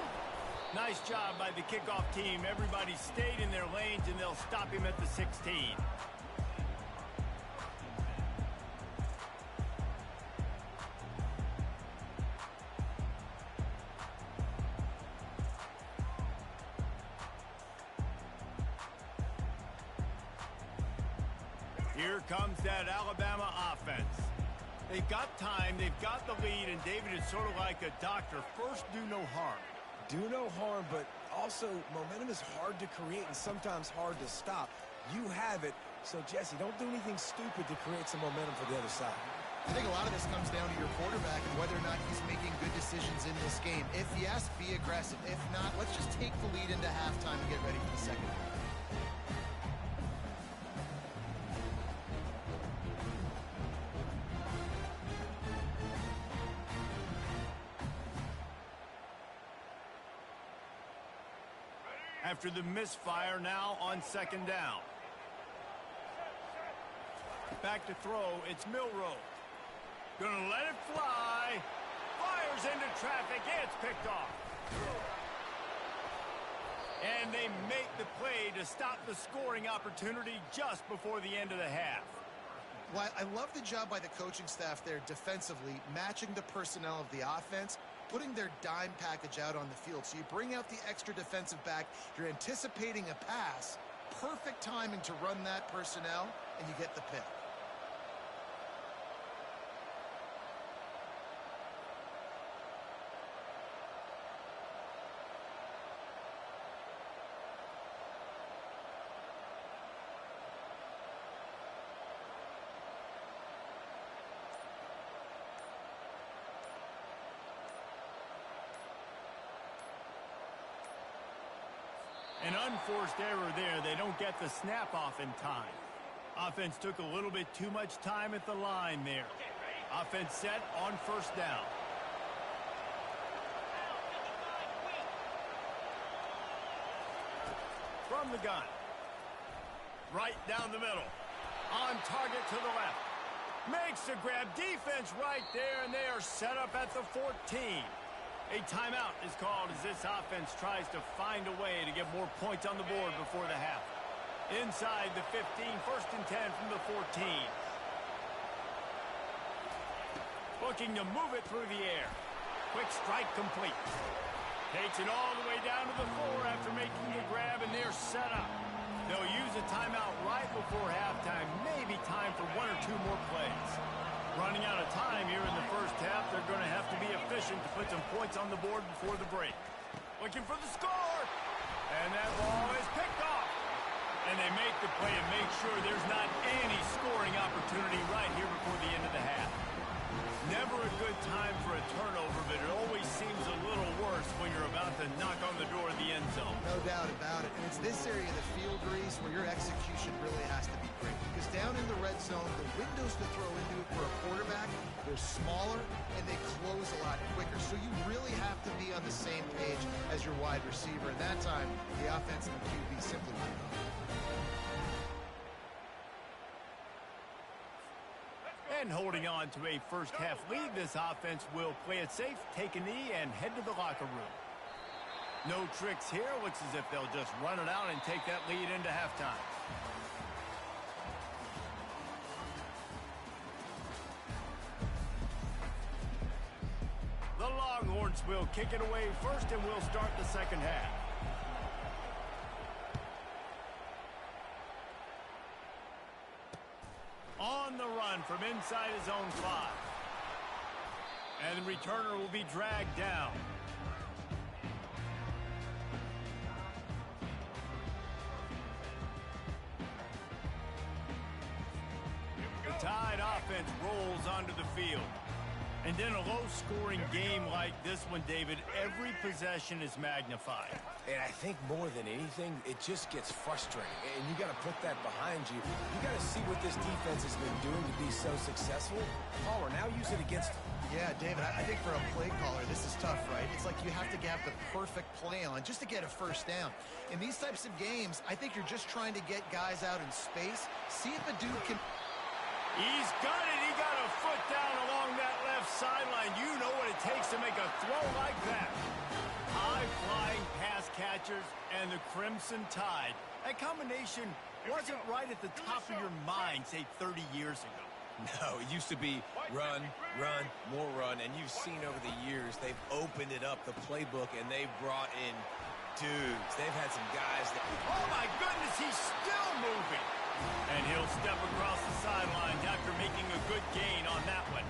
Nice job by the kickoff team. Everybody stayed in their lanes, and they'll stop him at the 16. Here comes that Alabama offense. They've got time, they've got the lead, and David is sort of like a doctor. First, do no harm. Do no harm, but also momentum is hard to create and sometimes hard to stop. You have it, so Jesse, don't do anything stupid to create some momentum for the other side. I think a lot of this comes down to your quarterback and whether or not he's making good decisions in this game. If yes, be aggressive. If not, let's just take the lead into halftime and get ready for the second half. After the misfire, now on second down. Back to throw, it's Milroe. Gonna let it fly. Fires into traffic, it's picked off. And they make the play to stop the scoring opportunity just before the end of the half. Well, I love the job by the coaching staff there defensively, matching the personnel of the offense, putting their dime package out on the field. So you bring out the extra defensive back, you're anticipating a pass, perfect timing to run that personnel, and you get the pick. An unforced error there. They don't get the snap off in time. Offense took a little bit too much time at the line there. Offense set on first down. From the gun. Right down the middle. On target to the left. Makes the grab. Defense right there, and they are set up at the 14. A timeout is called as this offense tries to find a way to get more points on the board before the half. Inside the 15, first and 10 from the 14. Looking to move it through the air. Quick strike complete. Takes it all the way down to the floor after making the grab, and they're set up. They'll use a timeout right before halftime. Maybe time for one or two more plays. Running out of time here in the first half. They're going to have to be efficient to put some points on the board before the break. Looking for the score. And that ball is picked off. And they make the play and make sure there's not any scoring opportunity right here before the end of the half. Never a good time for a turnover, but it always seems a little worse when you're about to knock on the door of the end zone. No doubt about it. And it's this area of the field, Reese, where your execution really has to be great. Because down in the red zone, the windows to throw into it for a quarterback, they're smaller and they close a lot quicker. So you really have to be on the same page as your wide receiver. And that time, the offense and the QB simply won't know. And holding on to a first-half lead, this offense will play it safe, take a knee, and head to the locker room. No tricks here. Looks as if they'll just run it out and take that lead into halftime. The Longhorns will kick it away first, and we'll start the second half. On the run from inside his own 5. And the returner will be dragged down. The Tide offense rolls onto the field. And in a low-scoring game like this one, David, every possession is magnified. And I think more than anything, it just gets frustrating. And you got to put that behind you. You got to see what this defense has been doing to be so successful. Palmer, now use it against them. Yeah, David, I think for a play caller, this is tough, right? It's like you have to have the perfect play on just to get a first down. In these types of games, I think you're just trying to get guys out in space, see if a dude can... He's got it. He got a foot down along that left sideline. You know what it takes to make a throw like that. High-flying pass catchers and the Crimson Tide. That combination wasn't right at the top of your mind, say, 30 years ago. No, it used to be run, run, more run. And you've seen over the years, they've opened it up, the playbook, and they've brought in dudes. They've had some guys that... Oh, my goodness, he's still moving. And he'll step across the sidelines after making a good gain on that one.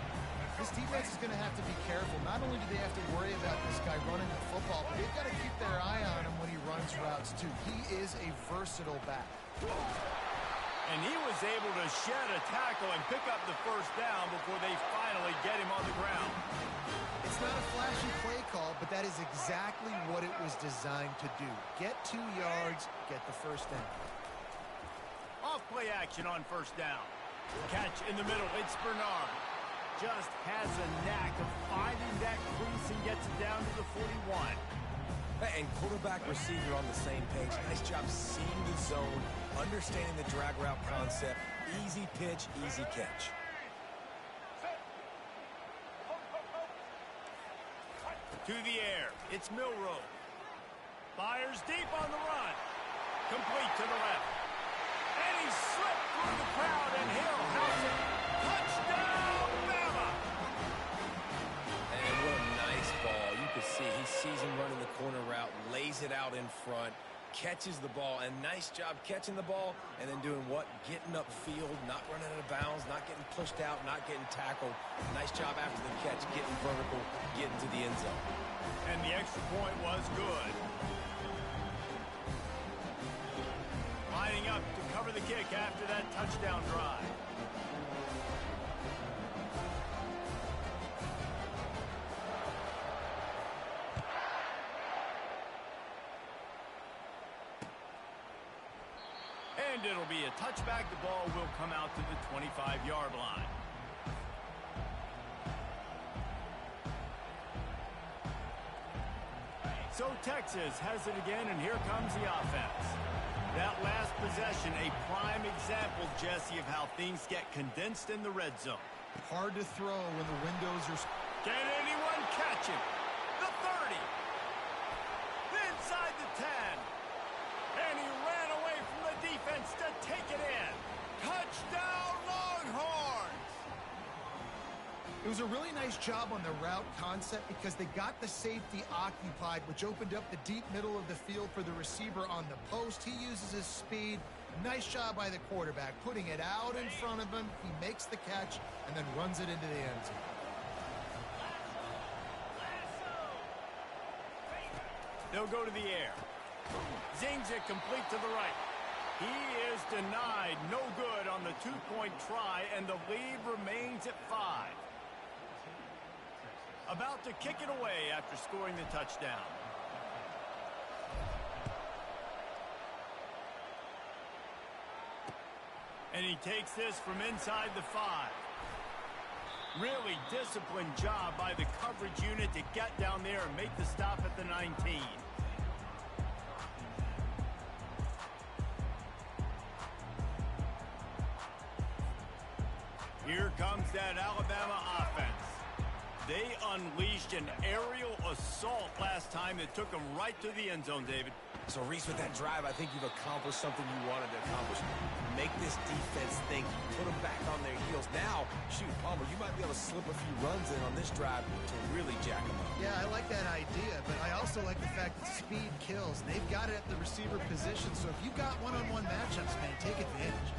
This defense is going to have to be careful. Not only do they have to worry about this guy running the football, but they've got to keep their eye on him when he runs routes, too. He is a versatile back. And he was able to shed a tackle and pick up the first down before they finally get him on the ground. It's not a flashy play call, but that is exactly what it was designed to do. Get 2 yards, get the first down. Off-play action on first down. Catch in the middle. It's Bernard. Just has a knack of finding that crease and gets it down to the 41. And quarterback, receiver on the same page. Nice job seeing the zone, understanding the drag route concept. Easy pitch, easy catch. To the air. It's Milroe. Fires deep on the run. Complete to the left. And he slipped through the crowd, and he'll house it. Touchdown, Bama! And what a nice ball. You can see he sees him running the corner route, lays it out in front, catches the ball, and nice job catching the ball, and then doing what? Getting upfield, not running out of bounds, not getting pushed out, not getting tackled. Nice job after the catch, getting vertical, getting to the end zone. And the extra point was good. Lining up to cover the kick after that touchdown drive. And it'll be a touchback. The ball will come out to the 25-yard line. So Texas has it again, and here comes the offense. That last possession, a prime example, Jesse, of how things get condensed in the red zone. Hard to throw when the windows are... Can anyone catch him? The 30. Inside the 10. And he ran away from the defense to take it in. Touchdown, Longhorns! It was a really nice job on the route concept because they got the safety occupied, which opened up the deep middle of the field for the receiver on the post. He uses his speed. Nice job by the quarterback, putting it out in front of him. He makes the catch and then runs it into the end zone. They'll go to the air. Zings it complete to the right. He is denied. No good on the two-point try, and the lead remains at 5. About to kick it away after scoring the touchdown. And he takes this from inside the 5. Really disciplined job by the coverage unit to get down there and make the stop at the 19. Here comes that Alabama offense. They unleashed an aerial assault last time that took them right to the end zone, David. So, Reese, with that drive, I think you've accomplished something you wanted to accomplish. Make this defense think. Put them back on their heels. Now, shoot, Palmer, you might be able to slip a few runs in on this drive to really jack them up. Yeah, I like that idea, but I also like the fact that speed kills. They've got it at the receiver position, so if you've got one-on-one matchups, man, take advantage.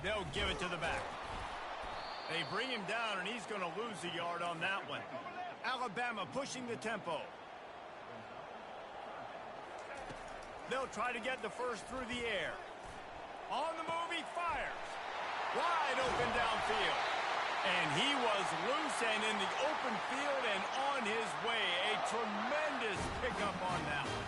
They'll give it to the back. They bring him down, and he's going to lose a yard on that one. Alabama pushing the tempo. They'll try to get the first through the air. On the move, he fires. Wide open downfield. And he was loose and in the open field and on his way. A tremendous pickup on that one.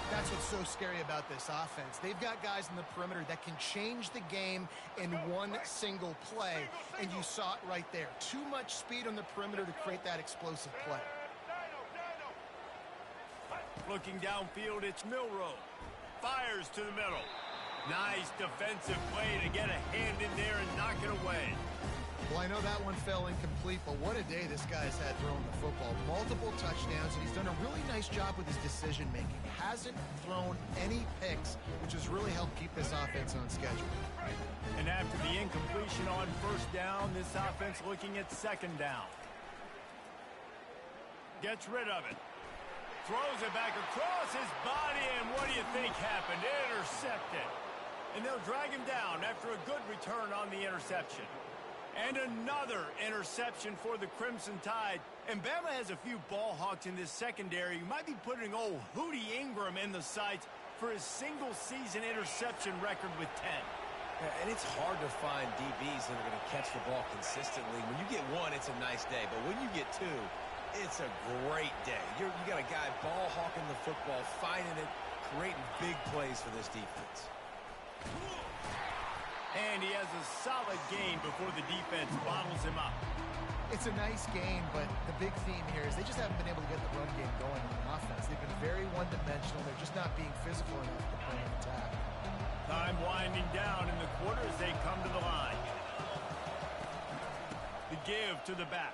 That's what's so scary about this offense. They've got guys in the perimeter that can change the game in one single play, and you saw it right there. Too much speed on the perimeter to create that explosive play. Looking downfield, it's Milroe. Fires to the middle. Nice defensive play to get a hand in there and knock it away. Well, I know that one fell incomplete, but what a day this guy's had throwing the football. Multiple touchdowns, and he's done a really nice job with his decision-making. Hasn't thrown any picks, which has really helped keep this offense on schedule. And after the incompletion on first down, this offense looking at second down. Gets rid of it. Throws it back across his body, and what do you think happened? Intercepted. And they'll drag him down after a good return on the interception. And another interception for the Crimson Tide. And Bama has a few ball hawks in this secondary. You might be putting old Hootie Ingram in the sights for his single-season interception record with 10. And it's hard to find DBs that are going to catch the ball consistently. When you get one, it's a nice day. But when you get two, it's a great day. You got a guy ball hawking the football, finding it, creating big plays for this defense. And he has a solid game before the defense bottles him up. It's a nice game, but the big theme here is they just haven't been able to get the run game going on offense. They've been very one-dimensional. They're just not being physical enough to play an attack. Time winding down in the quarter as they come to the line. The give to the back.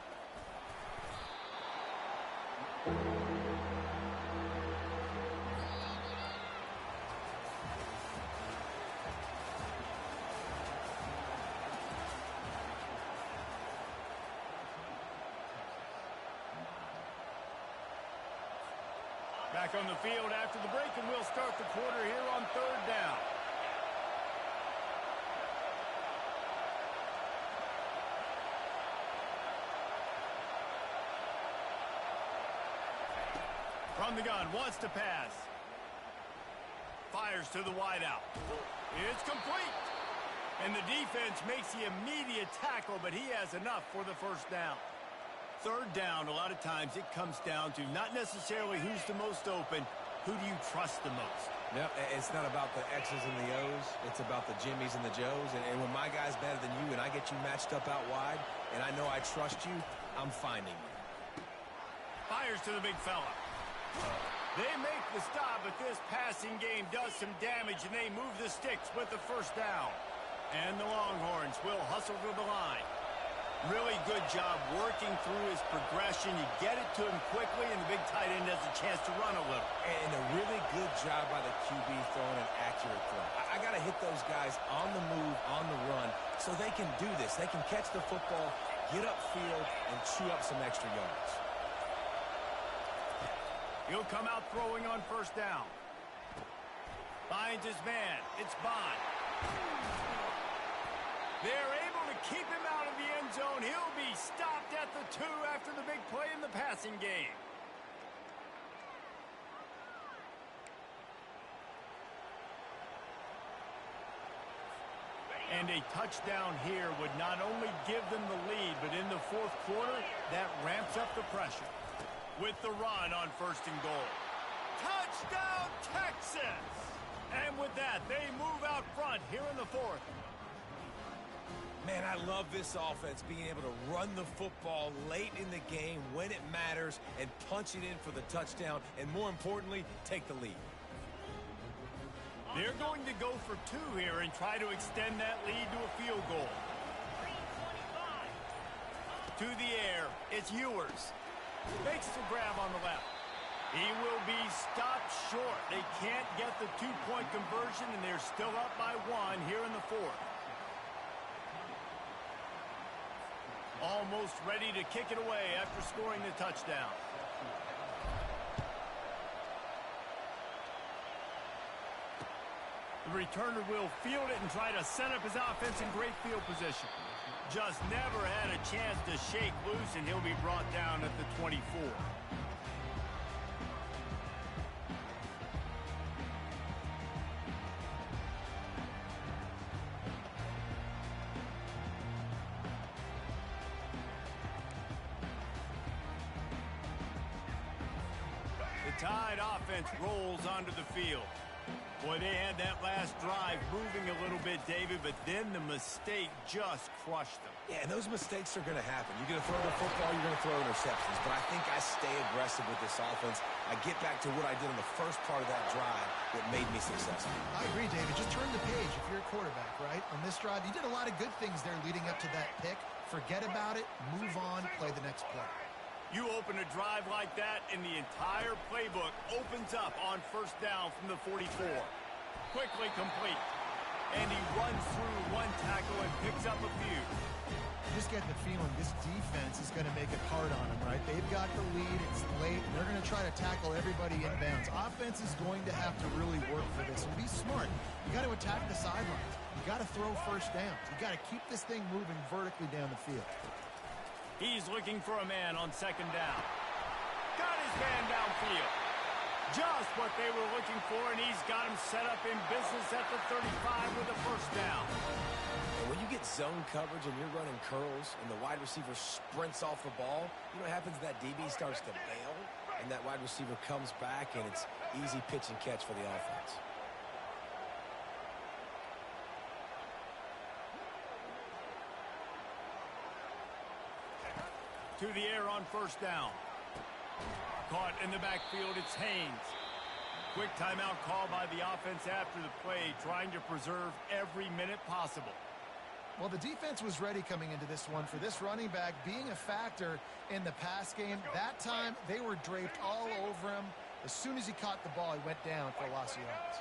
Back on the field after the break, and we'll start the quarter here on third down. From the gun, wants to pass. Fires to the wideout. It's complete. And the defense makes the immediate tackle, but he has enough for the first down. Third down, a lot of times it comes down to not necessarily who's the most open, who do you trust the most? Yep, it's not about the X's and the O's. It's about the Jimmies and the Joes. And when my guy's better than you and I get you matched up out wide and I know I trust you, I'm finding you. Fires to the big fella. They make the stop, but this passing game does some damage, and they move the sticks with the first down. And the Longhorns will hustle to the line. Really good job working through his progression. You get it to him quickly, and the big tight end has a chance to run a little. And a really good job by the QB throwing an accurate throw. I got to hit those guys on the move, on the run, so they can do this. They can catch the football, get upfield, and chew up some extra yards. He'll come out throwing on first down. Finds his man. It's Bond. They're able to keep him out of the end zone. He'll be stopped at the 2 after the big play in the passing game. And a touchdown here would not only give them the lead, but in the fourth quarter, that ramps up the pressure. With the run on 1st and goal. Touchdown, Texas! And with that, they move out front here in the fourth. Man, I love this offense, being able to run the football late in the game when it matters and punch it in for the touchdown, and more importantly, take the lead. They're going to go for 2 here and try to extend that lead to a field goal. To the air, it's Ewers. Makes the grab on the left. He will be stopped short. They can't get the 2-point conversion, and they're still up by 1 here in the fourth. Almost ready to kick it away after scoring the touchdown. The returner will field it and try to set up his offense in great field position. Just never had a chance to shake loose, and he'll be brought down at the 24. The Tide offense rolls onto the field. Boy, they had that last drive moving a little bit, David, but then the mistake just crushed them. Yeah, and those mistakes are going to happen. You're going to throw the football, you're going to throw interceptions. But I think I stay aggressive with this offense. I get back to what I did on the first part of that drive that made me successful. I agree, David. Just turn the page if you're a quarterback, right? On this drive, you did a lot of good things there leading up to that pick. Forget about it, move on, play the next play. You open a drive like that, and the entire playbook opens up on 1st down from the 44. Quickly complete. And he runs through 1 tackle and picks up a few. You just get the feeling this defense is going to make it hard on them, right? They've got the lead. It's late. They're going to try to tackle everybody inbounds. Offense is going to have to really work for this and be smart. You got to attack the sidelines. You got to throw 1st downs. You got to keep this thing moving vertically down the field. He's looking for a man on 2nd down. Got his man downfield. Just what they were looking for, and he's got him set up in business at the 35 with a 1st down. And when you get zone coverage and you're running curls and the wide receiver sprints off the ball, you know what happens? That DB starts to bail, and that wide receiver comes back, and it's easy pitch and catch for the offense. To the air on 1st down. Caught in the backfield, it's Haynes. Quick timeout call by the offense after the play, trying to preserve every minute possible. Well, the defense was ready coming into this one for this running back being a factor in the pass game. That time, they were draped all over him. As soon as he caught the ball, he went down for a loss of yards.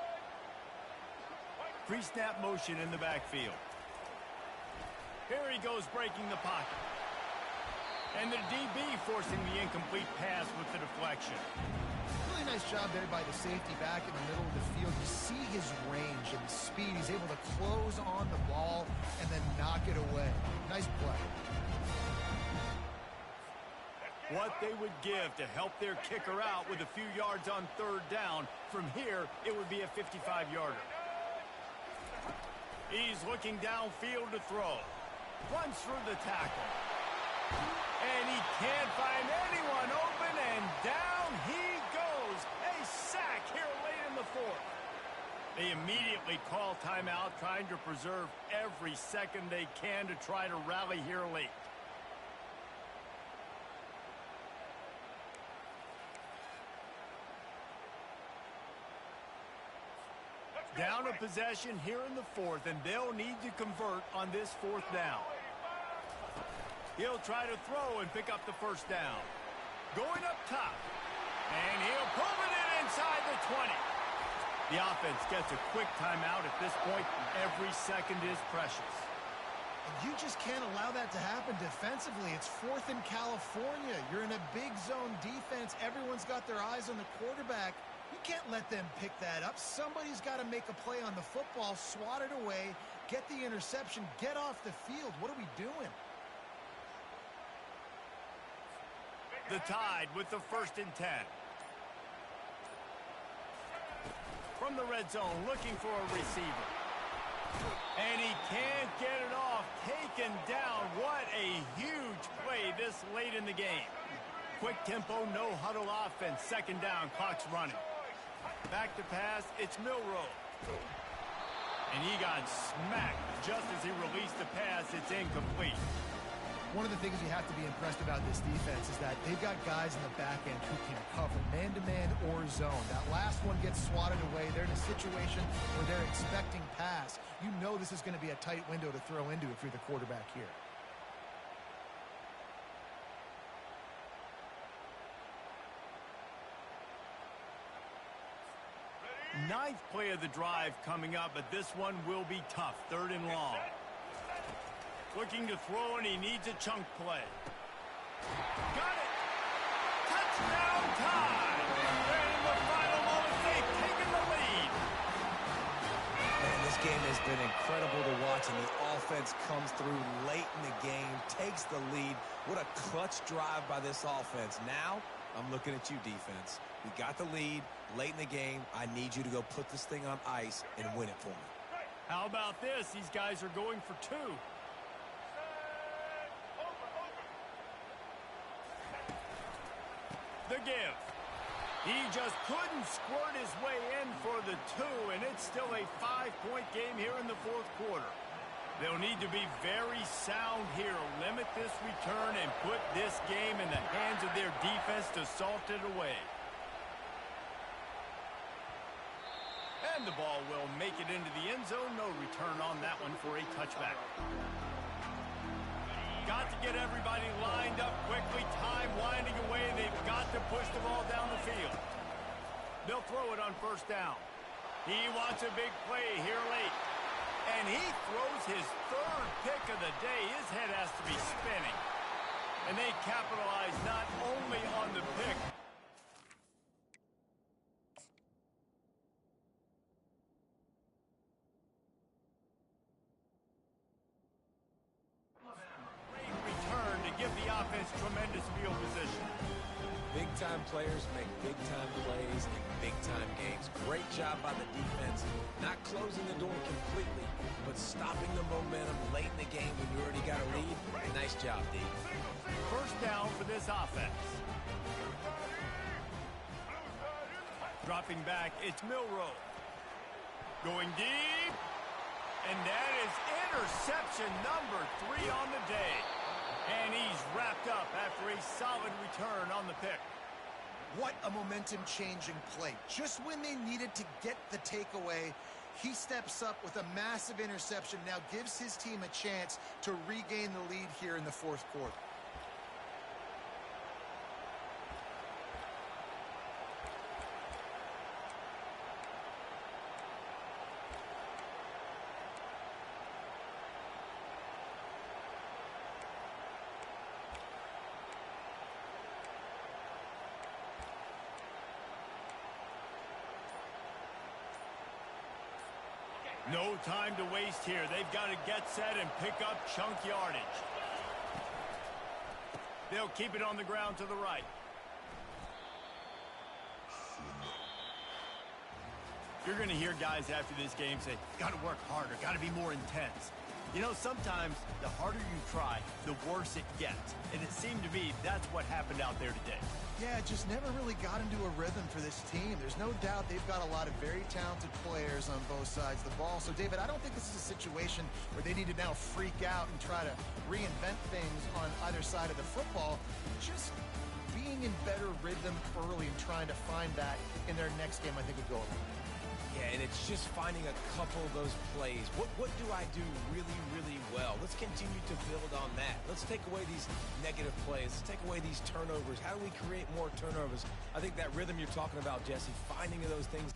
Pre-snap motion in the backfield. Here he goes breaking the pocket. And the DB forcing the incomplete pass with the deflection. Really nice job there by the safety back in the middle of the field. You see his range and the speed. He's able to close on the ball and then knock it away. Nice play. What they would give to help their kicker out with a few yards on 3rd down. From here, it would be a 55-yarder. He's looking downfield to throw. Runs through the tackle. And he can't find anyone open, and down he goes. A sack here late in the fourth. They immediately call timeout, trying to preserve every second they can to try to rally here late. Down a possession here in the fourth, and they'll need to convert on this 4th down. He'll try to throw and pick up the 1st down. Going up top. And he'll pull it in inside the 20. The offense gets a quick timeout at this point. Every second is precious. And you just can't allow that to happen defensively. It's 4th in California. You're in a big zone defense. Everyone's got their eyes on the quarterback. You can't let them pick that up. Somebody's got to make a play on the football, swat it away, get the interception, get off the field. What are we doing? The Tide with the 1st and 10. From the red zone, looking for a receiver. And he can't get it off. Taken down. What a huge play this late in the game. Quick tempo, no huddle offense. Second down, clock's running. Back to pass, it's Milroe. And he got smacked just as he released the pass. It's incomplete. One of the things you have to be impressed about this defense is that they've got guys in the back end who can cover man-to-man or zone. That last one gets swatted away. They're in a situation where they're expecting pass. You know this is going to be a tight window to throw into if you're the quarterback here. Ninth play of the drive coming up, but this one will be tough. Third and long. Looking to throw, and he needs a chunk play. Got it! Touchdown time! And in the final moments, they've taken the lead. Man, this game has been incredible to watch, and the offense comes through late in the game, takes the lead. What a clutch drive by this offense. Now, I'm looking at you, defense. We got the lead late in the game. I need you to go put this thing on ice and win it for me. How about this? These guys are going for two. The give. He just couldn't squirt his way in for the two, and it's still a 5-point game here in the fourth quarter. They'll need to be very sound here, limit this return, and put this game in the hands of their defense to salt it away. And the ball will make it into the end zone. No return on that one for a touchback. Got to get everybody lined up quickly. Time winding away. They've got to push the ball down the field. They'll throw it on first down. He wants a big play here late. And he throws his third pick of the day. His head has to be spinning. And they capitalize not only on the pick. Great return to give the offense tremendous field position. Big-time players make big-time plays in big-time games. Great job by the defense, not closing the door completely, but stopping the momentum late in the game when you already got a lead. Nice job, D. First down for this offense. Dropping back, it's Milroe. Going deep. And that is interception number 3 on the day. And he's wrapped up after a solid return on the pick. What a momentum-changing play. Just when they needed to get the takeaway, he steps up with a massive interception, now gives his team a chance to regain the lead here in the fourth quarter. No time to waste here. They've got to get set and pick up chunk yardage. They'll keep it on the ground to the right. You're going to hear guys after this game say, got to work harder, got to be more intense. You know, sometimes the harder you try, the worse it gets. And it seemed to me that's what happened out there today. Yeah, it just never really got into a rhythm for this team. There's no doubt they've got a lot of very talented players on both sides of the ball. So, David, I don't think this is a situation where they need to now freak out and try to reinvent things on either side of the football. Just being in better rhythm early and trying to find that in their next game, I think, would go a long way. Yeah, and it's just finding a couple of those plays. What do I do really, really well? Let's continue to build on that. Let's take away these negative plays. Let's take away these turnovers. How do we create more turnovers? I think that rhythm you're talking about, Jesse, finding those things